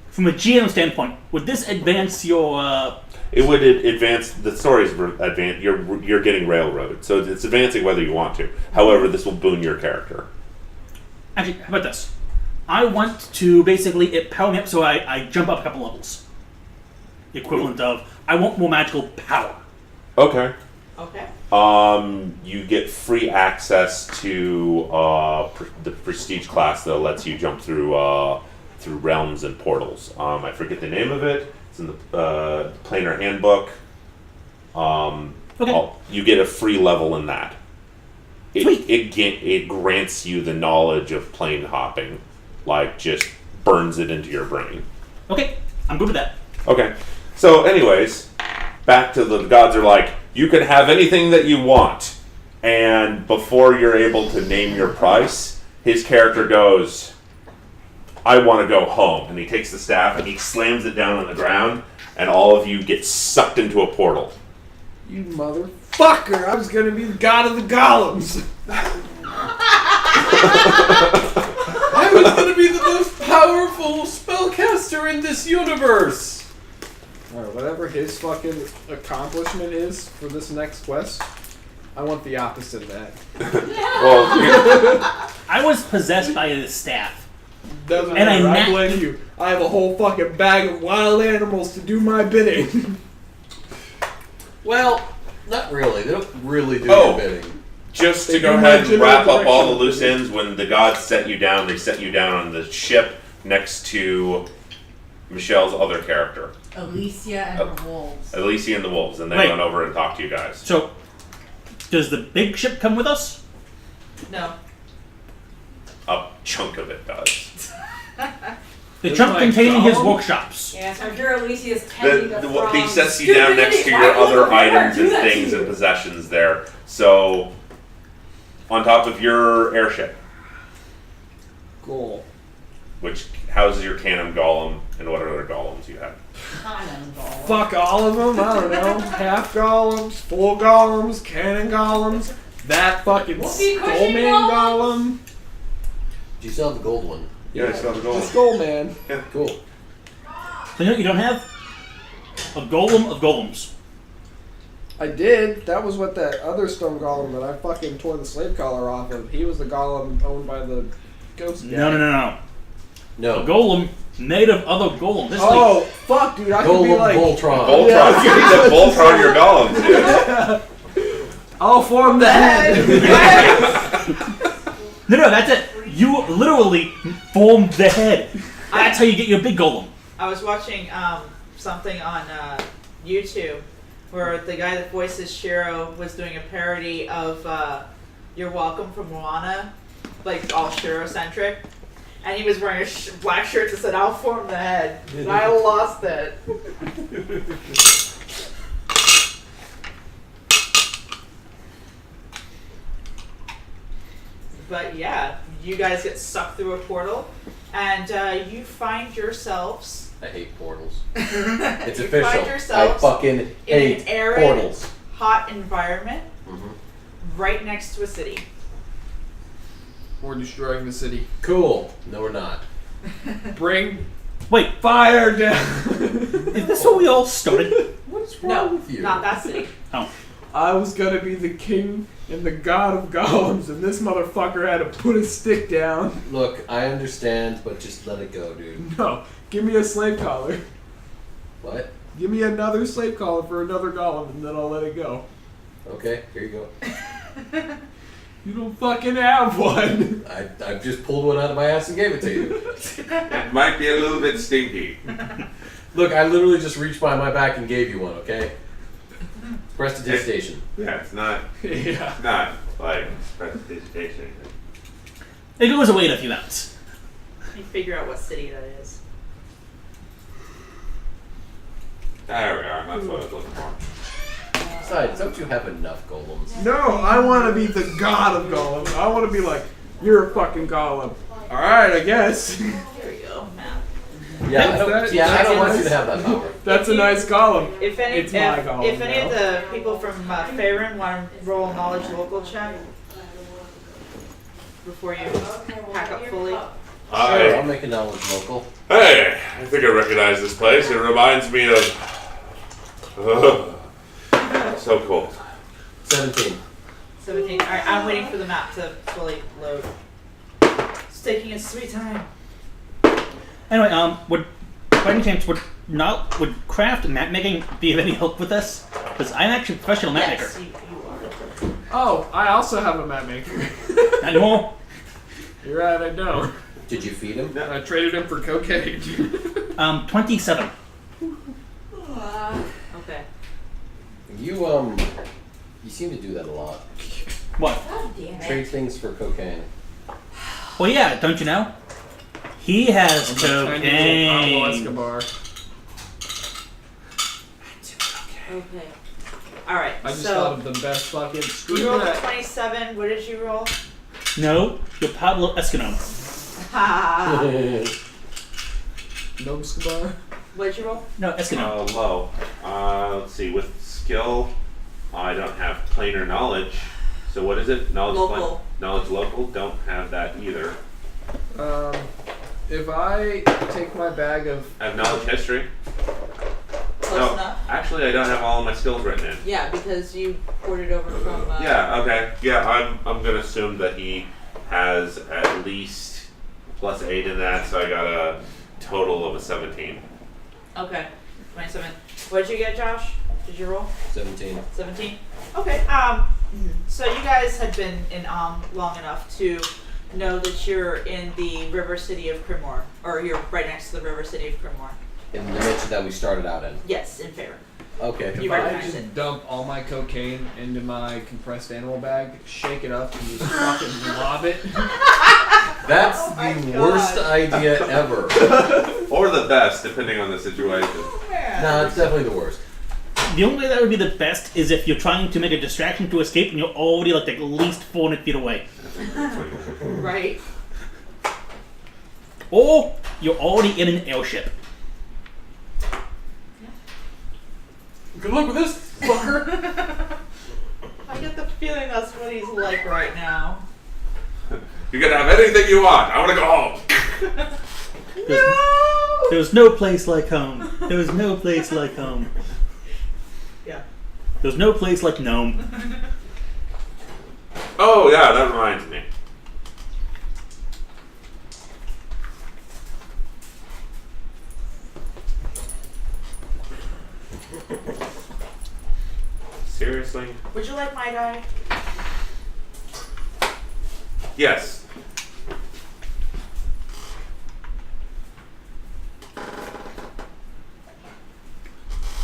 From a GM standpoint, would this advance your... It would advance the stories. Advance. You're getting railroad, so it's advancing whether you want to. However, this will boon your character. Actually, how about this? I want to basically power me up so I jump up a couple levels. The equivalent of, I want more magical power. Okay. Okay. You get free access to the prestige class that lets you jump through realms and portals. I forget the name of it. It's in the planar handbook. Okay. You get a free level in that. Sweet. It grants you the knowledge of plane hopping, like just burns it into your brain. Okay, I'm good with that. Okay. So, anyways, back to the gods are like, you can have anything that you want. And before you're able to name your price, his character goes, I want to go home. And he takes the staff and he slams it down on the ground, and all of you get sucked into a portal. You motherfucker! I was gonna be the god of the golems! I was gonna be the most powerful spellcaster in this universe! Alright, whatever his fucking accomplishment is for this next quest, I want the opposite of that. Well, I was possessed by the staff. Doesn't And matter, I I blame you. I have a whole fucking bag of wild animals to do my bidding. Well, not really. They don't really do Oh. your bidding. just They to do go my ahead and general wrap up all the direction. loose ends, when the gods set you down, they set you down on the ship next to Michelle's other character, Alicia and her wolves. Alicia and the Wolves, and they Wait. went over and talked to you guys. So, does the big ship come with us? No. A chunk of it does. The Does trunk my containing his golem- workshops. Yeah, so here Alicia's tending the What he throne. sets you down next to your other items and things and possessions there. So, on top of your airship, Cool. which houses your cannon golem and what other golems you have. Fuck all of them, I don't know. Half golems, full golems, cannon golems, that fucking Whoopee cushion skullman golem. Do you still have the gold one? Yeah, I still have a The golem. skullman. Cool. So you know what you don't have? A golem of golems. I did. That was what that other stone golem that I fucking tore the slave collar off of. He was the golem owned by the ghost guy. No. A No. golem made of other golems. This Oh, fuck, dude. I could be Golem like... Voltron. Voltron. Yeah. You need to Voltron your golems, dude. I'll form the head. No, that's it. You literally formed the head. That's how you get your big golem. I was watching something on YouTube where the guy that voices Shiro was doing a parody of You're Welcome from Moana, like all Shiro-centric. And he was wearing a black shirt that said, I'll form the head. And I lost it. But yeah, you guys get sucked through a portal, and you find yourselves I hate portals. It's you official. find I yourselves fucking in hate an arid, portals. hot environment Mhm. right next to a city. We're destroying the city. Cool. No, we're not. Bring Wait, fire down. is this what we all started? What's wrong No, with you? not that city. Oh. I was gonna be the king and the god of golems, and this motherfucker had to put his stick down. Look, I understand, but just let it go, dude. No, give me a slave collar. What? Give me another slave collar for another golem, and then I'll let it go. Okay, here you go. You don't fucking have one. I just pulled one out of my ass and gave it to you. It might be a little bit stinky. Look, I literally just reached by my back and gave you one, okay? Prestidigitation. Yeah, it's not Yeah. like prestidigitation. It goes away in a few months. You figure out what city that is. There we are. That's what I was looking for. Besides, don't you have enough golems? No, I want to be the god of golems. I want to be like, you're a fucking golem. All right, I guess. There we go. Map. Yeah, I That- don't want you to have that power. That's a nice golem. If any, It's my golem if any now. of the people from Faerun want to roll a knowledge local check before you pack up fully. Sure, I'll Hi. make a knowledge local. Hey, I think I recognize this place. It reminds me of. So cold. 17. 17. Alright, I'm waiting for the map to fully load. It's taking its sweet time. Anyway, would by any chance would craft and map making be of any help with this? Because I'm actually a professional map Yes, maker. you are. Oh, I also have a map maker. Not anymore. You're right, I don't. Did you feed him? I traded him for cocaine. 27. Okay. You seem to do that a lot. What? God damn it. Trade things for cocaine. Well, yeah. Don't you know? He has Pablo cocaine. Escobar. Okay. Alright, I just so thought of the best fucking screw you rolled a that. 27. What did you roll? No, you're Pablo Escobar. Ha! No Escobar. What did you roll? No, Escobar. Low. Let's see. With skill, I don't have planar knowledge. So what is it? Knowledge Local. Knowledge local. Don't have that either. If I take my bag of I have knowledge history. Close No, enough? actually, I don't have all of my skills written in. Yeah, because you ported over from. Yeah. Okay. Yeah. I'm gonna assume that he has at least +8 in that. So I got a total of a 17. Okay, 27. What did you get, Josh? Did you roll? 17. 17? Okay, so you guys had been in long enough to know that you're in the river city of Cremor, or you're right next to the river city of Cremor. In the niche that we started out in. Yes, in Faerun. Okay. You If I recognize just it. dump all my cocaine into my compressed animal bag, shake it up, and just fucking lob it. That's Oh my the God. worst idea ever. Or the best, depending on the situation. Oh, man. No, it's definitely the worst. The only way that would be the best is if you're trying to make a distraction to escape and you're already like at least 400 feet away. Right. Or you're already in an airship. Good luck with this, fucker. I get the feeling that's what he's like right now. You can have anything you want. I want to go home. No! There's no place like home. There's no place like home. Yeah. There's no place like Nome. Oh yeah, that reminds me. Seriously? Would you like my guy? Yes.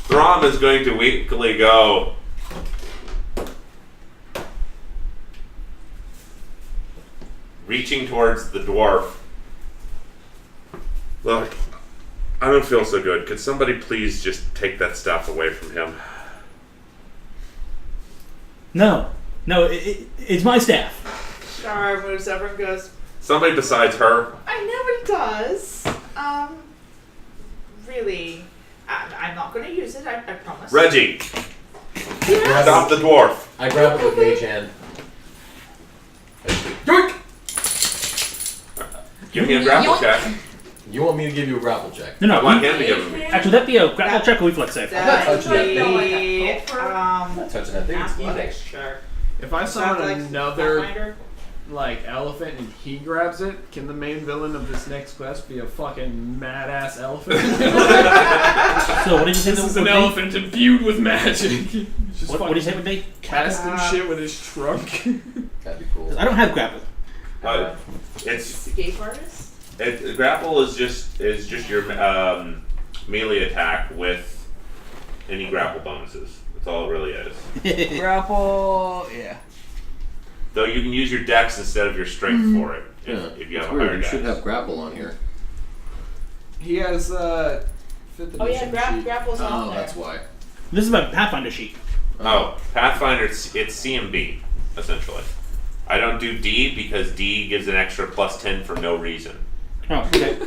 Throm is going to weakly go. Reaching towards the dwarf. Look, I don't feel so good. Could somebody please just take that staff away from him? No. No, it's my staff. Shar moves over and goes, Somebody besides her. I know he does. Really, I'm not going to use it, I promise. Reggie, Yes. stop the dwarf. I grab it with mage hand. Yoink! Give me a grapple check. You want me to give you a grapple check? No, I want no. him to give me. Actually, that'd be a grapple check or reflex save. I'm not touching that thing. I'm I'm not touching that thing. It's athletics easy. check. If I summon Sounds like another Pathfinder. like elephant and he grabs it, can the main villain of this next quest be a fucking mad ass elephant? So what did you say This that is would an be? elephant imbued with magic. Just What did you say it would be? casting shit with his trunk. That'd be cool. I don't have grapple. It's Escape artist? grapple is just your melee attack with any grapple bonuses. That's all it really is. Grapple, yeah. Though you can use your dex instead of your strength for it if you It's have a weird. higher You should dex. have grapple on here. He has 5th edition Oh yeah, sheet. grapple's on Oh, there. that's why. This is my Pathfinder sheet. Oh, Pathfinder, it's C and B essentially. I don't do D because D gives an extra +10 for no reason. Oh, okay.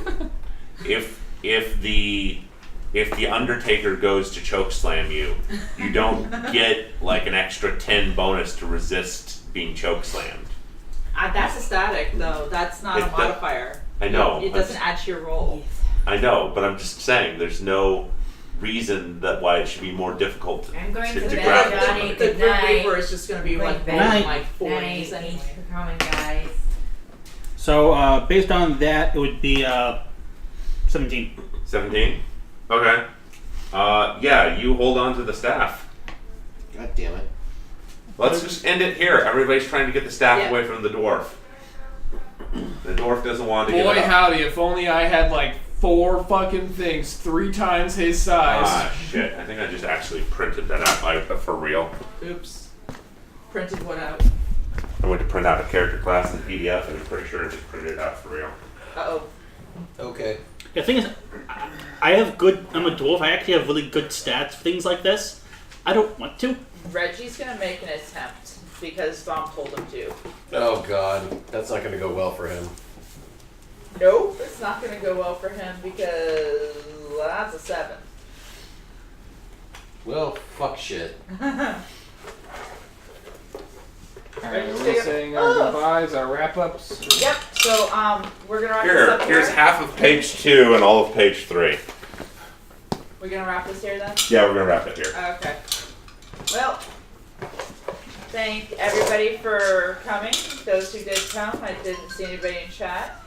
If the Undertaker goes to chokeslam you, you don't get like an extra 10 bonus to resist being chokeslammed. That's a static though. That's not a It- that- modifier. I know. It doesn't add to your roll. I know, but I'm just saying there's no reason that why it should be more difficult to, I'm going to to bed, grapple Johnny. somebody. The Good Grim night. Reaper is just going to be Good like night. in my Night. 40s Thanks anyway. for coming, guys. So based on that, it would be 17. 17? Okay. Yeah, you hold on to the staff. God damn it. Let's just end it here. Everybody's trying to get the staff Yeah. away from the dwarf. The dwarf doesn't want to give Boy it up. howdy, if only I had like 4 fucking things 3 times his size. Ah, shit. I think I just actually printed that out for real. Oops. Printed what out? I went to print out a character class in PDF and I'm pretty sure I just printed it out for real. Uh-oh. Okay. The thing is, I have good. I'm a dwarf. I actually have really good stats for things like this. I don't want to. Reggie's gonna make an attempt because Dom told him to. Oh god, that's not gonna go well for him. Nope, it's not gonna go well for him because that's a 7. Well, fuck shit. Alright, We're just take it. saying our goodbyes, our wrap-ups. Yep. So we're gonna wrap this up Here's here. half of page 2 and all of page 3. We're gonna wrap this here then. Yeah, we're gonna wrap it here. Okay. Well, thank everybody for coming. Those who did come, I didn't see anybody in chat.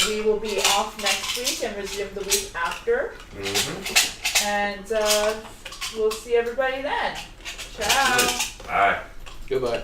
We will be off next week and resume the week after. And we'll see everybody then. Ciao. Bye. Goodbye.